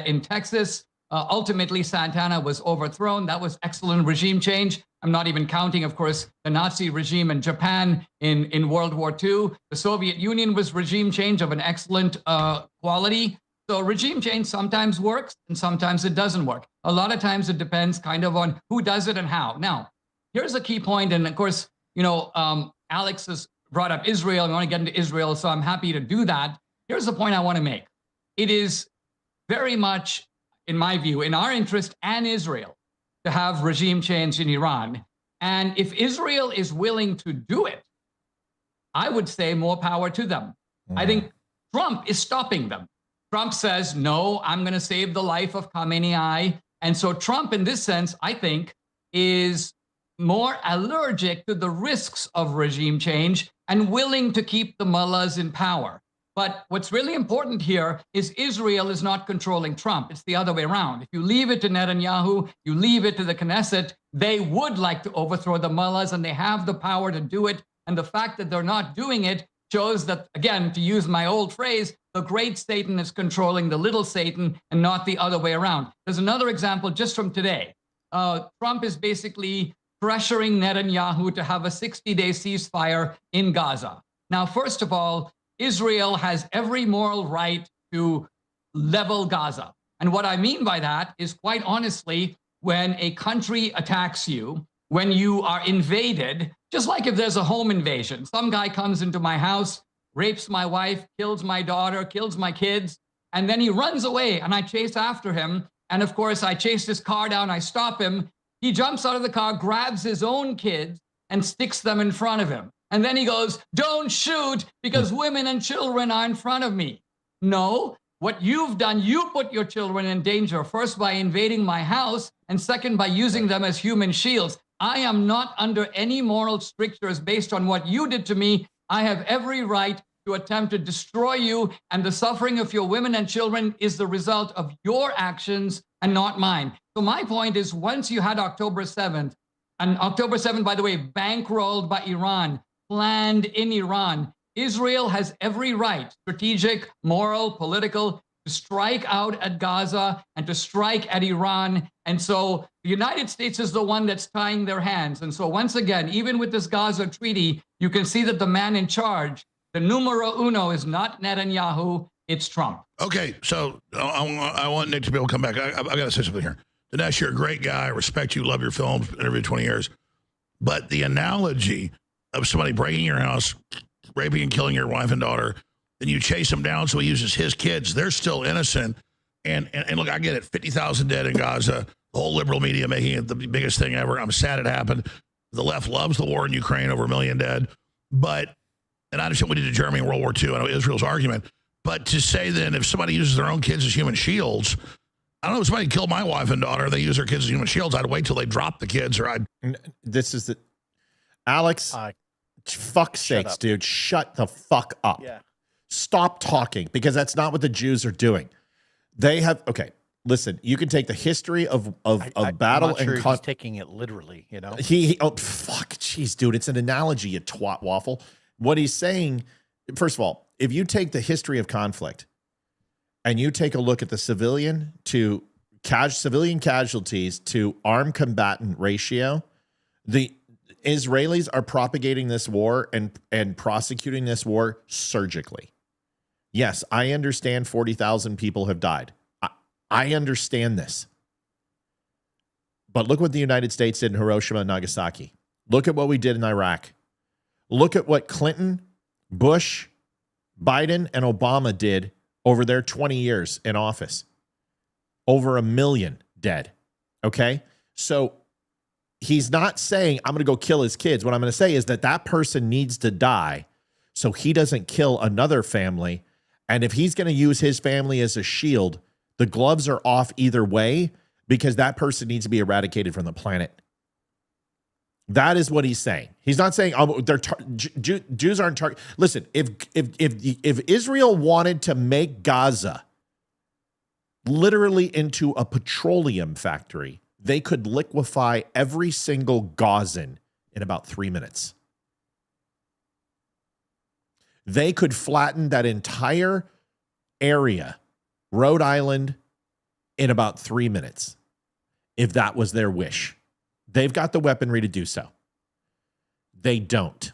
in Texas. Ultimately, Santana was overthrown. That was excellent regime change. I'm not even counting, of course, the Nazi regime in Japan in World War II. The Soviet Union was regime change of an excellent quality. So regime change sometimes works and sometimes it doesn't work. A lot of times it depends kind of on who does it and how. Now, here's a key point, and of course, you know, Alex has brought up Israel. I want to get into Israel, so I'm happy to do that. Here's the point I want to make. It is very much, in my view, in our interest and Israel to have regime change in Iran. And if Israel is willing to do it, I would say more power to them. I think Trump is stopping them. Trump says, no, I'm going to save the life of Khamenei. And so Trump, in this sense, I think, is more allergic to the risks of regime change and willing to keep the mullahs in power. But what's really important here is Israel is not controlling Trump. It's the other way around. If you leave it to Netanyahu, you leave it to the Knesset, they would like to overthrow the mullahs and they have the power to do it. And the fact that they're not doing it shows that, again, to use my old phrase, the great Satan is controlling the little Satan and not the other way around. There's another example just from today. Trump is basically pressuring Netanyahu to have a 60-day ceasefire in Gaza. Now, first of all, Israel has every moral right to level Gaza. And what I mean by that is, quite honestly, when a country attacks you, when you are invaded, just like if there's a home invasion, some guy comes into my house, rapes my wife, kills my daughter, kills my kids, and then he runs away and I chase after him. And of course, I chase his car down, I stop him. He jumps out of the car, grabs his own kids and sticks them in front of him. And then he goes, don't shoot because women and children are in front of me. No, what you've done, you put your children in danger, first by invading my house and second by using them as human shields. I am not under any moral strictures based on what you did to me. I have every right to attempt to destroy you, and the suffering of your women and children is the result of your actions and not mine. So my point is, once you had October 7th, and October 7th, by the way, bankrolled by Iran, planned in Iran, Israel has every right, strategic, moral, political, to strike out at Gaza and to strike at Iran. And so the United States is the one that's tying their hands. And so once again, even with this Gaza treaty, you can see that the man in charge, the numero uno, is not Netanyahu, it's Trump. Okay, so I want Nick to be able to come back. I got to say something here. Dinesh, you're a great guy. I respect you, love your films, interviewed 20 years. But the analogy of somebody breaking your house, raping and killing your wife and daughter, then you chase him down so he uses his kids. They're still innocent. And look, I get it. 50,000 dead in Gaza. The whole liberal media making it the biggest thing ever. I'm sad it happened. The left loves the war in Ukraine, over 1 million dead. But, and I understand we did to Germany in World War II. I know Israel's argument. But to say then if somebody uses their own kids as human shields, I don't know if somebody killed my wife and daughter, they use their kids as human shields, I'd wait till they drop the kids or I'd. This is the. Alex, fuck's sakes, dude, shut the fuck up. Yeah. Stop talking, because that's not what the Jews are doing. They have, okay, listen, you can take the history of battle I'm not sure and he's taking it literally, you know? Oh, fuck, jeez, dude, it's an analogy, you twat waffle. What he's saying, first of all, if you take the history of conflict and you take a look at the civilian casualties to armed combatant ratio, the Israelis are propagating this war and prosecuting this war surgically. Yes, I understand 40,000 people have died. I understand this. But look what the United States did in Hiroshima and Nagasaki. Look at what we did in Iraq. Look at what Clinton, Bush, Biden, and Obama did over their 20 years in office. Over 1 million dead. Okay? So he's not saying, I'm going to go kill his kids. What I'm going to say is that person needs to die so he doesn't kill another family. And if he's going to use his family as a shield, the gloves are off either way, because that person needs to be eradicated from the planet. That is what he's saying. He's not saying Jews aren't target. Listen, if Israel wanted to make Gaza literally into a petroleum factory, they could liquefy every single Gazan in about 3 minutes. They could flatten that entire area, Rhode Island, in about 3 minutes, if that was their wish. They've got the weaponry to do so. They don't.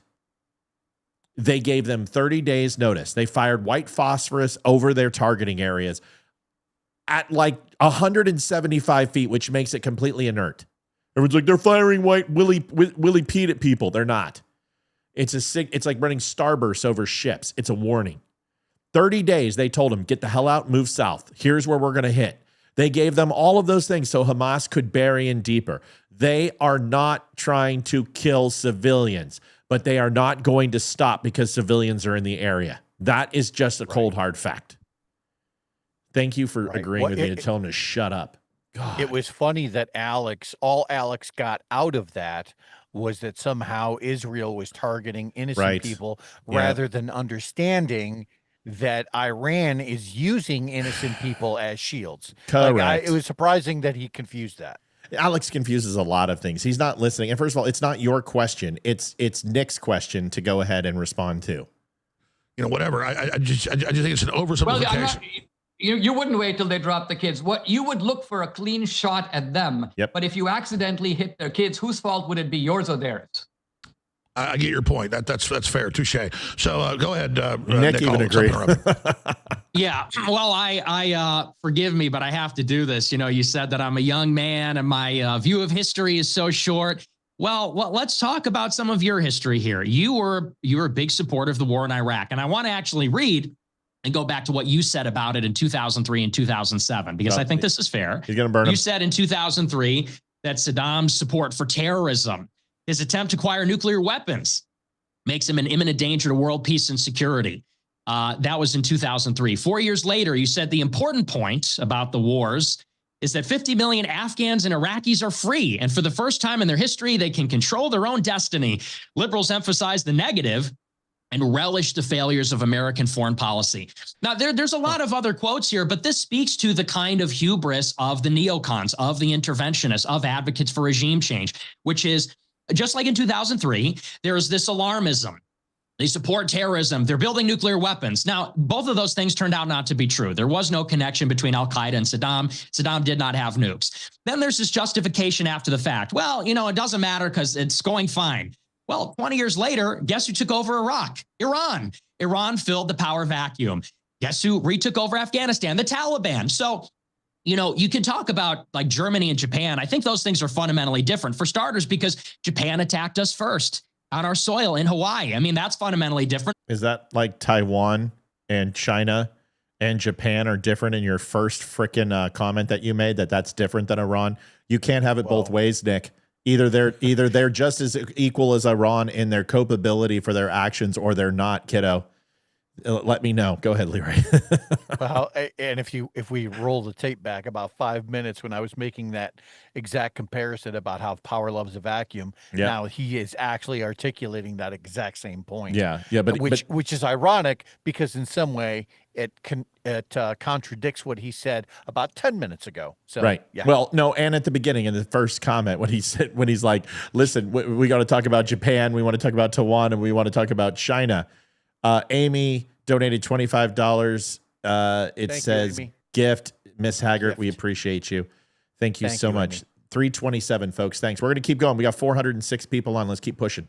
They gave them 30 days notice. They fired white phosphorus over their targeting areas at like 175 feet, which makes it completely inert. Everyone's like, they're firing white Willie Pete at people. They're not. It's like running starbursts over ships. It's a warning. 30 days, they told them, get the hell out, move south. Here's where we're going to hit. They gave them all of those things so Hamas could bury in deeper. They are not trying to kill civilians, but they are not going to stop because civilians are in the area. That is just a cold, hard fact. Thank you for agreeing with me to tell him to shut up. God. It was funny that all Alex got out of that was that somehow Israel was targeting innocent people rather than understanding that Iran is using innocent people as shields. Correct. It was surprising that he confused that. Alex confuses a lot of things. He's not listening. And first of all, it's not your question. It's Nick's question to go ahead and respond to. You know, whatever. I just think it's an oversimplification. You wouldn't wait till they drop the kids. What you would look for a clean shot at them. Yep. But if you accidentally hit their kids, whose fault would it be, yours or theirs? I get your point. That's fair. Touche. So go ahead, Nick even agreed. Yeah. Well, I forgive me, but I have to do this. You know, you said that I'm a young man and my view of history is so short. Well, let's talk about some of your history here. You were a big supporter of the war in Iraq, and I want to actually read and go back to what you said about it in 2003 and 2007, because I think this is fair. He's going to burn him. You said in 2003 that Saddam's support for terrorism, his attempt to acquire nuclear weapons, makes him an imminent danger to world peace and security. That was in 2003. 4 years later, you said the important point about the wars is that 50 million Afghans and Iraqis are free. And for the first time in their history, they can control their own destiny. Liberals emphasize the negative and relish the failures of American foreign policy. Now, there's a lot of other quotes here, but this speaks to the kind of hubris of the neocons, of the interventionists, of advocates for regime change, which is, just like in 2003, there is this alarmism. They support terrorism. They're building nuclear weapons. Now, both of those things turned out not to be true. There was no connection between al-Qaeda and Saddam. Saddam did not have nukes. Then there's this justification after the fact. Well, it doesn't matter because it's going fine. Well, 20 years later, guess who took over Iraq? Iran. Iran filled the power vacuum. Guess who retook over Afghanistan? The Taliban. So, you can talk about like Germany and Japan. I think those things are fundamentally different. For starters, because Japan attacked us first on our soil in Hawaii. I mean, that's fundamentally different. Is that like Taiwan and China and Japan are different in your first frickin' comment that you made, that's different than Iran? You can't have it both ways, Nick. Either they're just as equal as Iran in their culpability for their actions, or they're not, kiddo. Let me know. Go ahead, Leroy. Well, and if we roll the tape back about 5 minutes when I was making that exact comparison about how power loves a vacuum, now he is actually articulating that exact same point. Yeah, which is ironic because in some way it contradicts what he said about 10 minutes ago. So right. Yeah. Well, no, and at the beginning in the first comment when he's like, listen, we got to talk about Japan, we want to talk about Taiwan, and we want to talk about China. Amy donated $25. It says gift, Miss Haggart. We appreciate you. Thank you so much. Amy. 327, folks. Thanks. We're going to keep going. We got 406 people on. Let's keep pushing.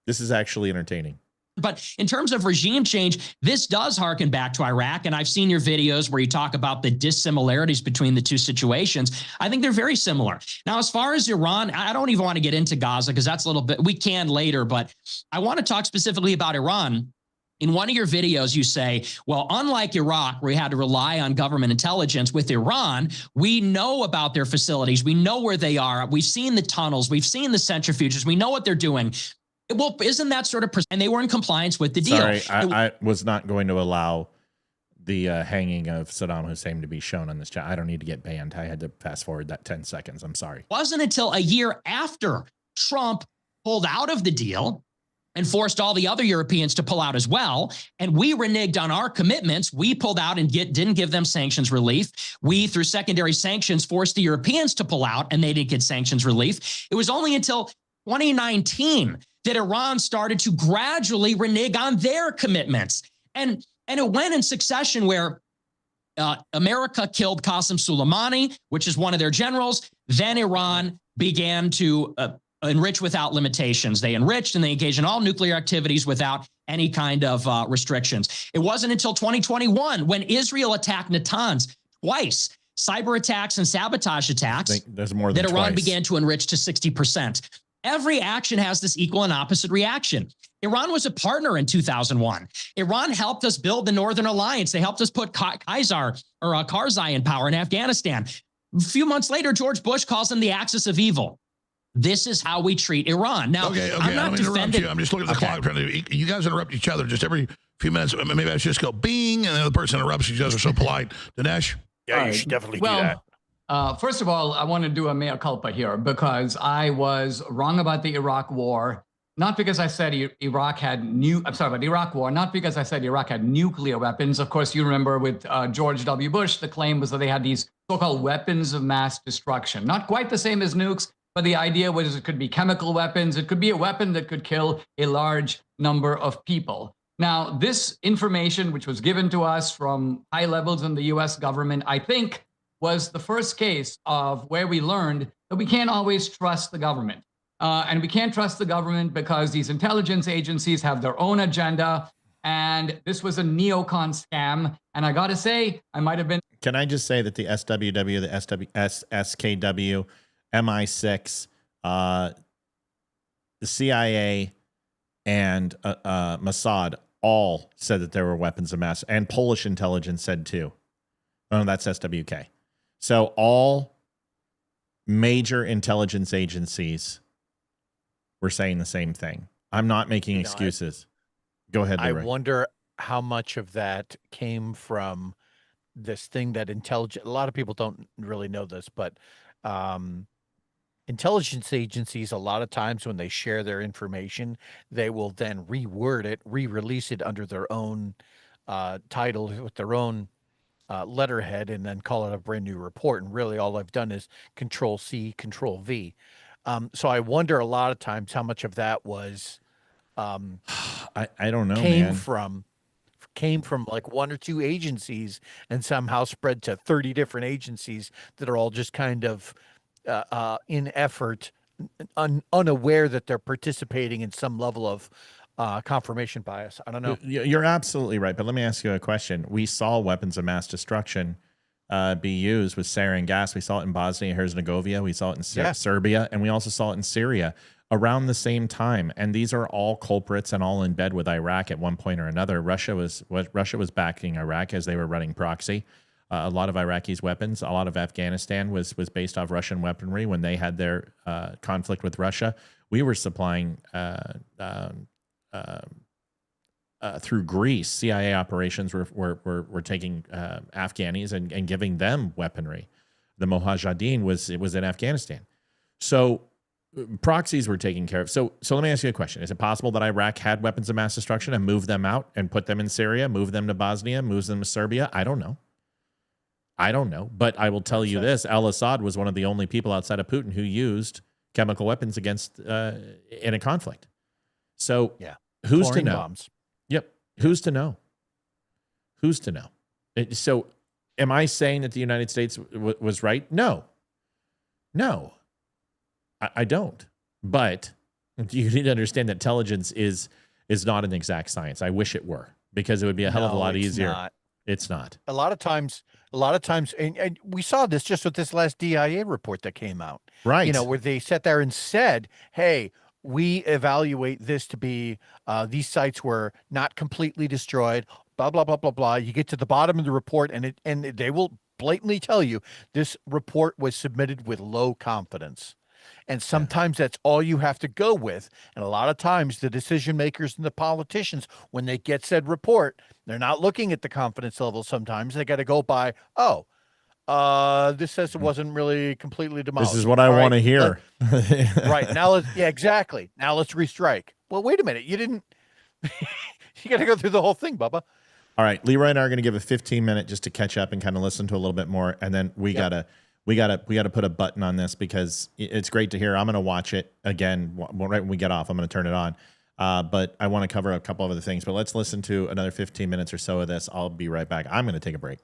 This is actually entertaining. But in terms of regime change, this does harken back to Iraq. And I've seen your videos where you talk about the dissimilarities between the two situations. I think they're very similar. Now, as far as Iran, I don't even want to get into Gaza because that's a little bit, we can later, but I want to talk specifically about Iran. In one of your videos, you say, well, unlike Iraq, where we had to rely on government intelligence, with Iran, we know about their facilities. We know where they are. We've seen the tunnels. We've seen the centrifuges. We know what they're doing. Well, isn't that sort of, and they were in compliance with the deal. Sorry, I was not going to allow the hanging of Saddam Hussein to be shown on this chat. I don't need to get banned. I had to fast forward that 10 seconds. I'm sorry. It wasn't until a year after Trump pulled out of the deal and forced all the other Europeans to pull out as well, and we reneged on our commitments. We pulled out and didn't give them sanctions relief. We, through secondary sanctions, forced the Europeans to pull out, and they didn't get sanctions relief. It was only until 2019 that Iran started to gradually renege on their commitments. And it went in succession where America killed Qasem Soleimani, which is one of their generals. Then Iran began to enrich without limitations. They enriched and they engaged in all nuclear activities without any kind of restrictions. It wasn't until 2021 when Israel attacked Natanz twice, cyber attacks and sabotage attacks, there's more than that Iran twice. began to enrich to 60%. Every action has this equal and opposite reaction. Iran was a partner in 2001. Iran helped us build the Northern Alliance. They helped us put Karzai in power in Afghanistan. A few months later, George Bush calls them the axis of evil. This is how we treat Iran. Now, okay. I'm not defending. I'm just looking at the clock. You guys interrupt each other just every few minutes. Maybe I should just go bing, and the other person interrupts. You guys are so polite. Dinesh? Yeah, you should definitely do that. First of all, I want to do a mea culpa here because I was wrong about the Iraq war. Not because I said Iraq had about the Iraq war, not because I said Iraq had nuclear weapons. Of course, you remember with George W. Bush, the claim was that they had these so-called weapons of mass destruction. Not quite the same as nukes, but the idea was it could be chemical weapons. It could be a weapon that could kill a large number of people. Now, this information, which was given to us from high levels in the U.S. government, I think was the first case of where we learned that we can't always trust the government. And we can't trust the government because these intelligence agencies have their own agenda. And this was a neocon scam. And I got to say, I might have been. Can I just say that the SWW, the SKW, MI6, the CIA, and Mossad all said that there were weapons of mass, and Polish intelligence said too. Oh, that's SWK. So all major intelligence agencies were saying the same thing. I'm not making excuses. Go ahead, Leroy. I wonder how much of that came from this thing that a lot of people don't really know this, but intelligence agencies, a lot of times when they share their information, they will then reword it, re-release it under their own title with their own letterhead, and then call it a brand new report. And really all I've done is Control C, Control V. So I wonder a lot of times how much of that was I don't know, came from like one or two agencies and somehow spread to 30 different agencies that are all just kind of in effort, unaware that they're participating in some level of confirmation bias. I don't know. You're absolutely right. But let me ask you a question. We saw weapons of mass destruction be used with sarin gas. We saw it in Bosnia and Herzegovina. We saw it in Serbia. And we also saw it in Syria around the same time. And these are all culprits and all in bed with Iraq at one point or another. Russia was backing Iraq as they were running proxy. A lot of Iraqi's weapons, a lot of Afghanistan was based off Russian weaponry when they had their conflict with Russia. We were supplying through Greece. CIA operations were taking Afghanis and giving them weaponry. The Mujahideen was in Afghanistan. So proxies were taken care of. So let me ask you a question. Is it possible that Iraq had weapons of mass destruction and moved them out and put them in Syria, moved them to Bosnia, moves them to Serbia? I don't know. But I will tell you this. Al-Assad was one of the only people outside of Putin who used chemical weapons against in a conflict. So who's Chlorine to know? bombs. Yep. Who's to know? So am I saying that the United States was right? No. I don't. But you need to understand that intelligence is not an exact science. I wish it were, because it would be a hell of a lot easier. Not. It's not. A lot of times, and we saw this just with this last DIA report that came out. Right. You know, where they sat there and said, hey, we evaluate this to be these sites were not completely destroyed, blah, blah, blah, blah, blah. You get to the bottom of the report and they will blatantly tell you this report was submitted with low confidence. And sometimes that's all you have to go with. And a lot of times the decision makers and the politicians, when they get said report, they're not looking at the confidence level. Sometimes they got to go by, this says it wasn't really completely demolished. This is what I want to hear. Right. Now exactly. Now let's restrike. Well, wait a minute. You didn't, you got to go through the whole thing, Bubba. All right. Leroy and I are going to give a 15-minute just to catch up and kind of listen to a little bit more. And then we got to put a button on this because it's great to hear. I'm going to watch it again right when we get off. I'm going to turn it on. But I want to cover a couple of other things. But let's listen to another 15 minutes or so of this. I'll be right back. I'm going to take a break.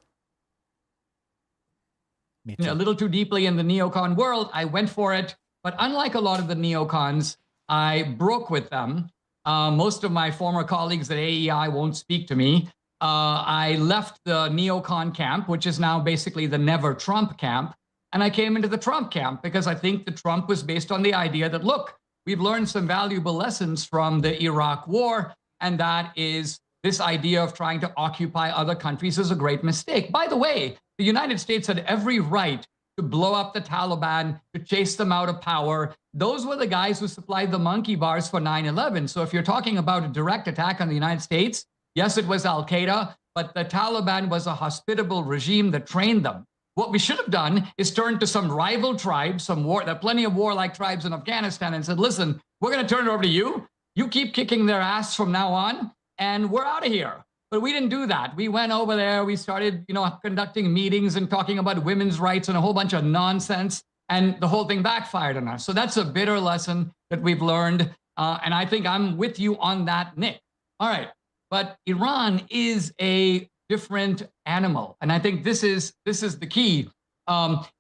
A little too deeply in the neocon world, I went for it. But unlike a lot of the neocons, I broke with them. Most of my former colleagues at AEI won't speak to me. I left the neocon camp, which is now basically the Never Trump camp. And I came into the Trump camp because I think the Trump was based on the idea that, look, we've learned some valuable lessons from the Iraq war. And that is this idea of trying to occupy other countries is a great mistake. By the way, the United States had every right to blow up the Taliban, to chase them out of power. Those were the guys who supplied the monkey bars for 9/11. So if you're talking about a direct attack on the United States, yes, it was Al-Qaeda, but the Taliban was a hospitable regime that trained them. What we should have done is turn to some rival tribes, there are plenty of warlike tribes in Afghanistan, and said, listen, we're going to turn it over to you. You keep kicking their ass from now on, and we're out of here. But we didn't do that. We went over there. We started, conducting meetings and talking about women's rights and a whole bunch of nonsense. And the whole thing backfired on us. So that's a bitter lesson that we've learned. And I think I'm with you on that, Nick. All right. But Iran is a different animal. And I think this is the key.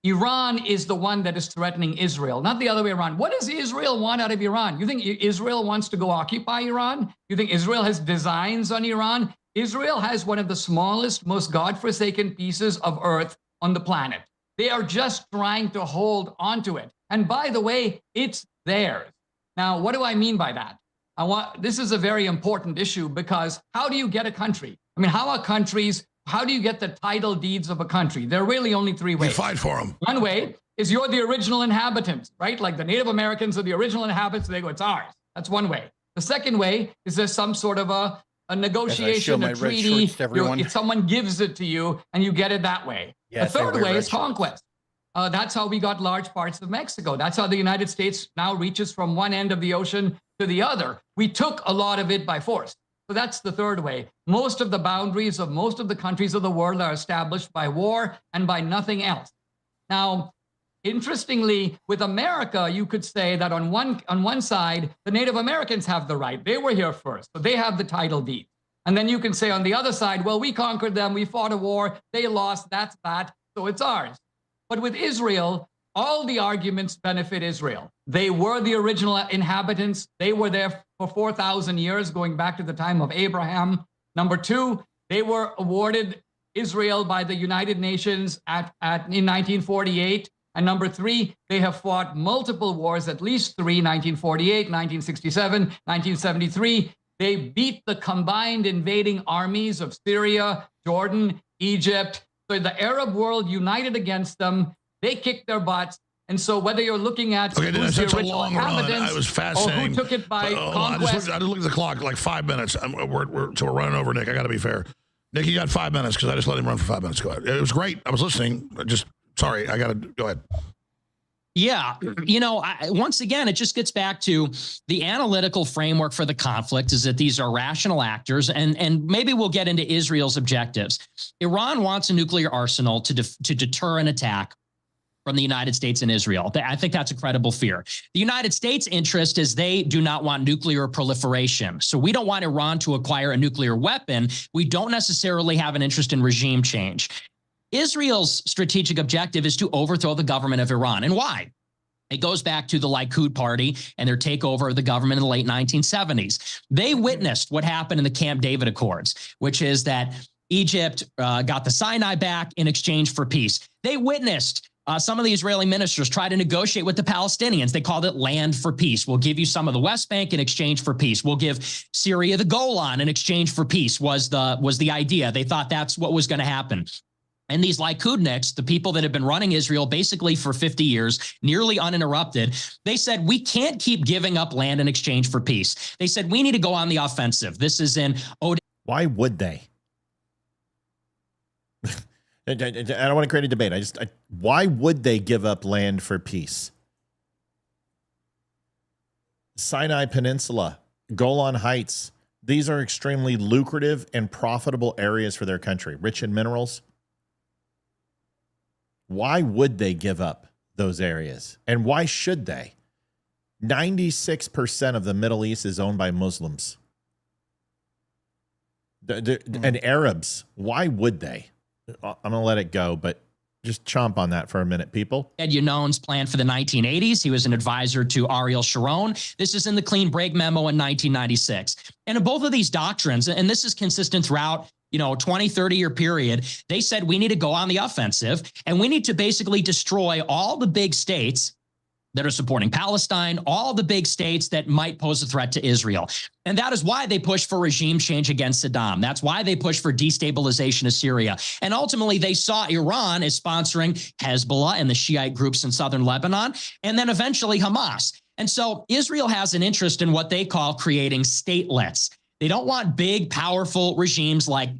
Iran is the one that is threatening Israel, not the other way around. What does Israel want out of Iran? You think Israel wants to go occupy Iran? You think Israel has designs on Iran? Israel has one of the smallest, most godforsaken pieces of earth on the planet. They are just trying to hold onto it. And by the way, it's theirs. Now, what do I mean by that? This is a very important issue because how do you get a country? I mean, how do you get the title deeds of a country? There are really only three ways. You fight for them. One way is you're the original inhabitants, right? Like the Native Americans are the original inhabitants. They go, it's ours. That's one way. The second way is there's some sort of a negotiation, a treaty. If someone gives it to you and you get it that way. Yes, the third way is conquest. That's how we got large parts of Mexico. That's how the United States now reaches from one end of the ocean to the other. We took a lot of it by force. So that's the third way. Most of the boundaries of most of the countries of the world are established by war and by nothing else. Now, interestingly, with America, you could say that on one side, the Native Americans have the right. They were here first, so they have the title deed. And then you can say on the other side, well, we conquered them, we fought a war, they lost, that's that, so it's ours. But with Israel, all the arguments benefit Israel. They were the original inhabitants. They were there for 4,000 years, going back to the time of Abraham. Number two, they were awarded Israel by the United Nations in 1948. And number three, they have fought multiple wars, at least three, 1948, 1967, 1973. They beat the combined invading armies of Syria, Jordan, Egypt. So the Arab world united against them. They kicked their butts. And so whether you're looking at okay, who's that's the a original long run. inhabitants I was or fascinating. who took it by conquest. I just looked at the clock, like 5 minutes. So we're running over, Nick. I got to be fair. Nick, you got 5 minutes because I just let him run for 5 minutes. Go ahead. It was great. I was listening. Sorry, I got to go ahead. Yeah. Once again, it just gets back to the analytical framework for the conflict is that these are rational actors, and maybe we'll get into Israel's objectives. Iran wants a nuclear arsenal to deter an attack from the United States and Israel. I think that's a credible fear. The United States' interest is they do not want nuclear proliferation. So we don't want Iran to acquire a nuclear weapon. We don't necessarily have an interest in regime change. Israel's strategic objective is to overthrow the government of Iran. And why? It goes back to the Likud party and their takeover of the government in the late 1970s. They witnessed what happened in the Camp David Accords, which is that Egypt got the Sinai back in exchange for peace. They witnessed some of the Israeli ministers try to negotiate with the Palestinians. They called it land for peace. We'll give you some of the West Bank in exchange for peace. We'll give Syria the Golan in exchange for peace was the idea. They thought that's what was going to happen. And these Likudniks, the people that have been running Israel basically for 50 years, nearly uninterrupted, they said, we can't keep giving up land in exchange for peace. They said, we need to go on the offensive. This is in Odessa. Why would they? I don't want to create a debate. Why would they give up land for peace? Sinai Peninsula, Golan Heights, these are extremely lucrative and profitable areas for their country, rich in minerals. Why would they give up those areas? And why should they? 96% of the Middle East is owned by Muslims. And Arabs. Why would they? I'm going to let it go, but just chomp on that for a minute, people. Ed Yannon's plan for the 1980s. He was an advisor to Ariel Sharon. This is in the Clean Break Memo in 1996. And in both of these doctrines, and this is consistent throughout 20, 30-year period, they said we need to go on the offensive and we need to basically destroy all the big states that are supporting Palestine, all the big states that might pose a threat to Israel. And that is why they push for regime change against Saddam. That's why they push for destabilization of Syria. And ultimately, they saw Iran as sponsoring Hezbollah and the Shiite groups in southern Lebanon, and then eventually Hamas. And so Israel has an interest in what they call creating statelets. They don't want big, powerful regimes like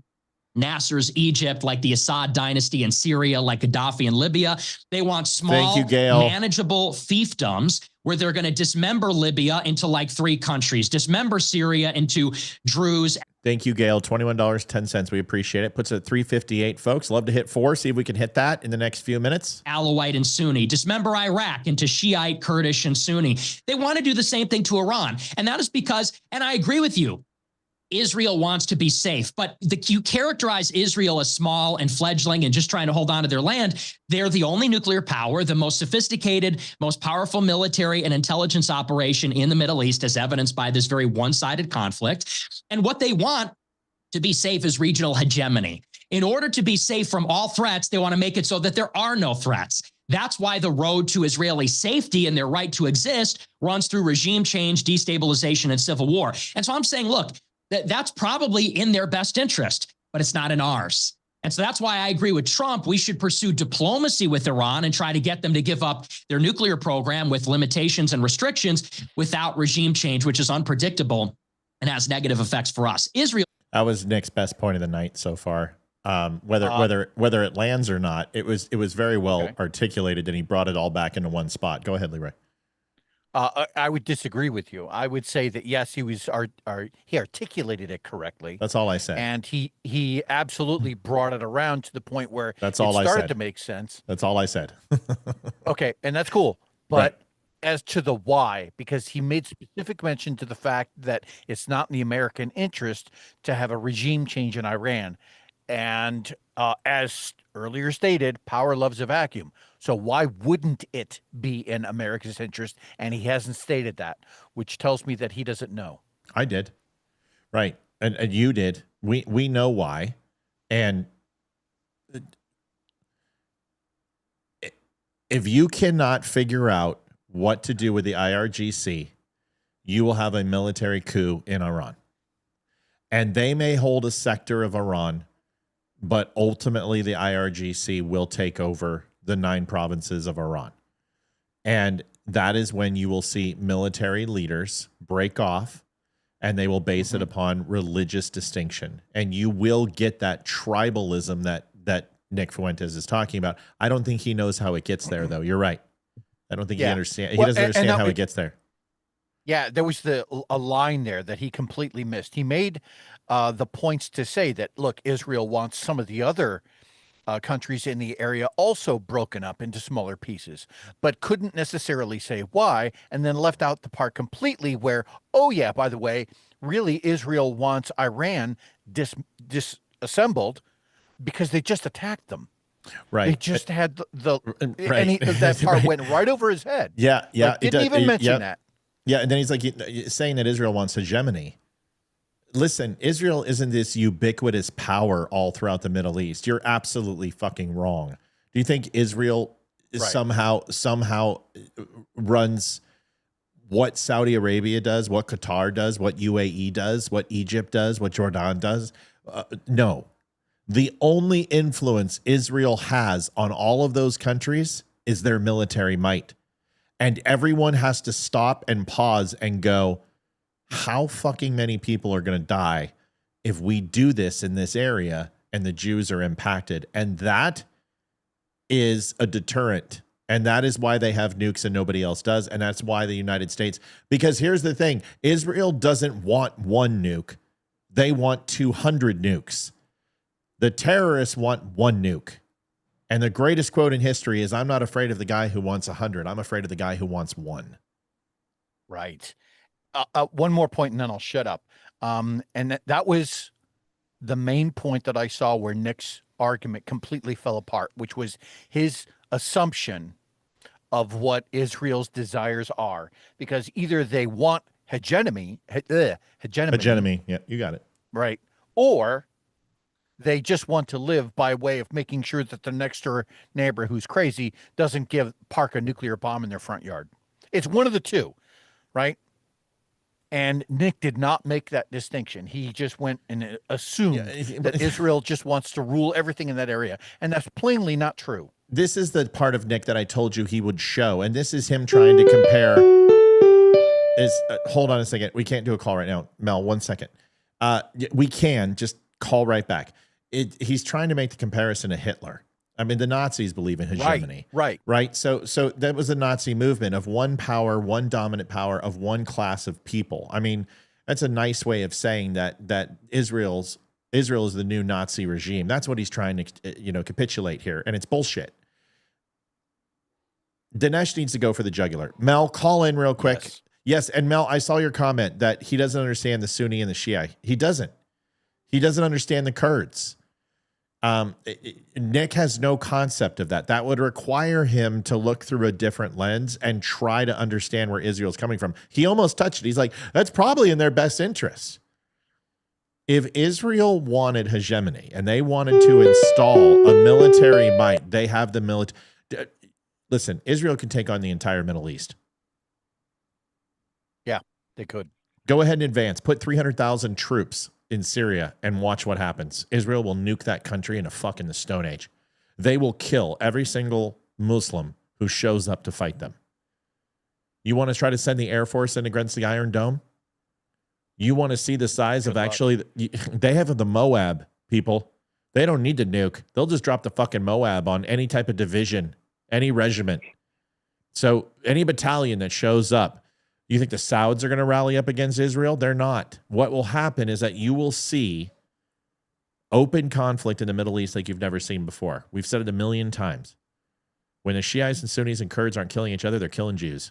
Nasser's Egypt, like the Assad dynasty in Syria, like Gaddafi in Libya. They want small, manageable fiefdoms where they're going to dismember Libya into like 3 countries, dismember Syria into Druze. Thank you, Gail. $21.10. We appreciate it. Puts it at 358, folks. Love to hit 4. See if we can hit that in the next few minutes. Alawite and Sunni. Dismember Iraq into Shiite, Kurdish, and Sunni. They want to do the same thing to Iran. And that is because, and I agree with you, Israel wants to be safe, but you characterize Israel as small and fledgling and just trying to hold on to their land. They're the only nuclear power, the most sophisticated, most powerful military and intelligence operation in the Middle East, as evidenced by this very one-sided conflict. And what they want to be safe is regional hegemony. In order to be safe from all threats, they want to make it so that there are no threats. That's why the road to Israeli safety and their right to exist runs through regime change, destabilization, and civil war. And so I'm saying, look, that's probably in their best interest, but it's not in ours. And so that's why I agree with Trump. We should pursue diplomacy with Iran and try to get them to give up their nuclear program with limitations and restrictions without regime change, which is unpredictable and has negative effects for us. Israel. That was Nick's best point of the night so far. Whether it lands or not, it was very well articulated, and he brought it all back into one spot. Go ahead, Leroy. I would disagree with you. I would say that yes, he articulated it correctly. That's all I said. And he absolutely brought it around to the point where that's all it started I said. to make sense. That's all I said. Okay, and that's cool. But as to the why, because he made specific mention to the fact that it's not in the American interest to have a regime change in Iran. And as earlier stated, power loves a vacuum. So why wouldn't it be in America's interest? And he hasn't stated that, which tells me that he doesn't know. I did. Right. And you did. We know why. And if you cannot figure out what to do with the IRGC, you will have a military coup in Iran. And they may hold a sector of Iran, but ultimately the IRGC will take over the 9 provinces of Iran. And that is when you will see military leaders break off, and they will base it upon religious distinction. And you will get that tribalism that Nick Fuentes is talking about. I don't think he knows how it gets there, though. You're right. I don't think he understands. He doesn't understand how it gets there. Yeah, there was a line there that he completely missed. He made the points to say that, look, Israel wants some of the other countries in the area also broken up into smaller pieces, but couldn't necessarily say why, and then left out the part completely where, oh yeah, by the way, really Israel wants Iran disassembled because they just attacked them. Right. They just had that part went right over his head. Yeah, yeah. Like, didn't even mention that. Yeah, and then he's like saying that Israel wants hegemony. Listen, Israel isn't this ubiquitous power all throughout the Middle East. You're absolutely fucking wrong. Do you think Israel is somehow runs what Saudi Arabia does, what Qatar does, what UAE does, what Egypt does, what Jordan does? No. The only influence Israel has on all of those countries is their military might. And everyone has to stop and pause and go, how fucking many people are going to die if we do this in this area and the Jews are impacted? And that is a deterrent. And that is why they have nukes and nobody else does. And that's why the United States, because here's the thing, Israel doesn't want 1 nuke. They want 200 nukes. The terrorists want 1 nuke. And the greatest quote in history is, I'm not afraid of the guy who wants 100. I'm afraid of the guy who wants 1. Right. One more point and then I'll shut up. And that was the main point that I saw where Nick's argument completely fell apart, which was his assumption of what Israel's desires are. Because either they want hegemony. Yeah, you got it. Right. Or they just want to live by way of making sure that the next door neighbor who's crazy doesn't park a nuclear bomb in their front yard. It's one of the two, right? And Nick did not make that distinction. He just went and assumed that Israel just wants to rule everything in that area. And that's plainly not true. This is the part of Nick that I told you he would show. And this is him trying to compare. Hold on a second. We can't do a call right now. Mel, 1 second. We can. Just call right back. He's trying to make the comparison to Hitler. I mean, the Nazis believe in hegemony. Right. So that was the Nazi movement of one power, one dominant power of one class of people. I mean, that's a nice way of saying that Israel is the new Nazi regime. That's what he's trying to, capitulate here. And it's bullshit. Dinesh needs to go for the jugular. Mel, call in real quick. Yes. And Mel, I saw your comment that he doesn't understand the Sunni and the Shia. He doesn't understand the Kurds. Nick has no concept of that. That would require him to look through a different lens and try to understand where Israel's coming from. He almost touched it. He's like, that's probably in their best interest. If Israel wanted hegemony and they wanted to install a military might, they have the military. Listen, Israel can take on the entire Middle East. Yeah, they could. Go ahead and advance. Put 300,000 troops in Syria and watch what happens. Israel will nuke that country in the Stone Age. They will kill every single Muslim who shows up to fight them. You want to try to send the Air Force in against the Iron Dome? You want to see the size of they have the Moab people. They don't need to nuke. They'll just drop the fucking Moab on any type of division, any regiment. So any battalion that shows up You think the Sauds are going to rally up against Israel? They're not. What will happen is that you will see open conflict in the Middle East like you've never seen before. We've said it a million times. When the Shiites and Sunnis and Kurds aren't killing each other, they're killing Jews.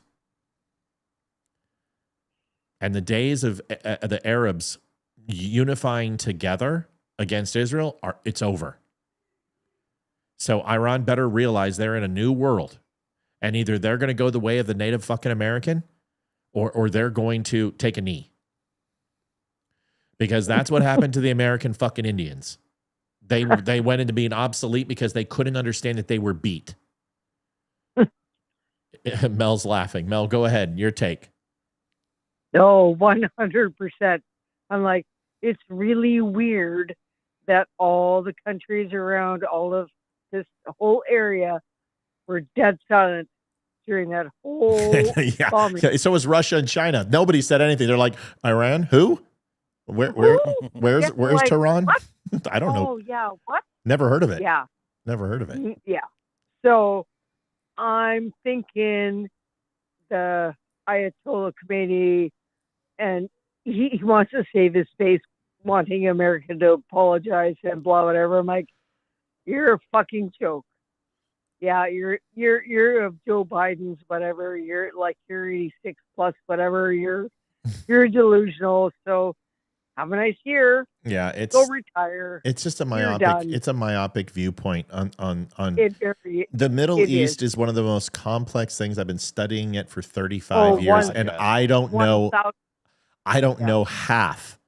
And the days of the Arabs unifying together against Israel, it's over. So Iran better realize they're in a new world. And either they're going to go the way of the native fucking American or they're going to take a knee. Because that's what happened to the American fucking Indians. They went into being obsolete because they couldn't understand that they were beat. Mel's laughing. Mel, go ahead. Your take. No, 100%. I'm like, it's really weird that all the countries around all of this whole area were dead silent during that whole bombing. So was Russia and China. Nobody said anything. They're like, Iran? Who? Where's like, Tehran? what? I don't know. Oh, yeah. What? Never heard of it. Yeah. Never heard of it. Yeah. So I'm thinking the Ayatollah Khomeini, and he wants to save his face, wanting America to apologize and blah, whatever. I'm like, you're a fucking joke. Yeah, you're of Joe Biden's, whatever. You're 86 plus, whatever. You're delusional. So have a nice year. Yeah, go retire. It's just a myopic. It's a myopic viewpoint on the Middle East is one of the most complex things. I've been studying it for 35 years, and I don't know. I don't know half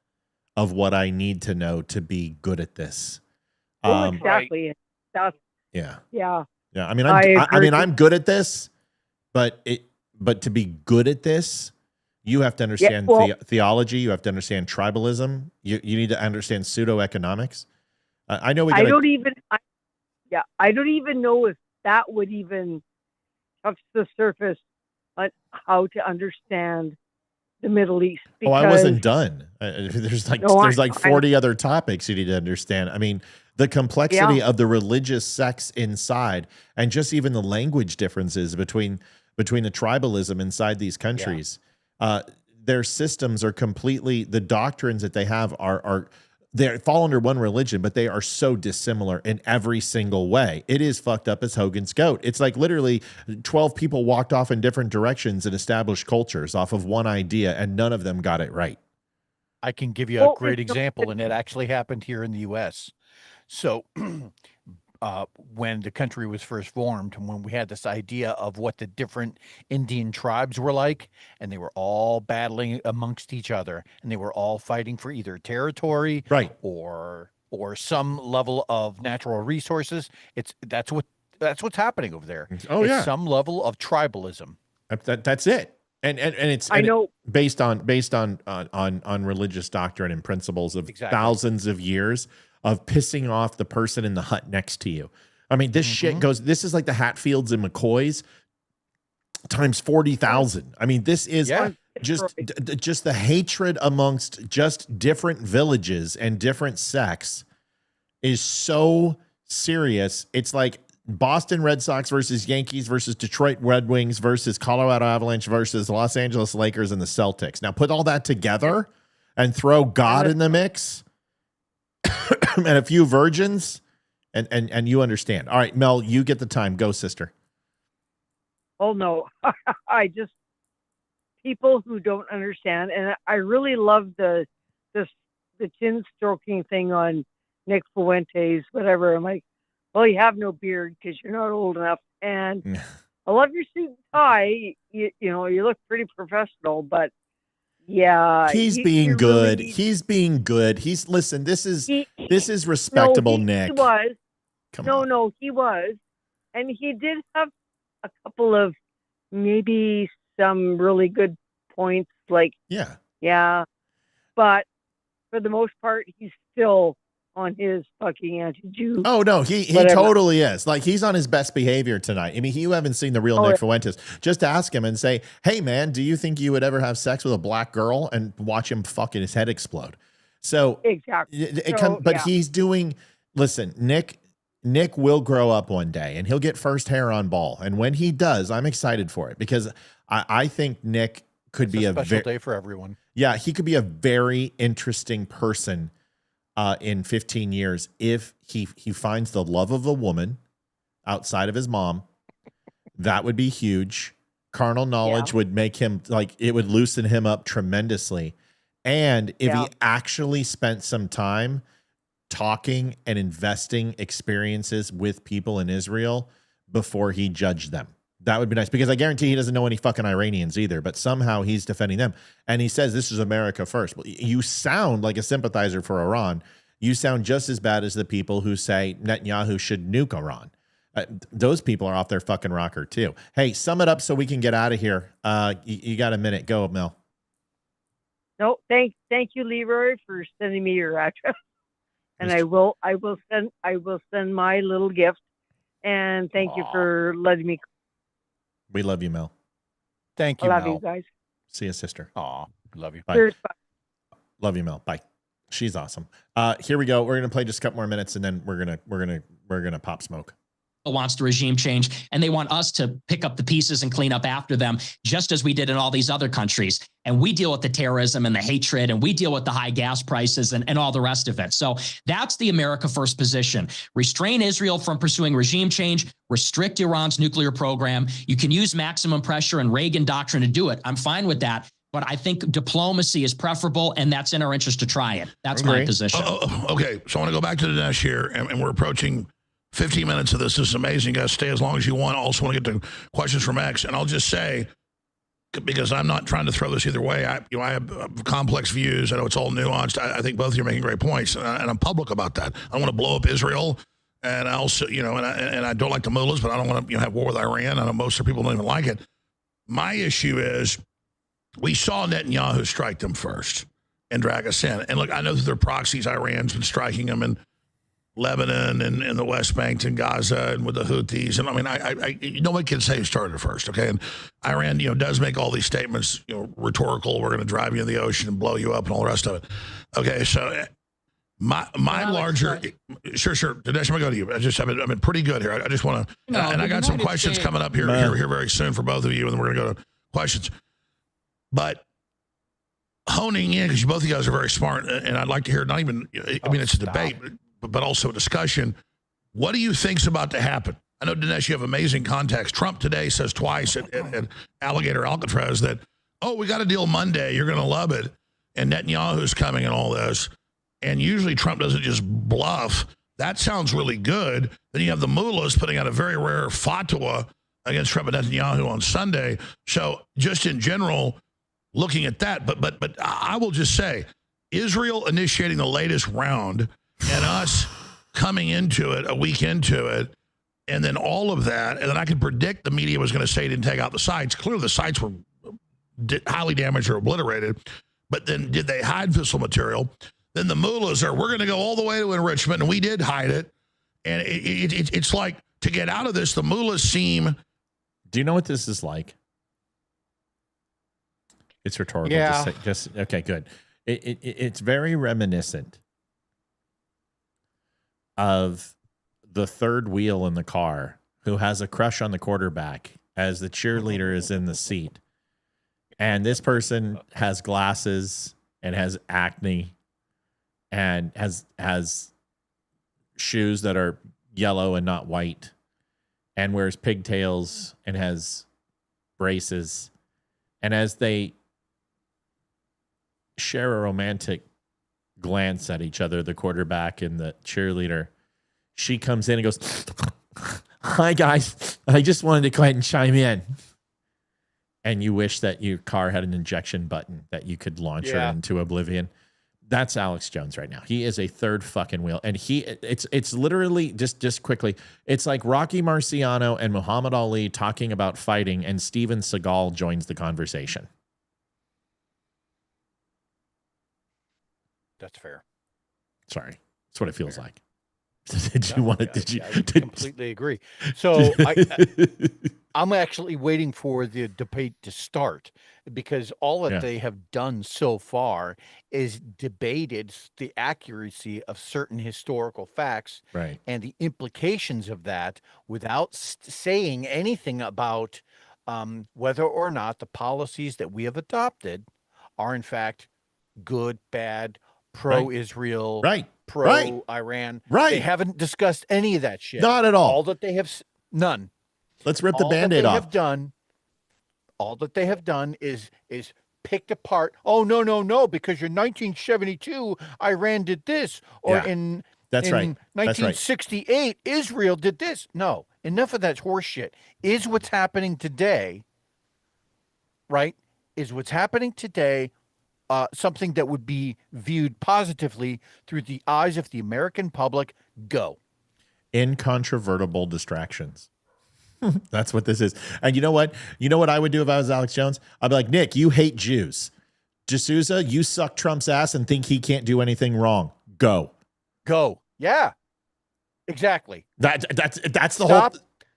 of what I need to know to be good at this. Exactly. Yeah. Yeah. Yeah. I mean, I'm good at this, but to be good at this, you have to understand theology. You have to understand tribalism. You need to understand pseudo-economics. I know I don't even know if that would even touch the surface on how to understand the Middle East. I wasn't done. There's 40 other topics you need to understand. I mean, the complexity of the religious sects inside, and just even the language differences between the tribalism inside these countries. Their systems are completely, the doctrines that they have they fall under one religion, but they are so dissimilar in every single way. It is fucked up as Hogan's goat. It's like literally 12 people walked off in different directions and established cultures off of one idea, and none of them got it right. I can give you a great example, and it actually happened here in the U.S. So when the country was first formed, and when we had this idea of what the different Indian tribes were like, and they were all battling amongst each other, and they were all fighting for either territory, right, or some level of natural resources. That's what's happening over there. It's some level of tribalism. That's it. And it's based on religious doctrine and principles of thousands of years of pissing off the person in the hut next to you. I mean, this shit goes, this is like the Hatfields and McCoys times 40,000. I mean, this is just the hatred amongst just different villages and different sects is so serious. It's like Boston Red Sox versus Yankees versus Detroit Red Wings versus Colorado Avalanche versus Los Angeles Lakers and the Celtics. Now put all that together and throw God in the mix and a few virgins, and you understand. All right, Mel, you get the time. Go, sister. Oh, no. People who don't understand, and I really love the chin stroking thing on Nick Fuentes, whatever. I'm like, well, you have no beard because you're not old enough. And I love your suit and tie. You look pretty professional, but yeah. He's being good. He's being good. Listen, this is respectable, Nick. He was. No, he was. And he did have a couple of maybe some really good points. Yeah. But for the most part, he's still on his fucking anti-Jew. Oh, no, he totally is. Like, he's on his best behavior tonight. I mean, you haven't seen the real Nick Fuentes. Just ask him and say, hey, man, do you think you would ever have sex with a black girl, and watch him fucking his head explode? So exactly. He's doing, listen, Nick will grow up one day, and he'll get first hair on ball. And when he does, I'm excited for it, because I think Nick could be a special day for everyone. Yeah, he could be a very interesting person in 15 years if he finds the love of a woman outside of his mom. That would be huge. Carnal knowledge would make him it would loosen him up tremendously. And if he actually spent some time talking and investing experiences with people in Israel before he judged them, that would be nice, because I guarantee he doesn't know any fucking Iranians either, but somehow he's defending them. And he says, this is America first. Well, you sound like a sympathizer for Iran. You sound just as bad as the people who say Netanyahu should nuke Iran. Those people are off their fucking rocker too. Hey, sum it up so we can get out of here. You got a minute. Go, Mel. No, thank you, Leroy, for sending me your address, and I will send my little gift, and thank you for letting me. We love you, Mel. Thank you, I love Mel. you guys. See you, sister. Aw, love you. Bye. Cheers, bye. Love you, Mel. Bye. She's awesome. Here we go. We're gonna play just a couple more minutes, and then we're gonna pop smoke. Wants the regime change, and they want us to pick up the pieces and clean up after them, just as we did in all these other countries. And we deal with the terrorism and the hatred, and we deal with the high gas prices and all the rest of it. So that's the America First position. Restrain Israel from pursuing regime change, restrict Iran's nuclear program. You can use maximum pressure and Reagan doctrine to do it. I'm fine with that. But I think diplomacy is preferable, and that's in our interest to try it. That's my position. Okay, so I want to go back to Dinesh here, and we're approaching 15 minutes of this. This is amazing. You guys stay as long as you want. I also want to get to questions from X. And I'll just say, because I'm not trying to throw this either way, I have complex views. I know it's all nuanced. I think both of you are making great points, and I'm public about that. I want to blow up Israel, and I also, and I don't like the mullahs, but I don't want to have war with Iran. I know most of the people don't even like it. My issue is we saw Netanyahu strike them first and drag us in. And look, I know that they're proxies. Iran's been striking them, and Lebanon and the West Bank and Gaza and with the Houthis. And I mean, nobody can say who started it first, okay? And Iran, does make all these statements, rhetorical, we're going to drive you in the ocean and blow you up and all the rest of it. Okay, so my larger, sure. Dinesh, I'm going to go to you. I've been pretty good here. I just want to, and I got some questions coming up here very soon for both of you, and then we're going to go to questions. But honing in, because both of you guys are very smart, and I'd like to hear, not even, it's a debate, but also a discussion. What do you think's about to happen? I know, Dinesh, you have amazing context. Trump today says twice at Alligator Alcatraz that, we got a deal Monday. You're going to love it. And Netanyahu's coming and all this. And usually Trump doesn't just bluff. That sounds really good. Then you have the mullahs putting out a very rare fatwa against Trump and Netanyahu on Sunday. So just in general, looking at that, but I will just say, Israel initiating the latest round and us coming into it, a week into it, and then all of that, and then I could predict the media was going to say he didn't take out the sites. Clearly the sites were highly damaged or obliterated, but then did they hide fissile material? Then the mullahs we're going to go all the way to enrichment, and we did hide it. And it's like, to get out of this, the mullahs seem... Do you know what this is like? It's rhetorical. Yeah. Okay, good. It's very reminiscent of the third wheel in the car who has a crush on the quarterback as the cheerleader is in the seat. And this person has glasses and has acne and has shoes that are yellow and not white and wears pigtails and has braces. And as they share a romantic glance at each other, the quarterback and the cheerleader, she comes in and goes, "Hi guys, I just wanted to go ahead and chime in." And you wish that your car had an injection button that you could launch her into oblivion. That's Alex Jones right now. He is a third fucking wheel. And it's literally, just quickly, it's like Rocky Marciano and Muhammad Ali talking about fighting, and Steven Seagal joins the conversation. That's fair. Sorry. That's what it feels like. I completely agree. So I'm actually waiting for the debate to start, because all that they have done so far is debated the accuracy of certain historical facts and the implications of that without saying anything about whether or not the policies that we have adopted are in fact good, bad, pro-Israel, pro-Iran. Right. They haven't discussed any of that shit. Not at all. All that they have, none. Let's rip the Band-Aid off. All that they have done is picked apart. Oh, no, because in 1972, Iran did this. Or in 1968, Israel did this. No, enough of that horse shit. Is what's happening today, right? Is what's happening today something that would be viewed positively through the eyes of the American public? Go. Incontrovertible distractions. That's what this is. And you know what? You know what I would do if I was Alex Jones? I'd be like, Nick, you hate Jews. D'Souza, you suck Trump's ass and think he can't do anything wrong. Go. Yeah, exactly. That's the whole.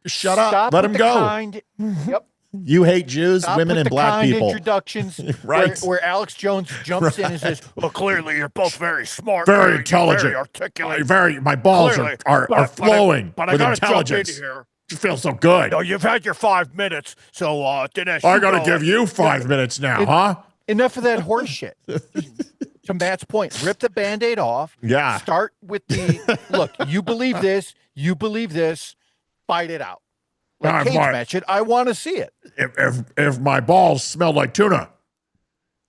Shut up. Let him go. Yep. You hate Jews, women, and black people. Introductions, right? Where Alex Jones jumps in and says, "Well, clearly you're both very smart, very intelligent, very articulate, my balls are flowing but I with gotta intelligence. Jump in here. You feel so good. No, you've had your 5 minutes, so Dinesh, I got to give you 5 minutes now, huh? Enough of that horse shit. To Matt's point, rip the Band-Aid off. Yeah. Start with the look. You believe this. You believe this. Fight it out. Like cage match it. I want to see it. If my balls smelled like tuna,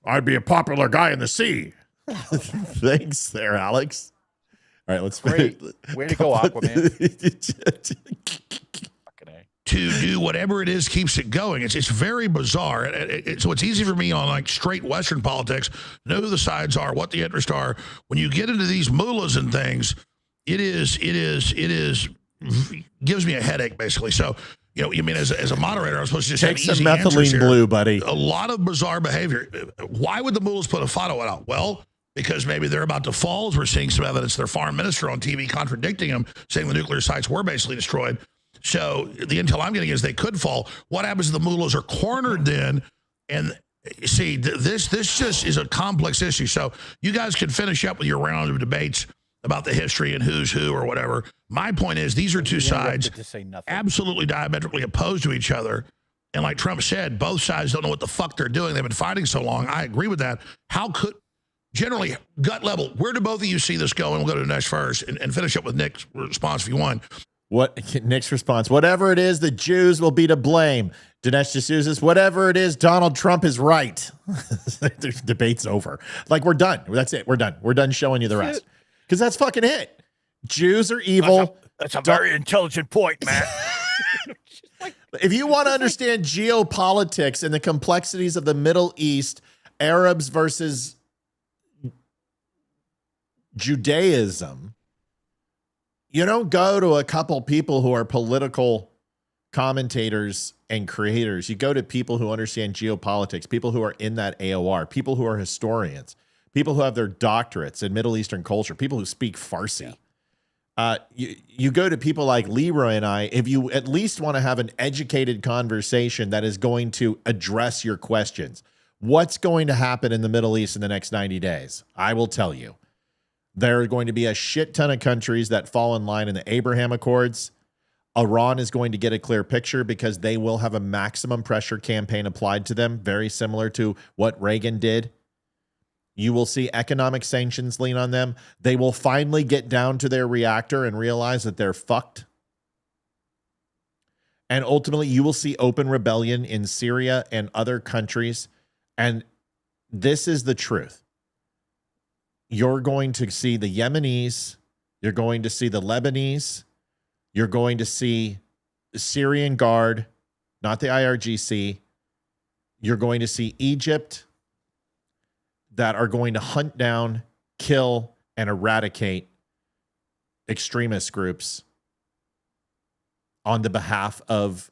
I'd be a popular guy in the sea. Thanks, there, Alex. All right, let's. Great. Way to go, Aquaman. To do whatever it is keeps it going. It's very bizarre. So it's easy for me on like straight Western politics, know who the sides are, what the interests are. When you get into these mullahs and things, it gives me a headache basically. So, you know, you mean as a moderator, I'm supposed to just take have some easy answers methylene here. blue, buddy. A lot of bizarre behavior. Why would the mullahs put a photo out? Well, because maybe they're about to fall. As we're seeing some evidence, their foreign minister on TV contradicting them, saying the nuclear sites were basically destroyed. So the intel I'm getting is they could fall. What happens if the mullahs are cornered then? And see, this just is a complex issue. So you guys can finish up with your round of debates about the history and who's who or whatever. My point is these are two sides absolutely diametrically opposed to each other. And like Trump said, both sides don't know what the fuck they're doing. They've been fighting so long. I agree with that. How could, generally, gut level, where do both of you see this going? We'll go to Dinesh first and finish up with Nick's response if you want. What Nick's response? Whatever it is, the Jews will be to blame. Dinesh D'Souza's, whatever it is, Donald Trump is right. The debate's over. Like, we're done. That's it. We're done. We're done showing you the rest. Because that's fucking it. Jews are evil. That's a very intelligent point, man. If you want to understand geopolitics and the complexities of the Middle East, Arabs versus Judaism, you don't go to a couple people who are political commentators and creators. You go to people who understand geopolitics, people who are in that AOR, people who are historians, people who have their doctorates in Middle Eastern culture, people who speak Farsi. You go to people like Leroy and I, if you at least want to have an educated conversation that is going to address your questions. What's going to happen in the Middle East in the next 90 days? I will tell you. There are going to be a shit ton of countries that fall in line in the Abraham Accords. Iran is going to get a clear picture because they will have a maximum pressure campaign applied to them, very similar to what Reagan did. You will see economic sanctions lean on them. They will finally get down to their reactor and realize that they're fucked. And ultimately, you will see open rebellion in Syria and other countries. And this is the truth. You're going to see the Yemenis. You're going to see the Lebanese. You're going to see the Syrian Guard, not the IRGC. You're going to see Egypt that are going to hunt down, kill, and eradicate extremist groups on the behalf of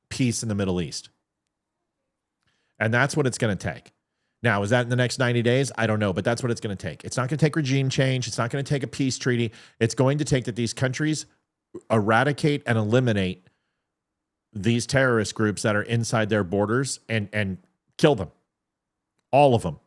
peace in the Middle East. And that's what it's going to take. Now, is that in the next 90 days? I don't know, but that's what it's going to take. It's not going to take regime change. It's not going to take a peace treaty. It's going to take that these countries eradicate and eliminate these terrorist groups that are inside their borders and kill them. All of them.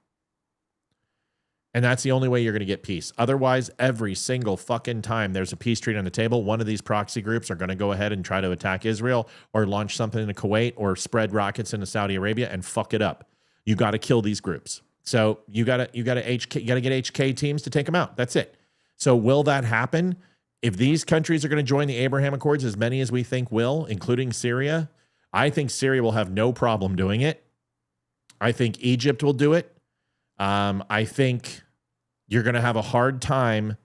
And that's the only way you're going to get peace. Otherwise, every single fucking time there's a peace treaty on the table, one of these proxy groups are going to go ahead and try to attack Israel or launch something into Kuwait or spread rockets into Saudi Arabia and fuck it up. You got to kill these groups. So you got to get HK teams to take them out. That's it. So will that happen? If these countries are going to join the Abraham Accords, as many as we think will, including Syria, I think Syria will have no problem doing it. I think Egypt will do it. I think you're going to have a hard time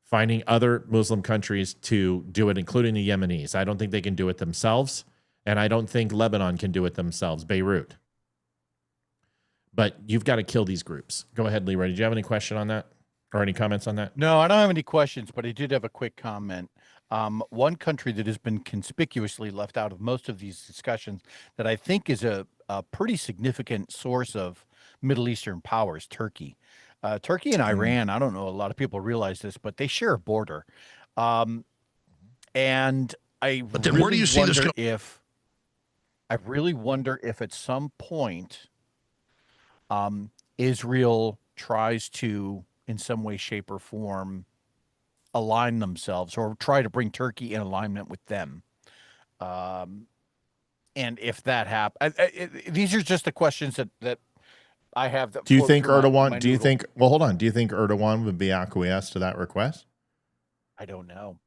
finding other Muslim countries to do it, including the Yemenis. I don't think they can do it themselves, and I don't think Lebanon can do it themselves, Beirut. But you've got to kill these groups. Go ahead, Leroy. Did you have any question on that or any comments on that? No, I don't have any questions, but I did have a quick comment. One country that has been conspicuously left out of most of these discussions that I think is a pretty significant source of Middle Eastern powers, Turkey. Turkey and Iran, I don't know, a lot of people realize this, but they share a border. And I but then where do you see this go? I really wonder if at some point Israel tries to, in some way, shape, or form, align themselves or try to bring Turkey in alignment with them. And if that happens, these are just the questions that I have. That do you think Erdogan? Do you think? Well, hold on. Do you think Erdogan would be acquiesced to that request? I don't know.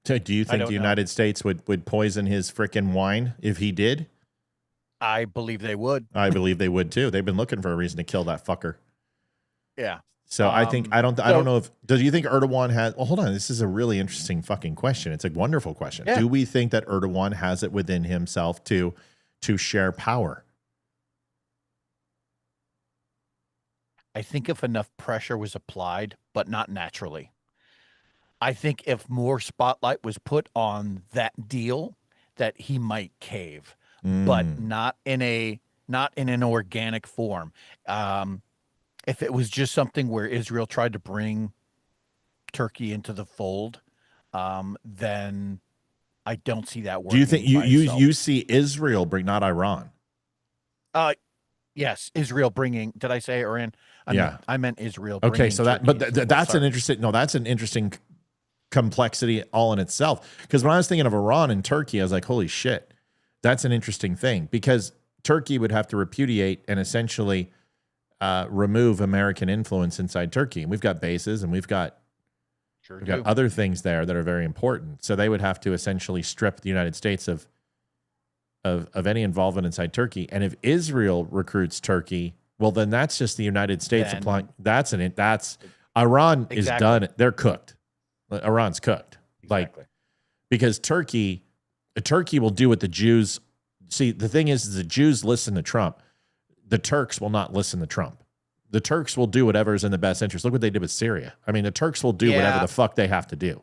So do you think the United States would poison his frickin' wine if he did? I believe they would. I believe they would too. They've been looking for a reason to kill that fucker. Yeah. So I don't know if, do you think Erdogan has, well, hold on. This is a really interesting fucking question. It's a wonderful question. Yeah. Do we think that Erdogan has it within himself to share power? I think if enough pressure was applied, but not naturally. I think if more spotlight was put on that deal, that he might cave, but not in an organic form. If it was just something where Israel tried to bring Turkey into the fold, then I don't see that working. Do you think you see Israel bring, not Iran? Yes, Israel bringing. Did I say Iran? I meant Israel. Okay, so that's an interesting complexity all in itself. Because when I was thinking of Iran and Turkey, I was like, holy shit, that's an interesting thing. Because Turkey would have to repudiate and essentially remove American influence inside Turkey. And we've got bases and we've got other things there that are very important. So they would have to essentially strip the United States of any involvement inside Turkey. And if Israel recruits Turkey, well, then that's just the United States applying. Iran is done. They're cooked. Iran's cooked. Exactly. Because Turkey will do what the Jews. See, the thing is the Jews listen to Trump. The Turks will not listen to Trump. The Turks will do whatever's in the best interest. Look what they did with Syria. I mean, the Turks will do whatever the fuck they have to do.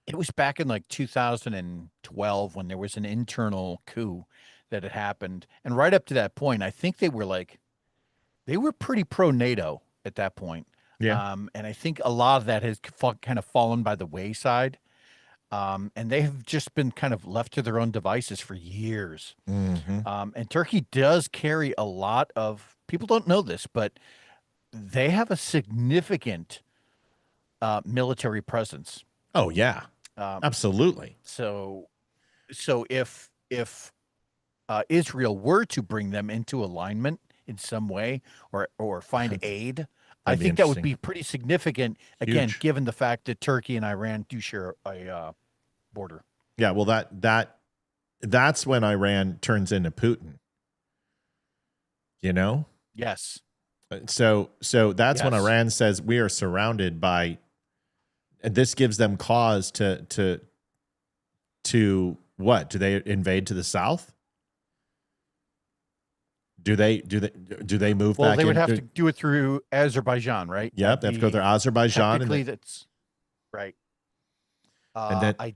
It was back in like 2012 when there was an internal coup that had happened. And right up to that point, I think they were pretty pro-NATO at that point. Yeah. And I think a lot of that has kind of fallen by the wayside. And they have just been kind of left to their own devices for years. Mm-hmm. And Turkey does carry a lot of, people don't know this, but they have a significant military presence. Oh, yeah. Absolutely. So if Israel were to bring them into alignment in some way or find aid, I think that would be pretty significant, again, given the fact that Turkey and Iran do share a border. Yeah, well, that's when Iran turns into Putin. You know? Yes. So that's when Iran says we are surrounded by, and this gives them cause to what? Do they invade to the south? Do they move back? Well, they would have to do it through Azerbaijan, right? Yep, they have to go through Azerbaijan. Technically, that's right. And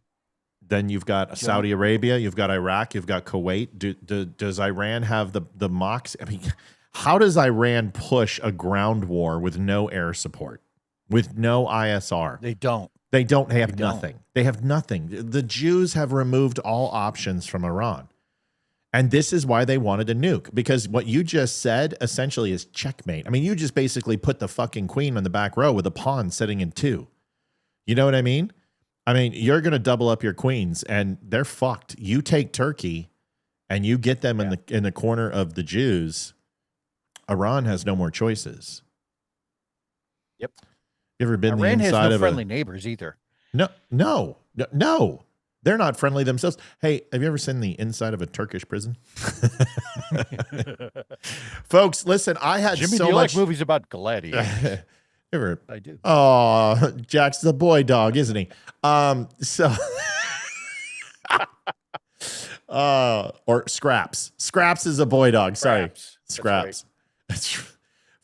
then you've got Saudi Arabia, you've got Iraq, you've got Kuwait. Does Iran have the mocks? I mean, how does Iran push a ground war with no air support, with no ISR? They don't. They don't. They have nothing. They have nothing. The Jews have removed all options from Iran. And this is why they wanted a nuke, because what you just said essentially is checkmate. I mean, you just basically put the fucking queen on the back row with a pawn sitting in 2. You know what I mean? I mean, you're going to double up your queens and they're fucked. You take Turkey and you get them in the corner of the Jews. Iran has no more choices. Yep. You ever been Iran the inside has no of friendly neighbors either. No. They're not friendly themselves. Hey, have you ever seen the inside of a Turkish prison? Folks, listen, I had Jimmy, so do you much like movies about gladiators. I do. Oh, Jack's the boy dog, isn't he? Or Scraps. Scraps is a boy dog. Sorry. Scraps.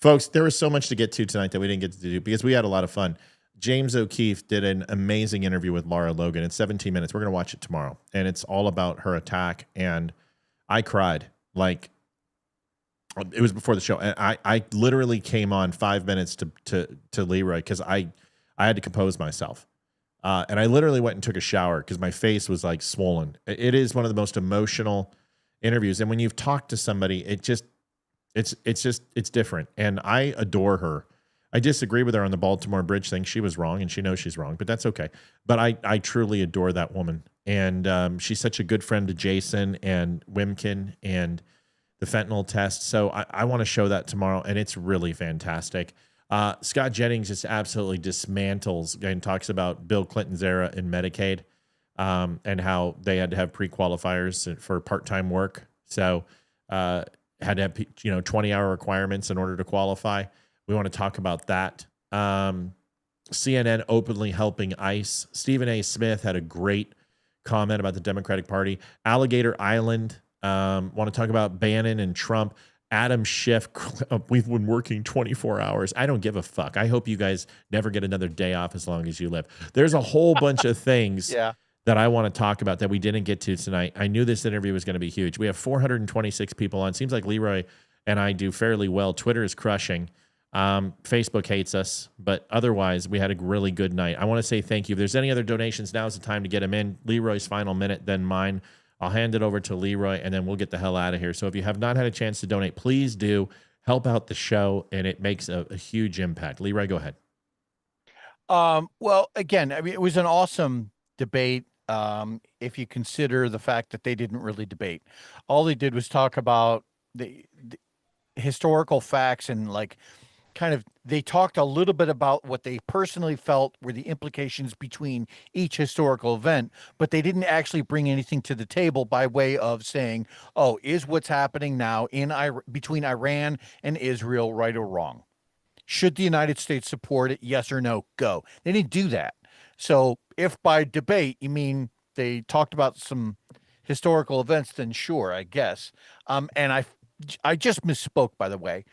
Folks, there was so much to get to tonight that we didn't get to do because we had a lot of fun. James O'Keefe did an amazing interview with Lara Logan in 17 minutes. We're going to watch it tomorrow. And it's all about her attack. And I cried. Like, it was before the show. And I literally came on 5 minutes to Leroy because I had to compose myself. And I literally went and took a shower because my face was like swollen. It is one of the most emotional interviews. And when you've talked to somebody, it's different. And I adore her. I disagree with her on the Baltimore Bridge thing. She was wrong and she knows she's wrong, but that's okay. But I truly adore that woman. And she's such a good friend to Jason and Wimkin and the fentanyl test. So I want to show that tomorrow, and it's really fantastic. Scott Jennings just absolutely dismantles and talks about Bill Clinton's era in Medicaid and how they had to have pre-qualifiers for part-time work. So had to have 20-hour requirements in order to qualify. We want to talk about that. CNN openly helping ICE. Stephen A. Smith had a great comment about the Democratic Party. Alligator Island. Want to talk about Bannon and Trump. Adam Schiff. We've been working 24 hours. I don't give a fuck. I hope you guys never get another day off as long as you live. There's a whole bunch of things that I want to talk about that we didn't get to tonight. I knew this interview was going to be huge. We have 426 people on. Seems like Leroy and I do fairly well. Twitter is crushing. Facebook hates us, but otherwise we had a really good night. I want to say thank you. If there's any other donations, now's the time to get them in. Leroy's final minute, then mine. I'll hand it over to Leroy, and then we'll get the hell out of here. So if you have not had a chance to donate, please do help out the show, and it makes a huge impact. Leroy, go ahead. Well, again, I mean, it was an awesome debate. If you consider the fact that they didn't really debate, all they did was talk about the historical facts and they talked a little bit about what they personally felt were the implications between each historical event, but they didn't actually bring anything to the table by way of saying, oh, is what's happening now between Iran and Israel right or wrong? Should the United States support it? Yes or no? Go. They didn't do that. So if by debate you mean they talked about some historical events, then sure, I guess. And I just misspoke, by the way.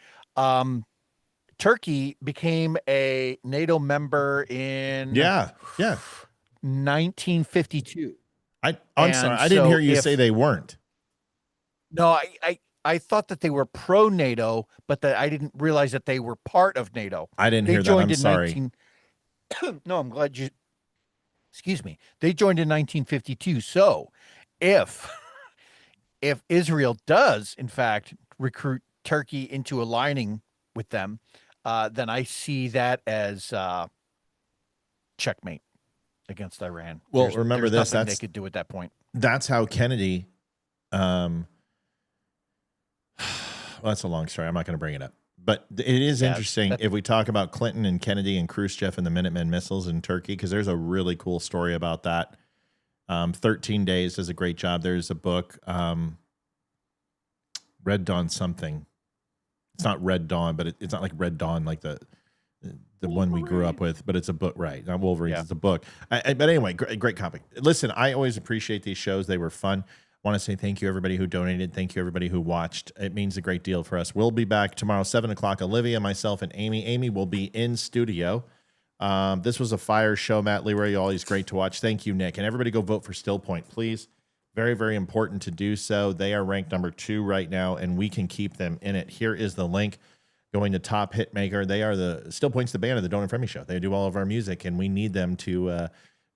Turkey became a NATO member in 1952. I'm sorry, I didn't hear you say they weren't. No, I thought that they were pro NATO, but that I didn't realize that they were part of NATO. I didn't hear that. I'm sorry. No, I'm glad you. Excuse me. They joined in 1952. So, if Israel does in fact recruit Turkey into aligning with them, then I see that as checkmate against Iran. Well, remember this. That's they could do at that point. That's how Kennedy. Well, that's a long story. I'm not going to bring it up. But it is interesting if we talk about Clinton and Kennedy and Khrushchev and the Minuteman missiles in Turkey, because there's a really cool story about that. 13 Days does a great job. There's a book, Red Dawn something. It's not Red Dawn, but it's not like Red Dawn like the one we grew up with, but it's a book, right? Not Wolverine, it's a book. But anyway, great topic. Listen, I always appreciate these shows. They were fun. I want to say thank you, everybody who donated. Thank you, everybody who watched. It means a great deal for us. We'll be back tomorrow, 7 o'clock. Olivia, myself, and Amy. Amy will be in studio. This was a fire show. Matt Leroy, always great to watch. Thank you, Nick. And everybody go vote for Still Point, please. Very, very important to do so. They are ranked number 2 right now, and we can keep them in it. Here is the link going to Top Hitmaker. They are Still Point's the band of the Don't Unfriend Me show. They do all of our music, and we need them to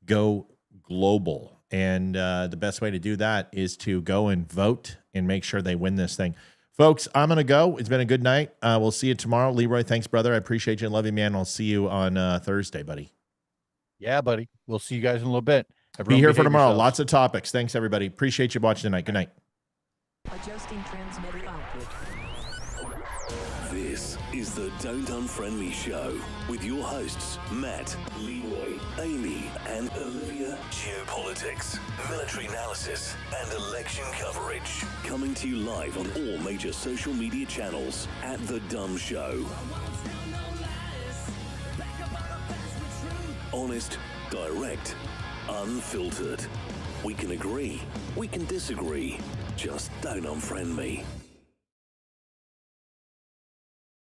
go global. And the best way to do that is to go and vote and make sure they win this thing. Folks, I'm going to go. It's been a good night. We'll see you tomorrow. Leroy, thanks, brother. I appreciate you and love you, man. I'll see you on Thursday, buddy. Yeah, buddy. We'll see you guys in a little bit. Be here for tomorrow. Lots of topics. Thanks, everybody. Appreciate you watching tonight. Good night. Adjusting transmitter output. This is the Don't Unfriend Me Show with your hosts, Matt, Leroy, Amy, and Olivia. Geopolitics, military analysis, and election coverage. Coming to you live on all major social media channels at The Dumb Show. Honest, direct, unfiltered. We can agree, we can disagree. Just don't unfriend me.